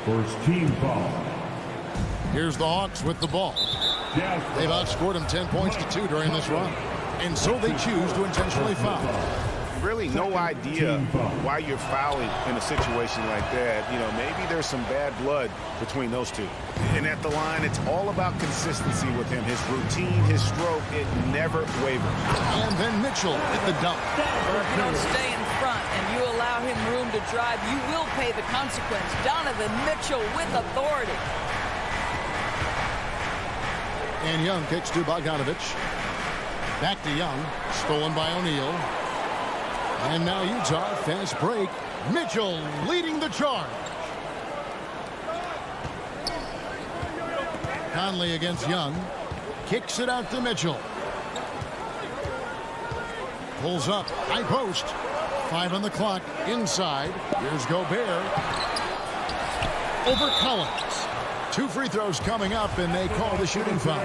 First team foul. Here's the Hawks with the ball. They've outscored them 10 points to 2 during this run. And so they choose to intentionally foul. really no idea why you're fouling in a situation like that. You know, maybe there's some bad blood between those two. And at the line, it's all about consistency with him. His routine, his stroke, it never wavers. And then Mitchell at the dump. If you don't stay in front and you allow him room to drive, you will pay the consequence. Donovan Mitchell with authority. And Young kicks to Bogdanovich. Back to Young. Stolen by O'Neal. And now Utah, fast break. Mitchell leading the charge. Conley against Young. Kicks it out to Mitchell. Pulls up. High post. 5 on the clock. Inside. Here's Gobert. Over Collins. 2 free throws coming up, and they call the shooting foul.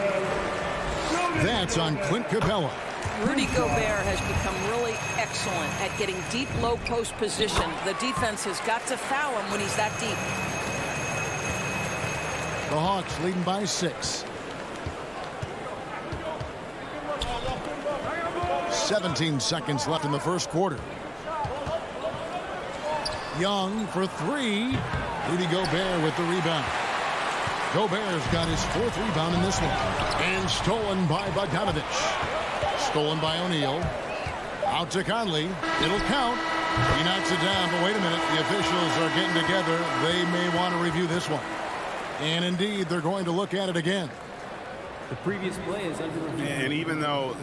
That's on Clint Capella. Rudy Gobert has become really excellent at getting deep low post position. The defense has got to foul him when he's that deep. The Hawks leading by 6. 17 seconds left in the first quarter. Young for 3. Rudy Gobert with the rebound. Gobert's got his 4th rebound in this one. And stolen by Bogdanovich. Stolen by O'Neal. Out to Conley. It'll count. He knocks it down, but wait a minute. The officials are getting together. They may want to review this one. And indeed, they're going to look at it again. The previous play is under review. And even though,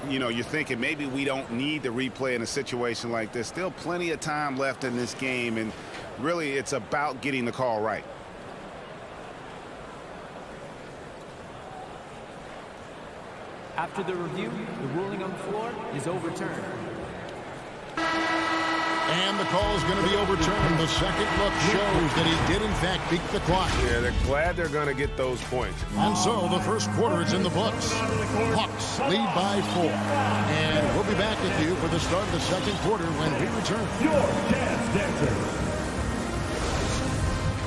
you know, you're thinking maybe we don't need the replay in a situation like this, still plenty of time left in this game. And really, it's about getting the call right. After the review, the ruling on the floor is overturned. And the call is going to be overturned. The second look shows that he did, in fact, beat the clock. Yeah, they're glad they're going to get those points. And so the first quarter is in the books. Hawks lead by 4. And we'll be back with you for the start of the second quarter when we return.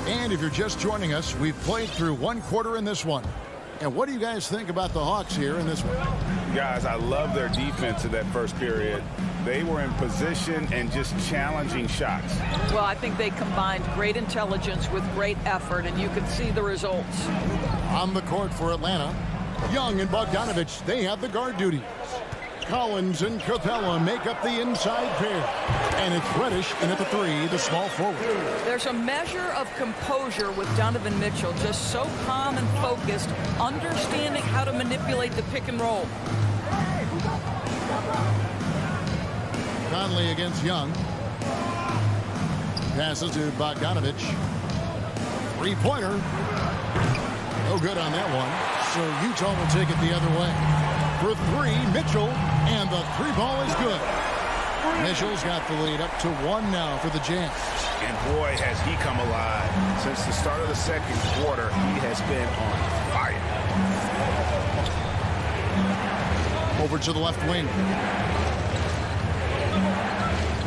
And if you're just joining us, we've played through 1 quarter in this one. And what do you guys think about the Hawks here in this one? Guys, I love their defense in that first period. They were in position and just challenging shots. Well, I think they combined great intelligence with great effort, and you can see the results. On the court for Atlanta, Young and Bogdanovich, they have the guard duties. Collins and Capella make up the inside pair. And it's Reddish in at the 3, the small forward. There's a measure of composure with Donovan Mitchell, just so calm and focused, understanding how to manipulate the pick and roll. Conley against Young. Passes to Bogdanovich. 3-pointer. No good on that one. So Utah will take it the other way. For 3, Mitchell, and the 3 ball is good. Mitchell's got the lead up to 1 now for the Jazz. And boy, has he come alive. Since the start of the second quarter, he has been on fire. Over to the left wing.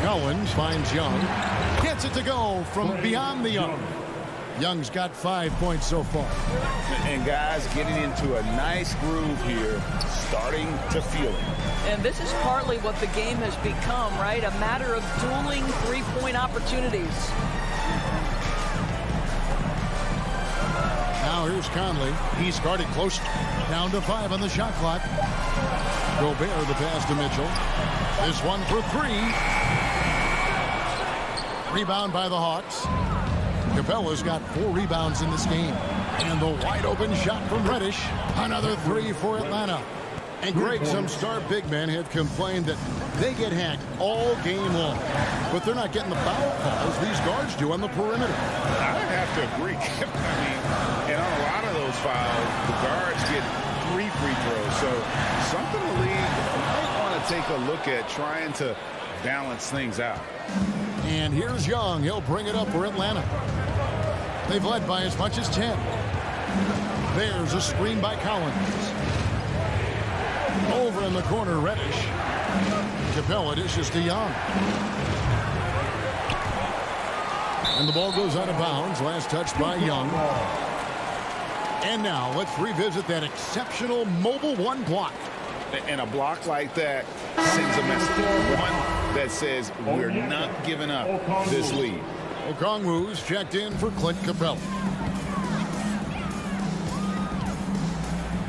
Collins finds Young. Gets it to go from beyond the arc. Young's got 5 points so far. And guys getting into a nice groove here, starting to feel it. And this is partly what the game has become, right? A matter of dueling 3-point opportunities. Now here's Conley. He's guarded close. Down to 5 on the shot clock. Gobert the pass to Mitchell. This one for 3. Rebound by the Hawks. Capella's got 4 rebounds in this game. And the wide open shot from Reddish. Another 3 for Atlanta. And Greg, some star big men have complained that they get hacked all game long. But they're not getting the foul calls these guards do on the perimeter. I have to agree. I mean, and on a lot of those fouls, the guards get 3 free throws. So something the league might want to take a look at, trying to balance things out. And here's Young. He'll bring it up for Atlanta. They've led by as much as 10. There's a screen by Collins. Over in the corner, Reddish. Capella dishes to Young. And the ball goes out of bounds. Last touch by Young. And now let's revisit that exceptional mobile 1 block. And a block like that sends a message. 1 that says we're not giving up this lead. Okongwu's checked in for Clint Capella.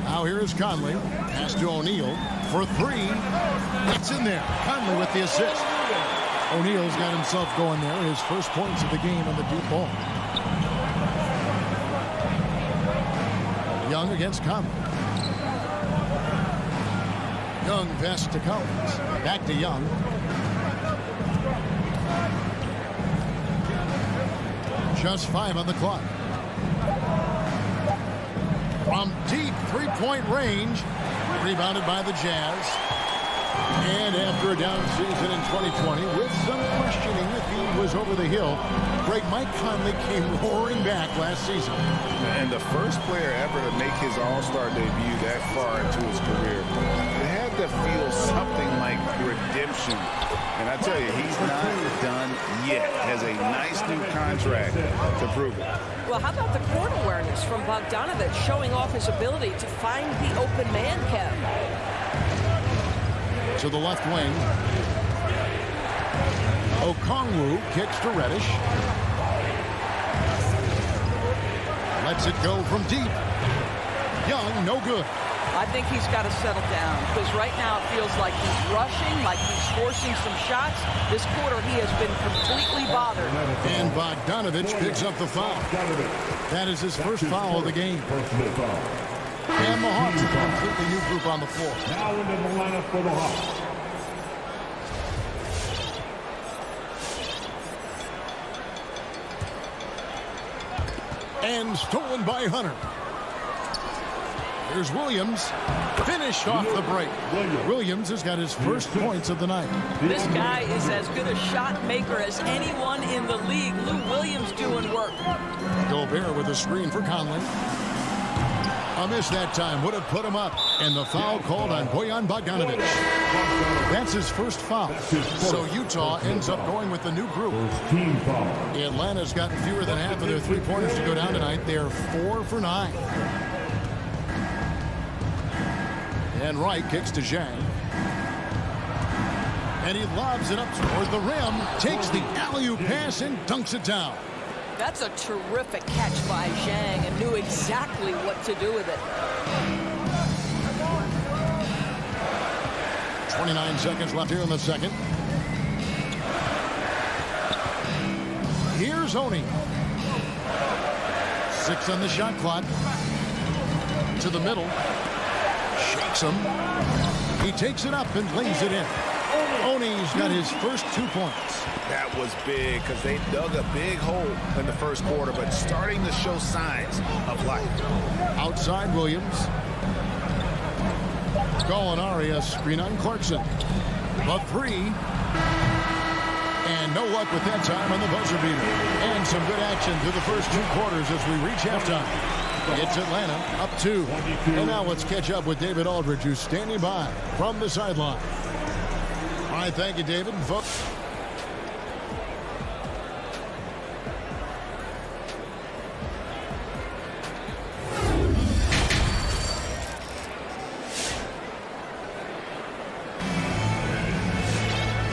Now here is Conley. Pass to O'Neal for three. That's in there. Conley with the assist. O'Neal's got himself going there. His first points of the game on the deep ball. Young against Conley. Young pass to Collins. Back to Young. Just 5 on the clock. From deep three-point range. Rebounded by the Jazz. And after a down season in 2020, with some questioning if he was over the hill, Mike Conley came roaring back last season. And the first player ever to make his All-Star debut that far into his career. It had to feel something like redemption. And I tell you, he's not done yet. Has a nice new contract to prove it. Well, how about the court awareness from Bogdanović showing off his ability to find the open man, Kev? To the left wing. Okongwu kicks to Reddish. Lets it go from deep. Young, no good. I think he's got to settle down because right now it feels like he's rushing, like he's forcing some shots. This quarter he has been completely bothered. And Bogdanović picks up the foul. That is his first foul of the game. And the Hawks a completely new group on the floor. Now into the lineup for the Hawks. And stolen by Hunter. Here's Williams. Finished off the break. Williams has got his first points of the night. This guy is as good a shot maker as anyone in the league. Lou Williams doing work. Gobert with a screen for Conley. A miss that time would have put him up. And the foul called on Bojan Bogdanović. That's his first foul. So Utah ends up going with the new group. Atlanta's gotten fewer than half of their three-pointers to go down tonight. They're 4 for 9. And Wright kicks to Zhang. And he lobs it up toward the rim. Takes the alley-oop pass and dunks it down. That's a terrific catch by Zhang and knew exactly what to do with it. 29 seconds left here in the second. Here's Oni. 6 on the shot clock. To the middle. Shakes him. He takes it up and lays it in. Oni's got his first 2 points. That was big because they dug a big hole in the first quarter, but starting to show signs of life. Outside Williams. Gallinari a screen on Clarkson. A 3. And no luck with that time on the buzzer beater. And some good action through the first 2 quarters as we reach halftime. It's Atlanta up 2. And now let's catch up with David Aldridge, who's standing by from the sideline. All right, thank you, David. Folks.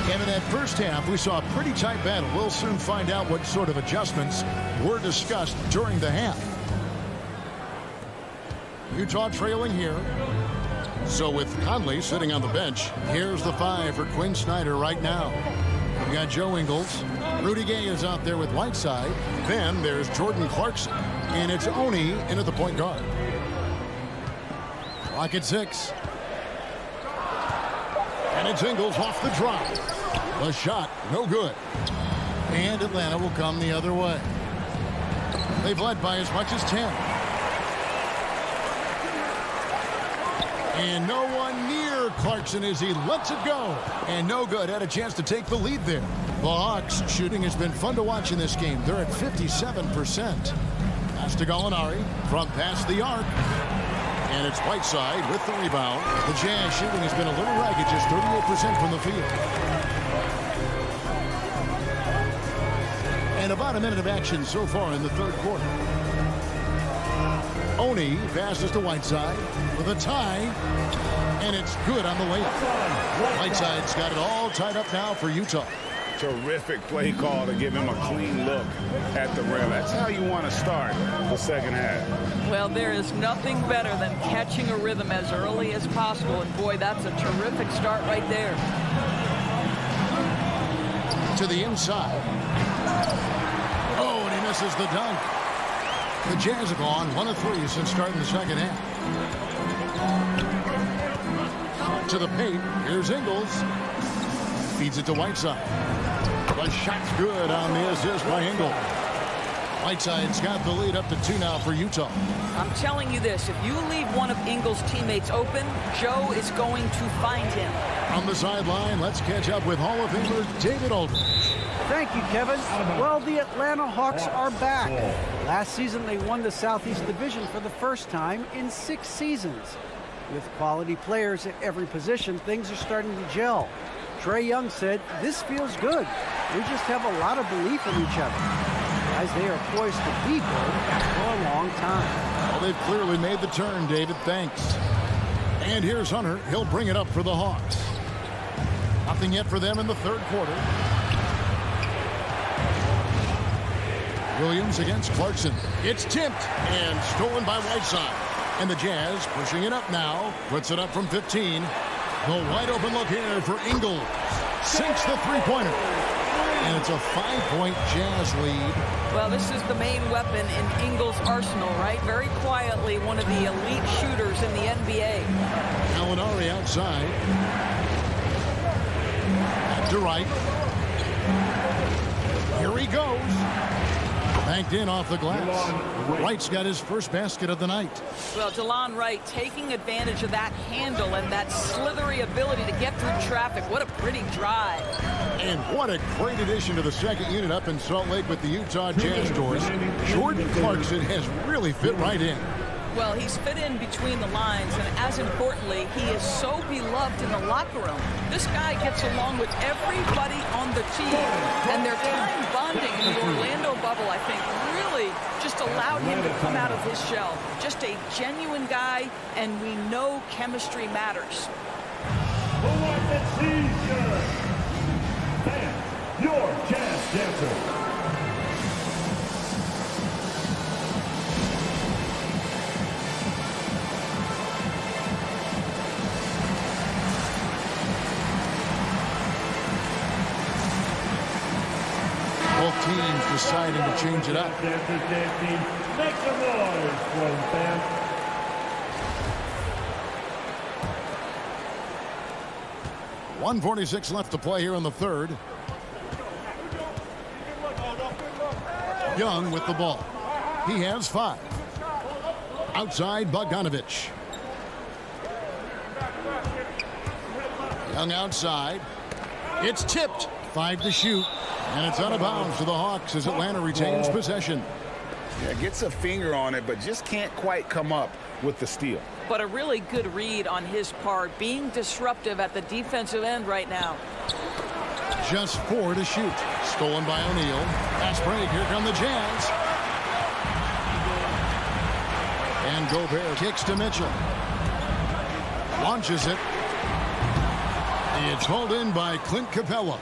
In that first half, we saw a pretty tight battle. We'll soon find out what sort of adjustments were discussed during the half. Utah trailing here. So with Conley sitting on the bench, here's the 5 for Quinn Snyder right now. We got Joe Ingles. Rudy Gay is out there with Whiteside. Then there's Jordan Clarkson. And it's Oni in at the point guard. Clock at 6. And it's Ingles off the drop. The shot, no good. And Atlanta will come the other way. They've led by as much as 10. And no one near Clarkson as he lets it go. And no good. Had a chance to take the lead there. The Hawks shooting has been fun to watch in this game. They're at 57%. Pass to Gallinari from past the arc. And it's Whiteside with the rebound. The Jazz shooting has been a little ragged, just 38% from the field. And about a minute of action so far in the third quarter. Oni passes to Whiteside with a tie. And it's good on the way up. Whiteside's got it all tied up now for Utah. Terrific play call to give him a clean look at the rim. That's how you want to start the second half. Well, there is nothing better than catching a rhythm as early as possible. And boy, that's a terrific start right there. To the inside. Oh, and he misses the dunk. The Jazz have gone 1 of 3 since starting the second half. To the paint. Here's Ingles. Feeds it to Whiteside. The shot's good on the assist by Ingles. Whiteside's got the lead up to 2 now for Utah. I'm telling you this, if you leave one of Ingles' teammates open, Joe is going to find him. On the sideline, let's catch up with Hall of Famer David Aldridge. Thank you, Kevin. Well, the Atlanta Hawks are back. Last season, they won the Southeast Division for the first time in 6 seasons. With quality players at every position, things are starting to gel. Trae Young said, "This feels good. We just have a lot of belief in each other." Guys, they are poised to be good for a long time. Well, they've clearly made the turn, David. Thanks. And here's Hunter. He'll bring it up for the Hawks. Nothing yet for them in the third quarter. Williams against Clarkson. It's tipped and stolen by Whiteside. And the Jazz pushing it up now. Puts it up from 15. The wide open look here for Ingles. Sinks the three-pointer. And it's a 5-point Jazz lead. Well, this is the main weapon in Ingles' arsenal, right? Very quietly, one of the elite shooters in the NBA. Gallinari outside. To right. Here he goes. Banked in off the glass. Wright's got his first basket of the night. Well, DeLon Wright taking advantage of that handle and that slithery ability to get through traffic. What a pretty drive. And what a great addition to the second unit up in Salt Lake with the Utah Jazz doors. Jordan Clarkson has really fit right in. Well, he's fit in between the lines, and as importantly, he is so beloved in the locker room. This guy gets along with everybody on the team, and their time bonding in the Orlando bubble, I think, really just allowed him to come out of his shell. Just a genuine guy, and we know chemistry matters. Your Jazz Dancer. Both teams deciding to change it up. Make some noise for them, fans. .146 left to play here in the third. Young with the ball. He has 5. Outside, Bogdanovich. Young outside. It's tipped. 5 to shoot. And it's out of bounds to the Hawks as Atlanta retains possession. Yeah, gets a finger on it, but just can't quite come up with the steal. But a really good read on his part, being disruptive at the defensive end right now. Just 4 to shoot. Stolen by O'Neal. Fast break. Here come the Jazz. And Gobert kicks to Mitchell. Launches it. It's hauled in by Clint Capella.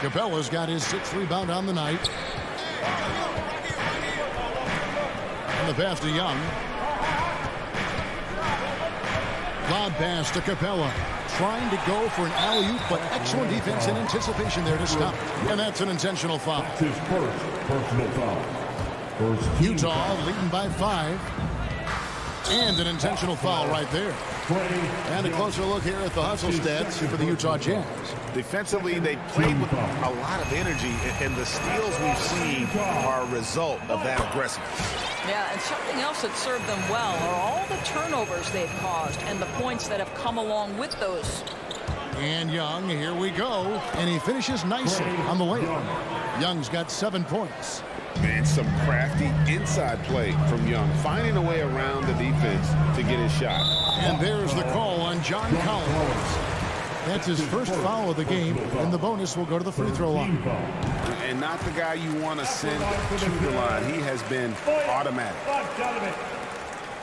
Capella's got his 6th rebound on the night. And the pass to Young. Lob pass to Capella. Trying to go for an alley-oop, but excellent defense and anticipation there to stop. And that's an intentional foul. That's his first personal foul. Utah leading by 5. And an intentional foul right there. And a closer look here at the hustle stats for the Utah Jazz. Defensively, they played with a lot of energy, and the steals we've seen are a result of that aggressiveness. Yeah, and something else that served them well are all the turnovers they've caused and the points that have come along with those. And Young, here we go. And he finishes nicely on the layup. Young's got 7 points. And some crafty inside play from Young, finding a way around the defense to get his shot. And there's the call on John Collins. That's his first foul of the game, and the bonus will go to the free throw line. And not the guy you want to send to the line. He has been automatic.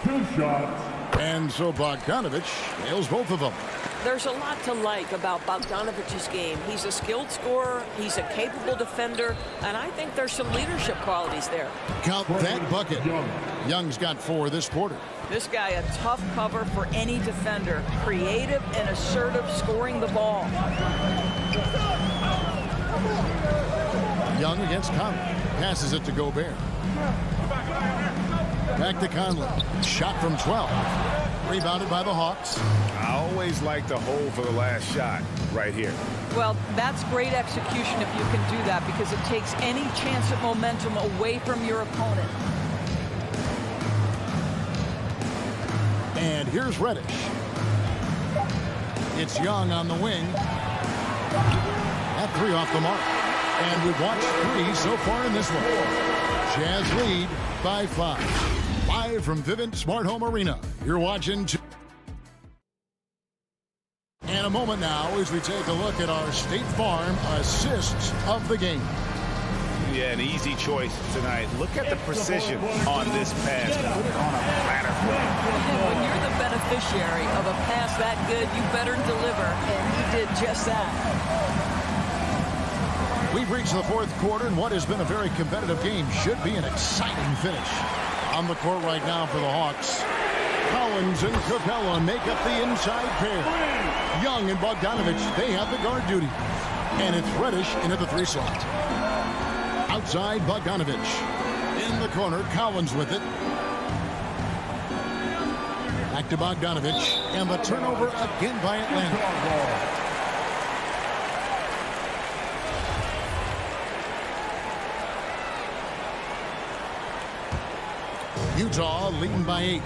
2 shots. And so Bogdanovich nails both of them. There's a lot to like about Bogdanovich's game. He's a skilled scorer, he's a capable defender, and I think there's some leadership qualities there. Count that bucket. Young's got 4 this quarter. This guy, a tough cover for any defender. Creative and assertive scoring the ball. Young against Conley. Passes it to Gobert. Back to Conley. Shot from 12. Rebounded by the Hawks. I always like to hold for the last shot right here. Well, that's great execution if you can do that, because it takes any chance at momentum away from your opponent. And here's Reddish. It's Young on the wing. That 3 off the mark. And we've watched 3 so far in this one. Jazz lead by 5. Live from Vivint Smart Home Arena. You're watching. And a moment now as we take a look at our State Farm assists of the game. Yeah, an easy choice tonight. Look at the precision on this pass. Put it on a platter play. When you're the beneficiary of a pass that good, you better deliver, and he did just that. We've reached the 4th quarter, and what has been a very competitive game should be an exciting finish. On the court right now for the Hawks. Collins and Capella make up the inside pair. Young and Bogdanovich, they have the guard duty. And it's Reddish into the 3 slot. Outside, Bogdanovich. In the corner, Collins with it. Back to Bogdanovich. And the turnover again by Atlanta. Utah leading by 8.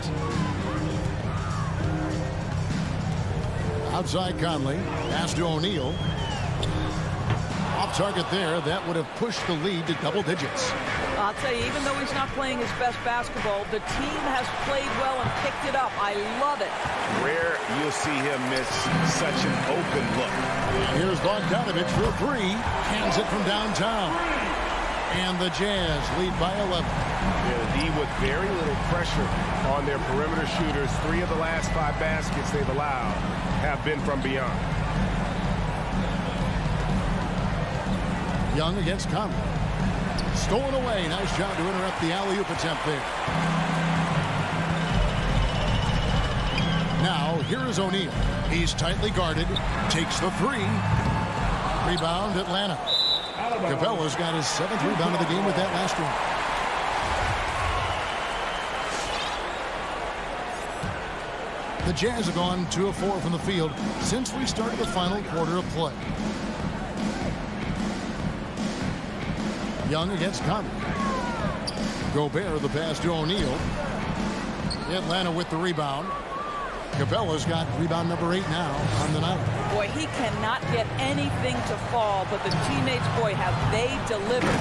Outside Conley. Pass to O'Neal. Off target there. That would have pushed the lead to double digits. I'll tell you, even though he's not playing his best basketball, the team has played well and picked it up. I love it. Rare you'll see him miss such an open look. And here's Bogdanovich for 3. Hands it from downtown. And the Jazz lead by 11. Yeah, the D with very little pressure on their perimeter shooters. 3 of the last 5 baskets they've allowed have been from beyond. Young against Conley. Stolen away. Nice job to interrupt the alley-oop attempt there. Now, here is O'Neal. He's tightly guarded. Takes the 3. Rebound, Atlanta. Capella's got his 7th rebound of the game with that last one. The Jazz have gone 2 of 4 from the field since we started the final quarter of play. Young against Conley. Gobert the pass to O'Neal. Atlanta with the rebound. Capella's got rebound number 8 now on the night. Boy, he cannot get anything to fall, but the teammates, boy, have they delivered.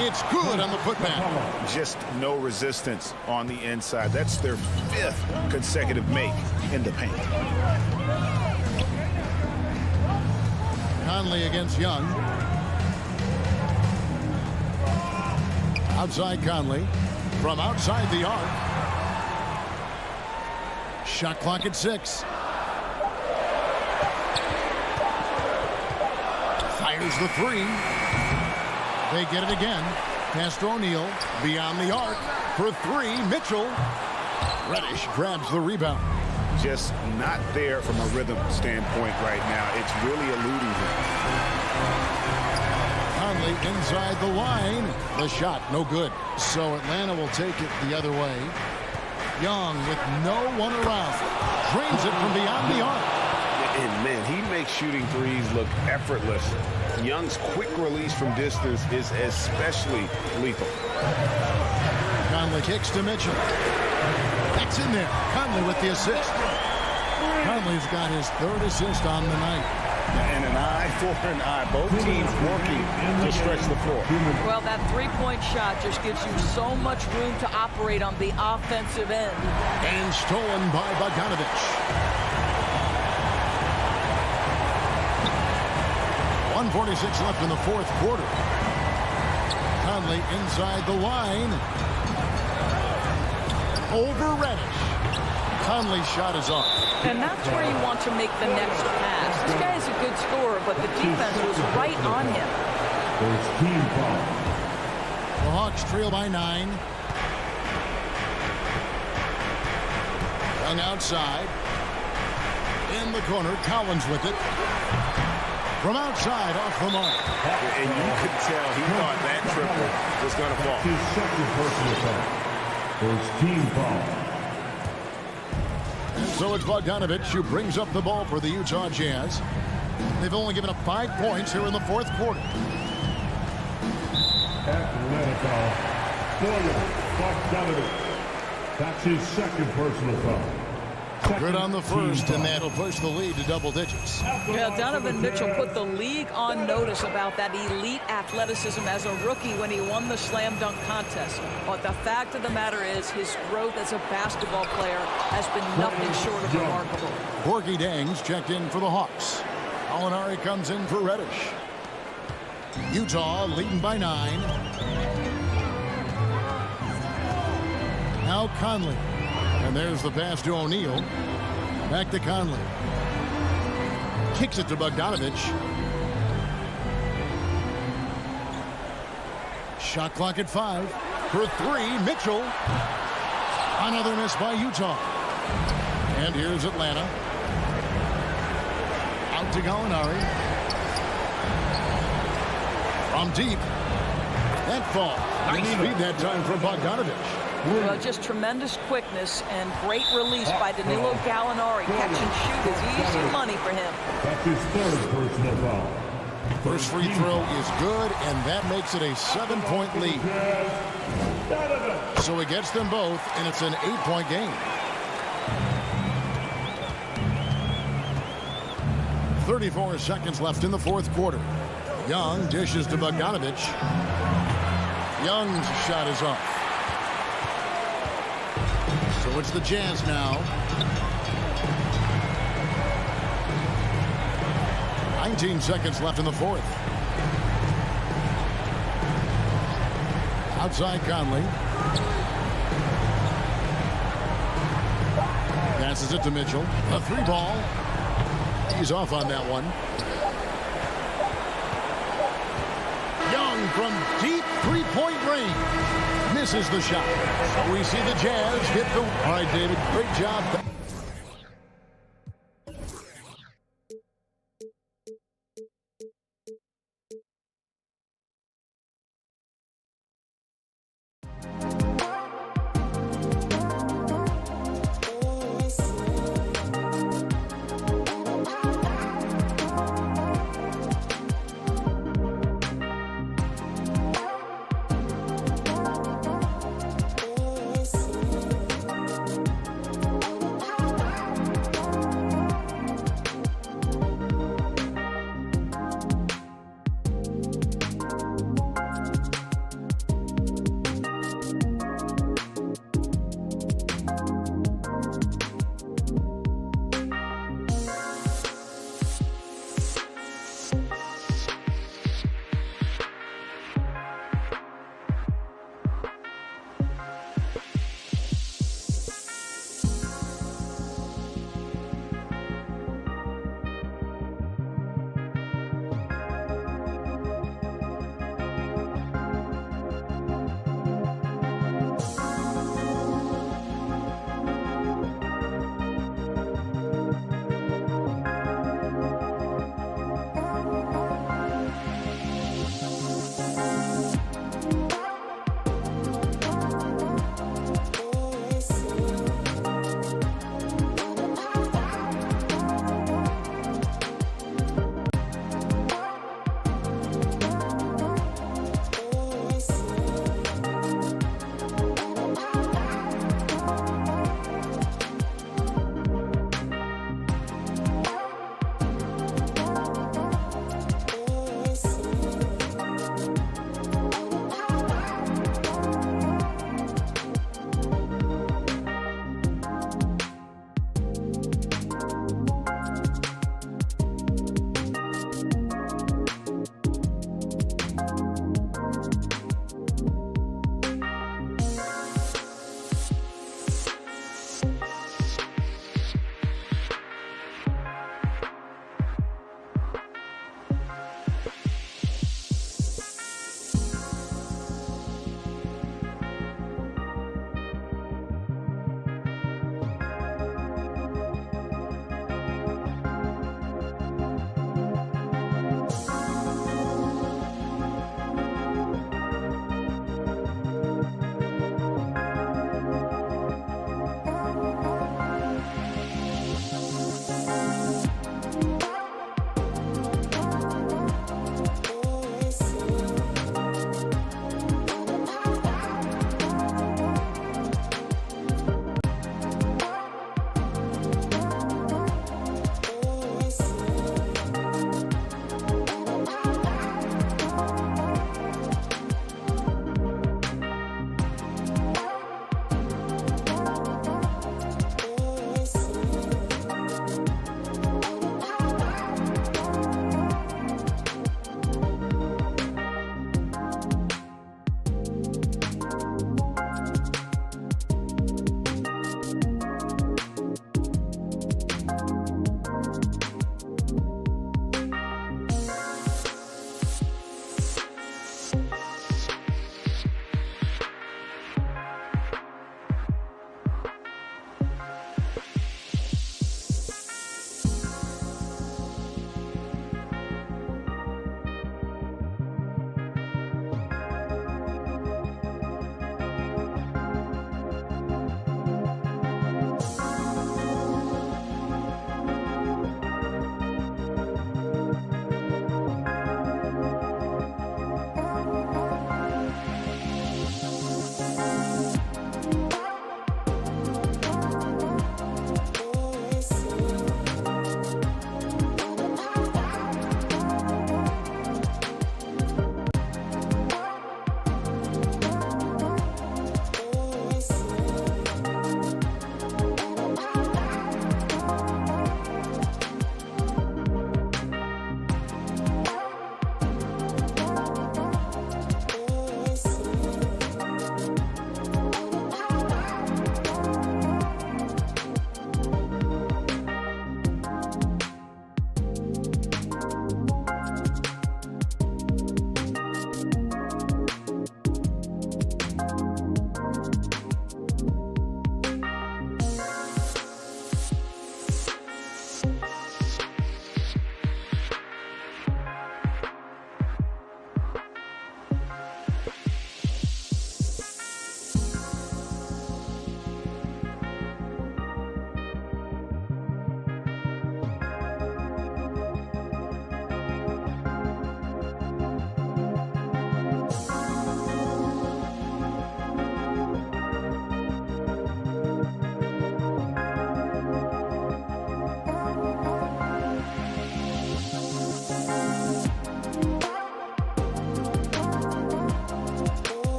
It's good on the putback. Just no resistance on the inside. That's their 5th consecutive make in the paint. Conley against Young. Outside Conley. From outside the arc. Shot clock at 6. Fires the 3. They get it again. Pass to O'Neal. Beyond the arc. For 3. Mitchell. Reddish grabs the rebound. Just not there from a rhythm standpoint right now. It's really eluding him. Conley inside the line. The shot no good. So Atlanta will take it the other way. Young with no one around. Drains it from beyond the arc. And, man, he makes shooting threes look effortless. Young's quick release from distance is especially lethal. Conley kicks to Mitchell. That's in there. Conley with the assist. Conley's got his 3rd assist on the night. And an eye for an eye. Both teams working to stretch the floor. Well, that 3-point shot just gives you so much room to operate on the offensive end. And stolen by Bogdanovich. 1:46 left in the 4th quarter. Conley inside the line. Over Reddish. Conley's shot is off. And that's where you want to make the next pass. This guy is a good scorer, but the defense was right on him. First team foul. The Hawks trail by 9. Young outside. In the corner, Collins with it. From outside, off the mark. And you could tell he thought that triple was going to fall. His second personal foul. First team foul. So it's Bogdanovich who brings up the ball for the Utah Jazz. They've only given up 5 points here in the fourth quarter. Atlanta foul. Bogdanovich. That's his second personal foul. Good on the first, and that'll push the lead to double digits. Yeah, Donovan Mitchell put the league on notice about that elite athleticism as a rookie when he won the slam dunk contest. But the fact of the matter is his growth as a basketball player has been nothing short of remarkable. Gorgie Dangs checked in for the Hawks. Alinari comes in for Reddish. Utah leading by 9. Now Conley. And there's the pass to O'Neal. Back to Conley. Kicks it to Bogdanovich. Shot clock at 5. For 3, Mitchell. Another miss by Utah. And here's Atlanta. Out to Gallinari. From deep. That fall. Nice feed that time from Bogdanovich. Well, just tremendous quickness and great release by Danilo Gallinari. Catch and shoot is easy money for him. That's his third personal foul. First free throw is good, and that makes it a 7-point lead. So he gets them both, and it's an 8-point game. 34 seconds left in the fourth quarter. Young dishes to Bogdanovich. Young's shot is off. So it's the Jazz now. 19 seconds left in the fourth. Outside Conley. Passes it to Mitchell. A 3-ball. He's off on that one. Young from deep 3-point range. Misses the shot. So we see the Jazz get the... All right, David, great job.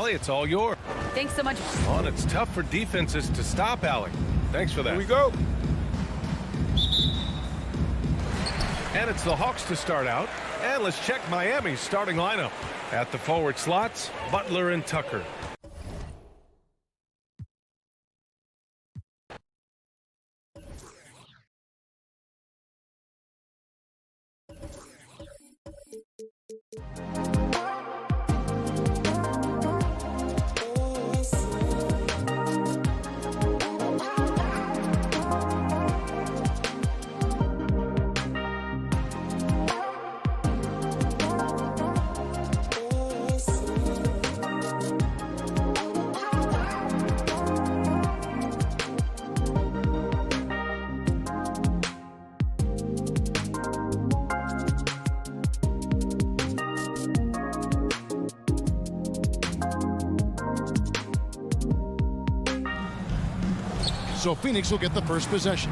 Allie, it's all yours. Thanks so much. Oh, and it's tough for defenses to stop Allie. Thanks for that. Here we go. And it's the Hawks to start out. And let's check Miami's starting lineup. At the forward slots, Butler and Tucker. So Phoenix will get the first possession.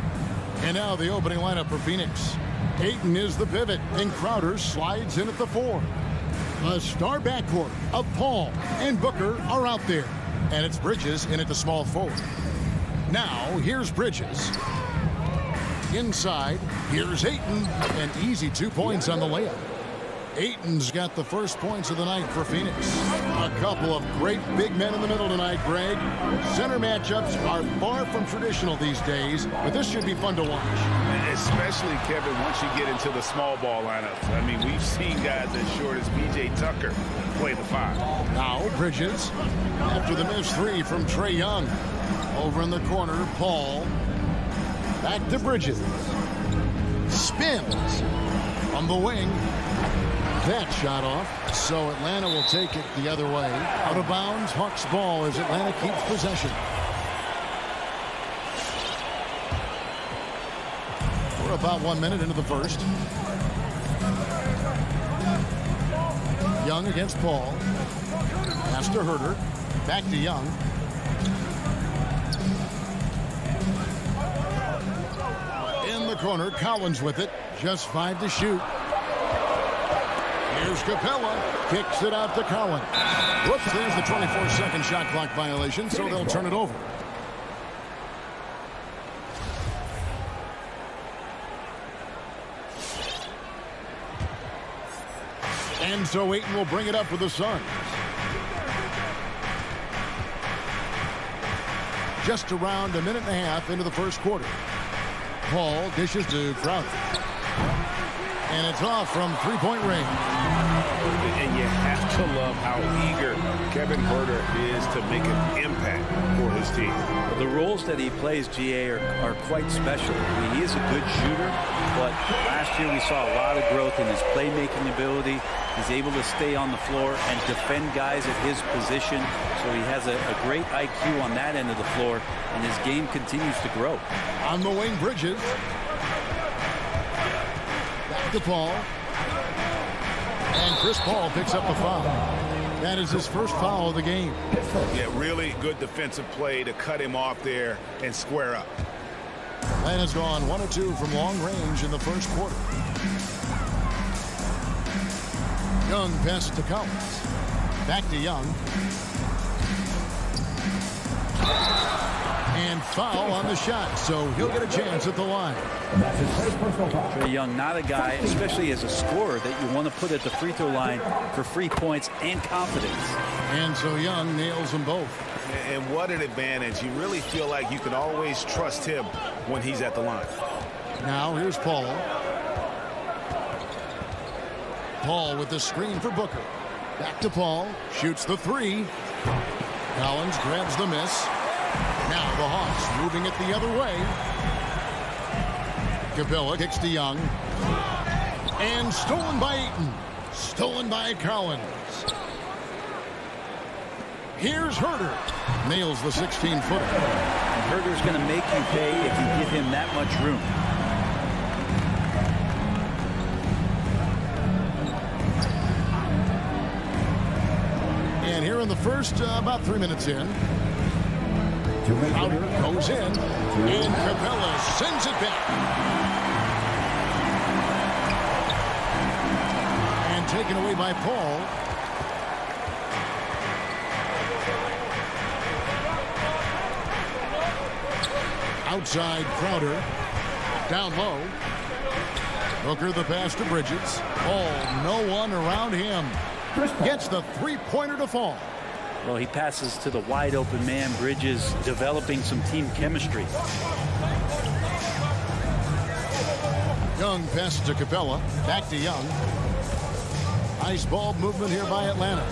And now the opening lineup for Phoenix. Ayton is the pivot, and Crowder slides in at the 4. The star backcourt of Paul and Booker are out there. And it's Bridges in at the small forward. Now, here's Bridges. Inside, here's Ayton. And easy 2 points on the layup. Ayton's got the first points of the night for Phoenix. A couple of great big men in the middle tonight, Greg. Center matchups are far from traditional these days, but this should be fun to watch. Especially, Kevin, once you get into the small ball lineups. I mean, we've seen guys as short as P.J. Tucker play the 5. Now, Bridges, after the missed 3 from Trae Young. Over in the corner, Paul. Back to Bridges. Spins on the wing. That shot off, so Atlanta will take it the other way. Out of bounds, Hawks ball as Atlanta keeps possession. We're about 1 minute into the first. Young against Paul. Pass to Herter. Back to Young. In the corner, Collins with it. Just 5 to shoot. Here's Capella, kicks it out to Collins. Whoops, there's the 24-second shot clock violation, so they'll turn it over. And so Ayton will bring it up for the Suns. Just around a minute and a half into the first quarter. Paul dishes to Crowder. And it's off from three-point range. And you have to love how eager Kevin Herter is to make an impact for his team. The roles that he plays, GA, are quite special. I mean, he is a good shooter, but last year we saw a lot of growth in his playmaking ability. He's able to stay on the floor and defend guys at his position. So he has a great IQ on that end of the floor, and his game continues to grow. On the wing, Bridges. Back to Paul. And Chris Paul picks up the foul. That is his first foul of the game. Yeah, really good defensive play to cut him off there and square up. Atlanta's gone 1 of 2 from long range in the first quarter. Young pass to Collins. Back to Young. And foul on the shot, so he'll get a chance at the line. That's his first personal foul. Trae Young, not a guy, especially as a scorer, that you want to put at the free throw line for free points and confidence. And so Young nails them both. And what an advantage. You really feel like you can always trust him when he's at the line. Now here's Paul. Paul with the screen for Booker. Back to Paul. Shoots the 3. Collins grabs the miss. Now the Hawks moving it the other way. Capella kicks to Young. And stolen by Ayton. Stolen by Collins. Here's Herter. Nails the 16-footer. Herter's going to make you pay if you give him that much room. And here in the first, about 3 minutes in. Crowder goes in, and Capella sends it back. And taken away by Paul. Outside Crowder. Down low. Booker the pass to Bridges. Oh, no one around him. Gets the three-pointer to fall. Well, he passes to the wide open man. Bridges developing some team chemistry. Young passes to Capella. Back to Young. Nice ball movement here by Atlanta.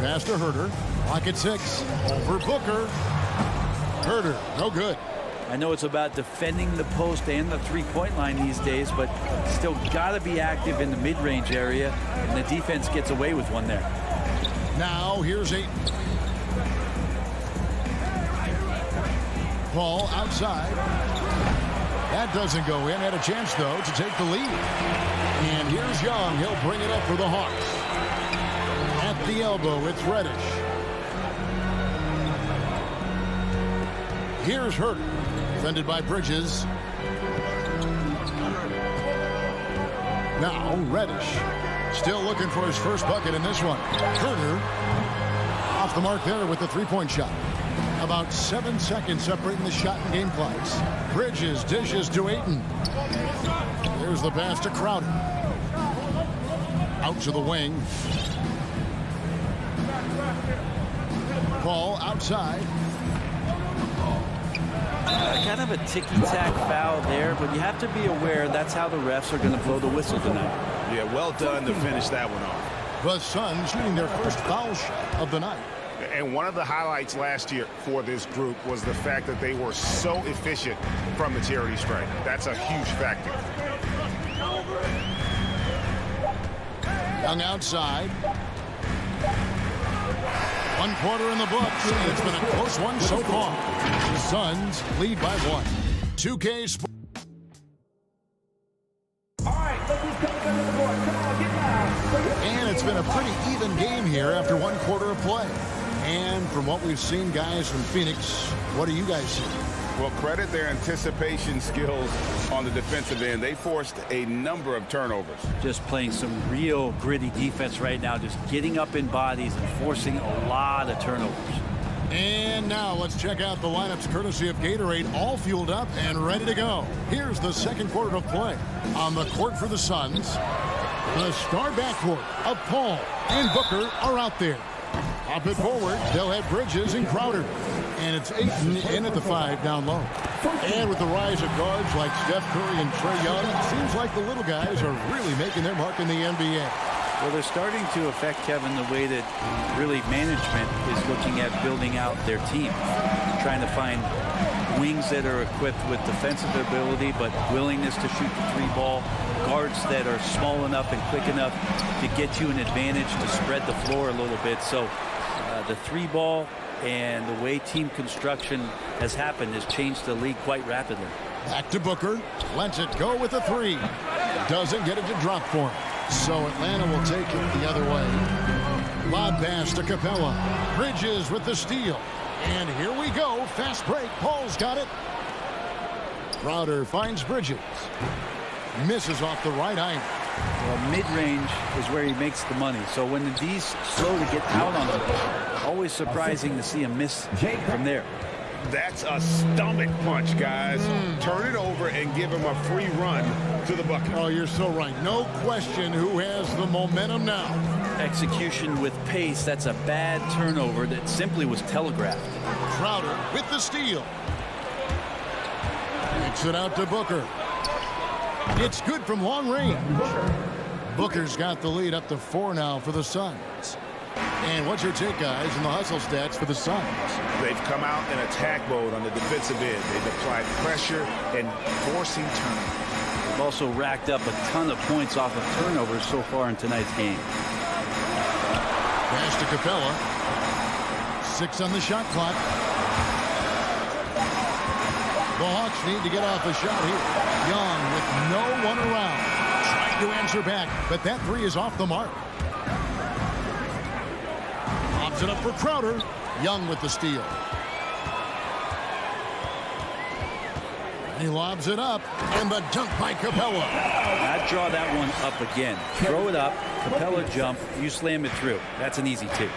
Pass to Herter. Lock at 6. Over Booker. Herter, no good. I know it's about defending the post and the three-point line these days, but still got to be active in the mid-range area, and the defense gets away with one there. Now here's Ayton. Ball outside. That doesn't go in. Had a chance, though, to take the lead. And here's Young. He'll bring it up for the Hawks. At the elbow, it's Reddish. Here's Herter. Defended by Bridges. Now Reddish. Still looking for his first bucket in this one. Herter off the mark there with the three-point shot. About 7 seconds separating the shot and game clocks. Bridges dishes to Ayton. Here's the pass to Crowder. Out to the wing. Ball outside. Kind of a ticky-tack foul there, but you have to be aware that's how the refs are going to blow the whistle tonight. Yeah, well done to finish that one off. The Suns shooting their first foul shot of the night. And one of the highlights last year for this group was the fact that they were so efficient from the charity stripe. That's a huge factor. Young outside. 1 quarter in the books, and it's been a close one so far. The Suns lead by 1. 2K Sports. And it's been a pretty even game here after 1 quarter of play. And from what we've seen, guys, from Phoenix, what do you guys see? Well, credit their anticipation skills on the defensive end. They forced a number of turnovers. Just playing some real gritty defense right now, just getting up in bodies and forcing a lot of turnovers. And now let's check out the lineups courtesy of Gatorade, all fueled up and ready to go. Here's the second quarter of play. On the court for the Suns, the star backcourt of Paul and Booker are out there. Up it forward, they'll have Bridges and Crowder. And it's Ayton in at the 5 down low. And with the rise of guards like Steph Curry and Trae Young, it seems like the little guys are really making their mark in the NBA. Well, they're starting to affect, Kevin, the way that really management is looking at building out their team. Trying to find wings that are equipped with defensive ability but willingness to shoot the 3-ball. Guards that are small enough and quick enough to get you an advantage to spread the floor a little bit. So the 3-ball and the way team construction has happened has changed the league quite rapidly. Back to Booker. Lets it go with a 3. Doesn't get it to drop for him. So Atlanta will take it the other way. Lob pass to Capella. Bridges with the steal. And here we go. Fast break. Paul's got it. Crowder finds Bridges. Misses off the right iron. Well, mid-range is where he makes the money. So when the D's slow to get out on him, always surprising to see him miss from there. That's a stomach punch, guys. Turn it over and give him a free run to the bucket. Oh, you're so right. No question who has the momentum now. Execution with pace. That's a bad turnover that simply was telegraphed. Crowder with the steal. Kicks it out to Booker. It's good from long range. Booker's got the lead up to 4 now for the Suns. And what's your take, guys, in the hustle stats for the Suns? They've come out in attack mode on the defensive end. They've applied pressure and forcing turnovers. They've also racked up a ton of points off of turnovers so far in tonight's game. Pass to Capella. 6 on the shot clock. The Hawks need to get off the shot here. Young with no one around. Trying to answer back, but that 3 is off the mark. Pops it up for Crowder. Young with the steal. He lobs it up, and the dunk by Capella. I'd draw that one up again. Throw it up, Capella jump, you slam it through. That's an easy 2.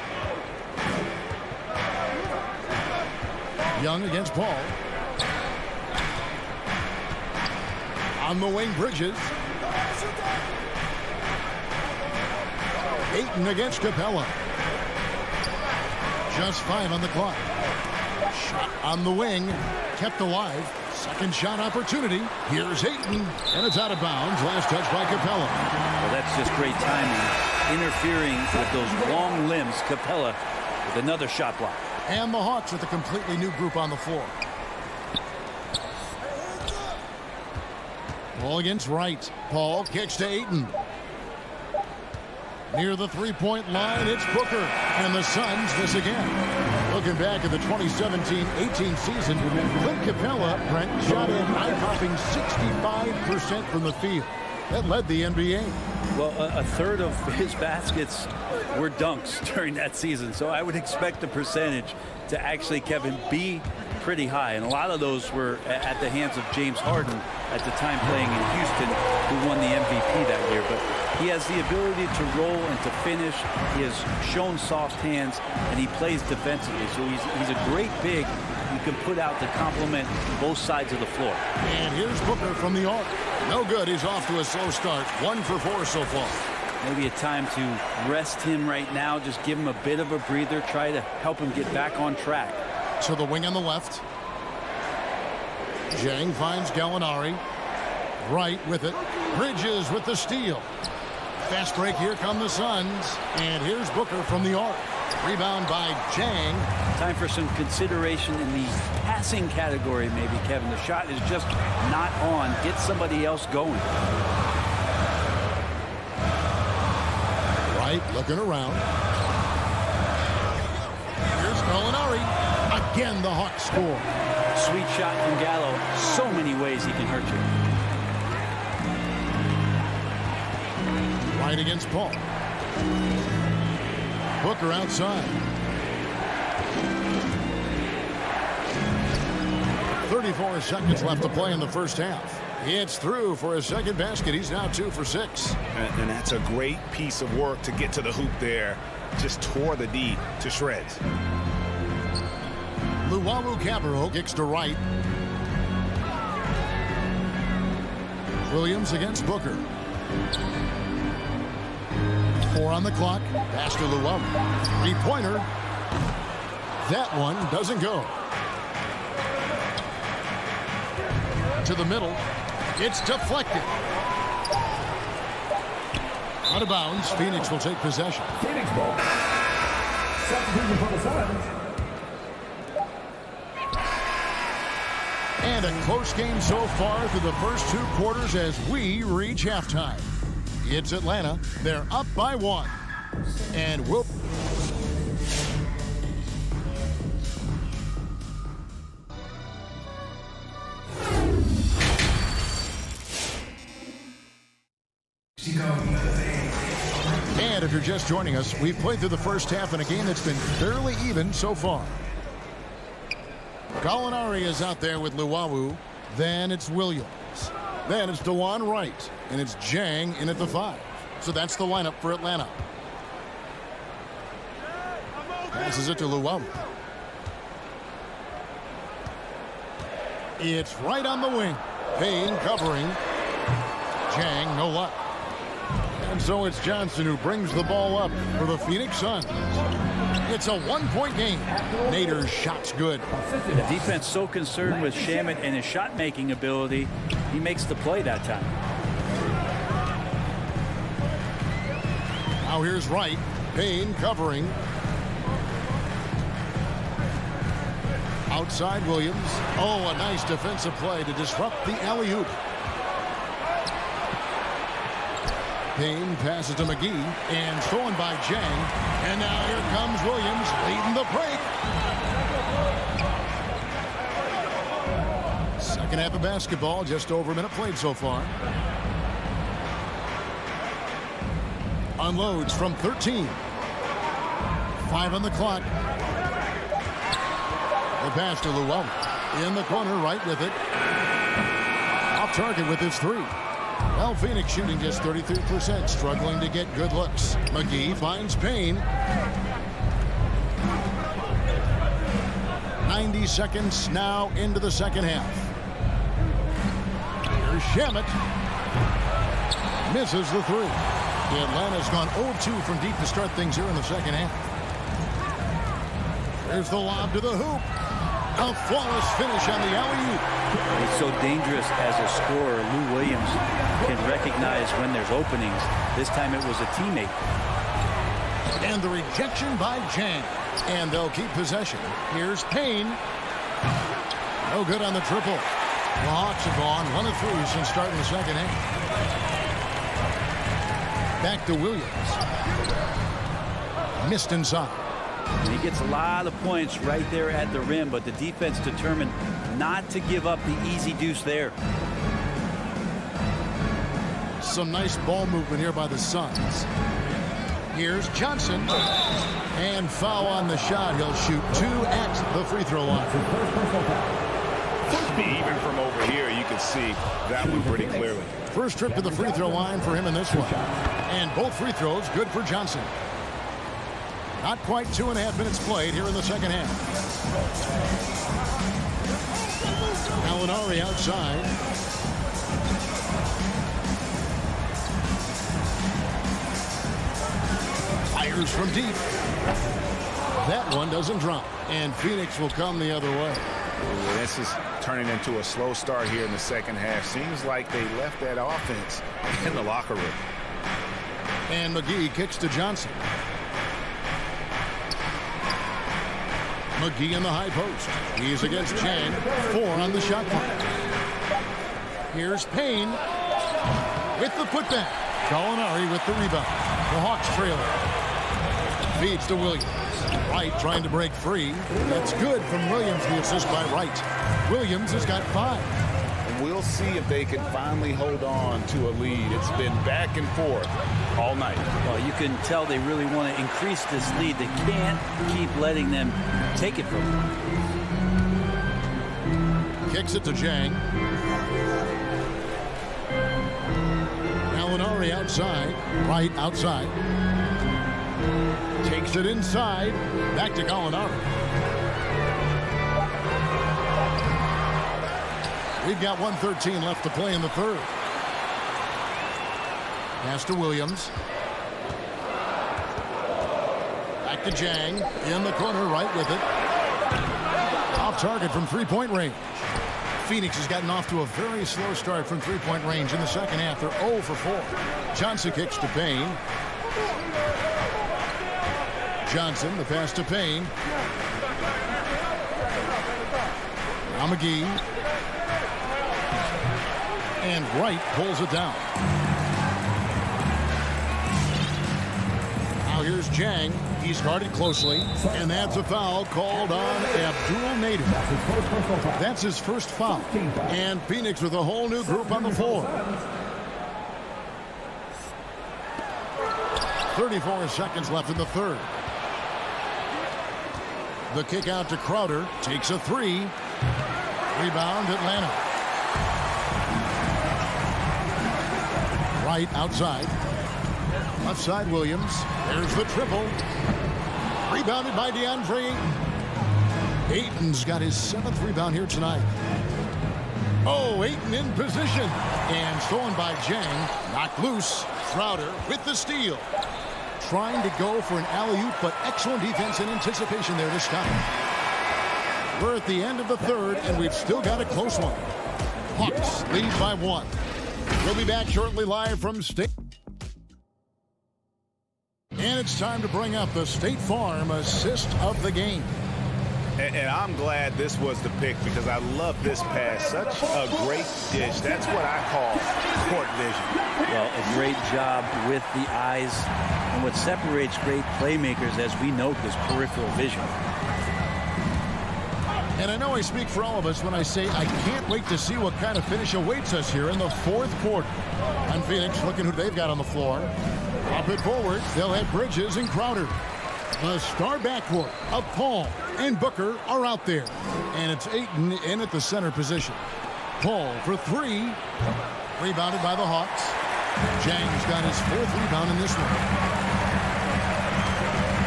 Young against Paul. On the wing, Bridges. Ayton against Capella. Just 5 on the clock. Shot on the wing. Kept alive. Second shot opportunity. Here's Ayton. And it's out of bounds. Last touch by Capella. Well, that's just great timing. Interfering with those long limbs. Capella with another shot block. And the Hawks with a completely new group on the floor. Ball against Wright. Paul kicks to Ayton. Near the three-point line, it's Booker. And the Suns miss again. Looking back at the 2017-18 season, Clint Capella, Brent, shot an eye-popping 65% from the field. That led the NBA. Well, a third of his baskets were dunks during that season. So I would expect the percentage to actually, Kevin, be pretty high. And a lot of those were at the hands of James Harden at the time playing in Houston, who won the MVP that year. But he has the ability to roll and to finish. He has shown soft hands, and he plays defensively. So he's a great big you can put out to complement both sides of the floor. And here's Booker from the arc. No good. He's off to a slow start. 1 for 4 so far. Maybe a time to rest him right now. Just give him a bit of a breather. Try to help him get back on track. To the wing on the left. Jang finds Gallinari. Wright with it. Bridges with the steal. Fast break. Here come the Suns. And here's Booker from the arc. Rebound by Jang. Time for some consideration in the passing category, maybe, Kevin. The shot is just not on. Get somebody else going. Wright looking around. Here's Gallinari. Again, the Hawks score. Sweet shot from Gallo. So many ways he can hurt you. Wright against Paul. Booker outside. 34 seconds left to play in the first half. It's through for his second basket. He's now 2 for 6. And that's a great piece of work to get to the hoop there. Just tore the D to shreds. Luwawu-Cabarrot kicks to Wright. Williams against Booker. 4 on the clock. Pass to Luwawu. Three-pointer. That one doesn't go. To the middle. It's deflected. Out of bounds. Phoenix will take possession. Phoenix ball. Substitution for the Suns. And a close game so far through the first 2 quarters as we reach halftime. It's Atlanta. They're up by 1. And we'll... And if you're just joining us, we've played through the first half in a game that's been fairly even so far. Gallinari is out there with Luwawu. Then it's Williams. Then it's DeJuan Wright. And it's Jang in at the 5. So that's the lineup for Atlanta. Passes it to Luwawu. It's right on the wing. Payne covering. Jang, no luck. And so it's Johnson who brings the ball up for the Phoenix Suns. It's a 1-point game. Nader's shot's good. The defense so concerned with Shamet and his shot-making ability, he makes the play that time. Now here's Wright. Payne covering. Outside Williams. Oh, a nice defensive play to disrupt the alley-oop. Payne passes to McGee and stolen by Jang. And now here comes Williams leading the break. Second half of basketball, just over a minute played so far. Unloads from 13. 5 on the clock. The pass to Luwawu. In the corner, right with it. Off target with his 3. Well, Phoenix shooting just 33%, struggling to get good looks. McGee finds Payne. 90 seconds now into the second half. Here's Shamet. Misses the three. Atlanta's gone 0-2 from deep to start things here in the second half. There's the lob to the hoop. A flawless finish on the alley-oop. He's so dangerous as a scorer. Lou Williams can recognize when there's openings. This time it was a teammate. And the rejection by Jang. And they'll keep possession. Here's Payne. No good on the triple. The Hawks have gone 1 of 3 since starting the second half. Back to Williams. Missed inside. And he gets a lot of points right there at the rim, but the defense determined not to give up the easy deuce there. Some nice ball movement here by the Suns. Here's Johnson. And foul on the shot. He'll shoot 2 at the free throw line. Even from over here, you can see that one pretty clearly. First trip to the free throw line for him in this one. And both free throws good for Johnson. Not quite 2.5 minutes played here in the second half. Gallinari outside. Fires from deep. That one doesn't drop. And Phoenix will come the other way. This is turning into a slow start here in the second half. Seems like they left that offense in the locker room. And McGee kicks to Johnson. McGee in the high post. He's against Chang. 4 on the shot clock. Here's Payne with the putback. Gallinari with the rebound. The Hawks trailing. Feeds to Williams. Wright trying to break free. That's good from Williams, the assist by Wright. Williams has got 5. And we'll see if they can finally hold on to a lead. It's been back and forth all night. Well, you can tell they really want to increase this lead. They can't keep letting them take it from them. Kicks it to Jang. Gallinari outside. Wright outside. Takes it inside. Back to Gallinari. We've got 1:13 left to play in the third. Pass to Williams. Back to Jang. In the corner, right with it. Off target from three-point range. Phoenix has gotten off to a very slow start from three-point range in the second half. They're 0 for 4. Johnson kicks to Payne. Johnson, the pass to Payne. Now McGee. And Wright pulls it down. Now here's Jang. He's guarded closely. And that's a foul called on Abdul Nader. That's his first foul. And Phoenix with a whole new group on the floor. 34 seconds left in the third. The kick out to Crowder. Takes a 3. Rebound Atlanta. Wright outside. Left side Williams. There's the triple. Rebounded by DeAndre Ayton. Ayton's got his 7th rebound here tonight. Oh, Ayton in position. And stolen by Jang. Knocked loose. Crowder with the steal. Trying to go for an alley-oop, but excellent defense and anticipation there this time. We're at the end of the third, and we've still got a close one. Hawks lead by 1. We'll be back shortly live from State. And it's time to bring up the State Farm assist of the game. And I'm glad this was the pick because I love this pass. Such a great dish. That's what I call court vision. Well, a great job with the eyes. And what separates great playmakers, as we note, is peripheral vision. And I know I speak for all of us when I say I can't wait to see what kind of finish awaits us here in the fourth quarter. And Phoenix looking who they've got on the floor. Up it forward. They'll have Bridges and Crowder. The star backcourt of Paul and Booker are out there. And it's Ayton in at the center position. Paul for 3. Rebounded by the Hawks. Jang's got his 4th rebound in this one.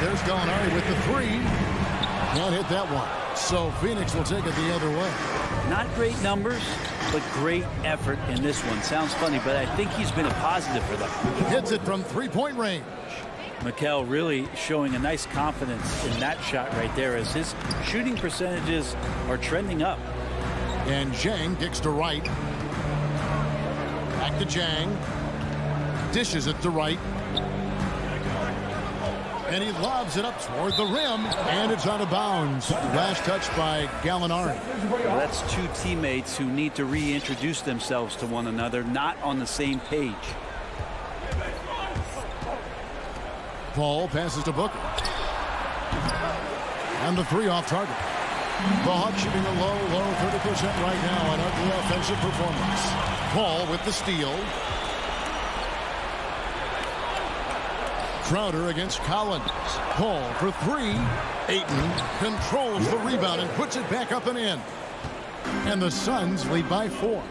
There's Gallinari with the 3. Can't hit that one. So Phoenix will take it the other way. Not great numbers, but great effort in this one. Sounds funny, but I think he's been a positive for them. Hits it from three-point range. Mikel really showing a nice confidence in that shot right there as his shooting percentages are trending up. And Zhang kicks to right. Back to Zhang. Dishes it to right. And he lobs it up toward the rim. And it's out of bounds. Last touch by Gallinari. Well, that's two teammates who need to reintroduce themselves to one another, not on the same page. Paul passes to Booker. And the three off target. The Hawks shooting a low 30% right now. An ugly offensive performance. Paul with the steal. Crowder against Collins. Paul for three. Ayton controls the rebound and puts it back up and in. And the Suns lead by 4.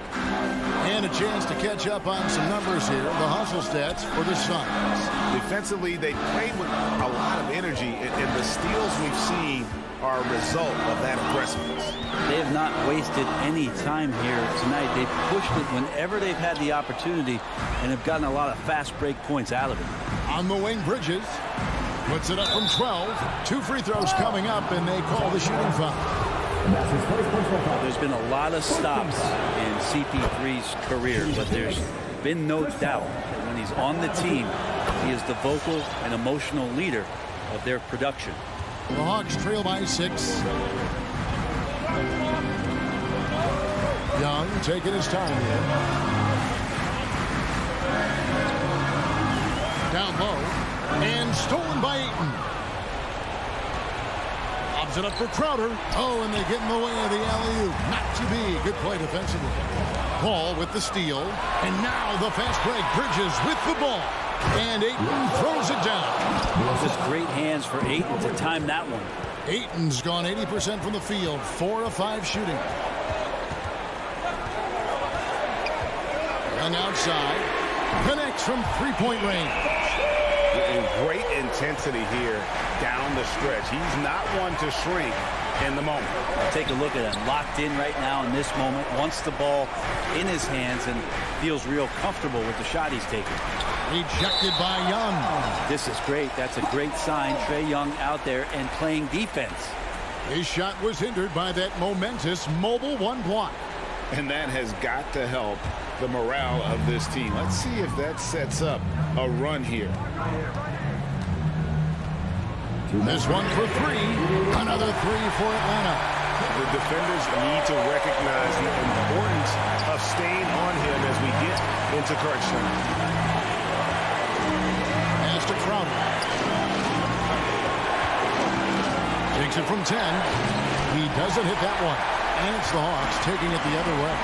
And a chance to catch up on some numbers here. The hustle stats for the Suns. Defensively, they played with a lot of energy, and the steals we've seen are a result of that aggressiveness. They have not wasted any time here tonight. They've pushed it whenever they've had the opportunity and have gotten a lot of fast break points out of it. On the wing, Bridges puts it up from 12. 2 free throws coming up, and they call the shooting foul. There's been a lot of stops in CP3's career, but there's been no doubt that when he's on the team, he is the vocal and emotional leader of their production. The Hawks trail by 6. Young taking his time here. Down low. And stolen by Ayton. Lobs it up for Crowder. Oh, and they get in the way of the alley-oop. Not to be. Good play defensively. Paul with the steal. And now the fast break. Bridges with the ball. And Ayton throws it down. Just great hands for Ayton to time that one. Ayton's gone 80% from the field. 4 of 5 shooting. Young outside. Connects from three-point range. Great intensity here down the stretch. He's not one to shrink in the moment. Take a look at him. Locked in right now in this moment. Wants the ball in his hands and feels real comfortable with the shot he's taking. Rejected by Young. This is great. That's a great sign. Trae Young out there and playing defense. His shot was hindered by that momentous mobile one block. And that has got to help the morale of this team. Let's see if that sets up a run here. This one for 3. Another 3 for Atlanta. The defenders need to recognize the importance of staying on him as we get into crunch time. Pass to Crowder. Takes it from 10. He doesn't hit that one. And it's the Hawks taking it the other way.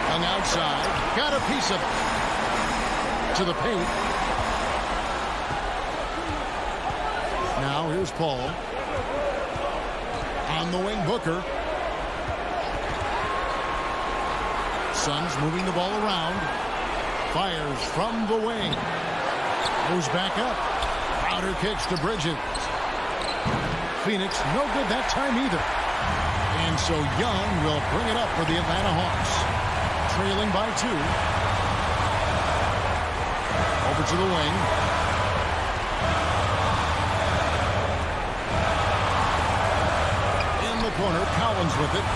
Young outside. Got a piece of it. To the paint. Now here's Paul. On the wing, Booker. Suns moving the ball around. Fires from the wing. Goes back up. Crowder kicks to Bridges. Phoenix, no good that time either. And so Young will bring it up for the Atlanta Hawks. Trailing by 2. Over to the wing. In the corner, Collins with it.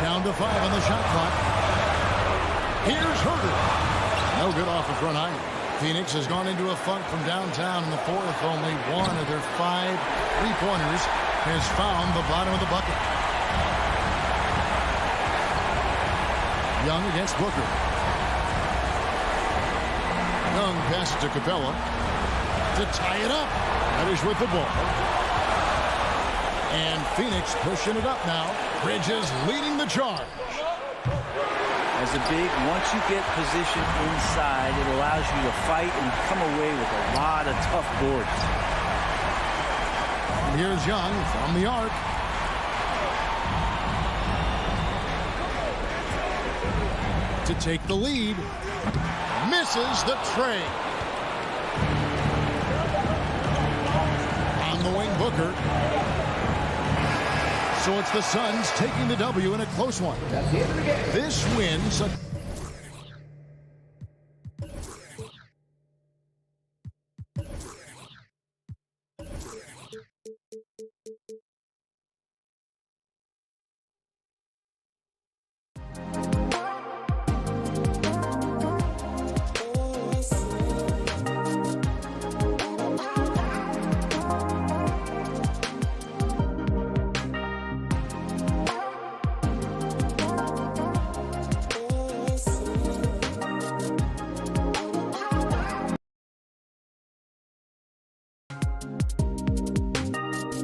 Down to 5 on the shot clock. Here's Herter. No good off the front iron. Phoenix has gone into a funk from downtown in the 4th. Only 1 of their 5 3-pointers has found the bottom of the bucket. Young against Booker. Young passes to Capella to tie it up. Reddish with the ball. And Phoenix pushing it up now. Bridges leading the charge. As a big, once you get position inside, it allows you to fight and come away with a lot of tough boards. And here's Young from the arc. To take the lead. Misses the tray. On the wing, Booker. So it's the Suns taking the W in a close one. That's the end of the game. This win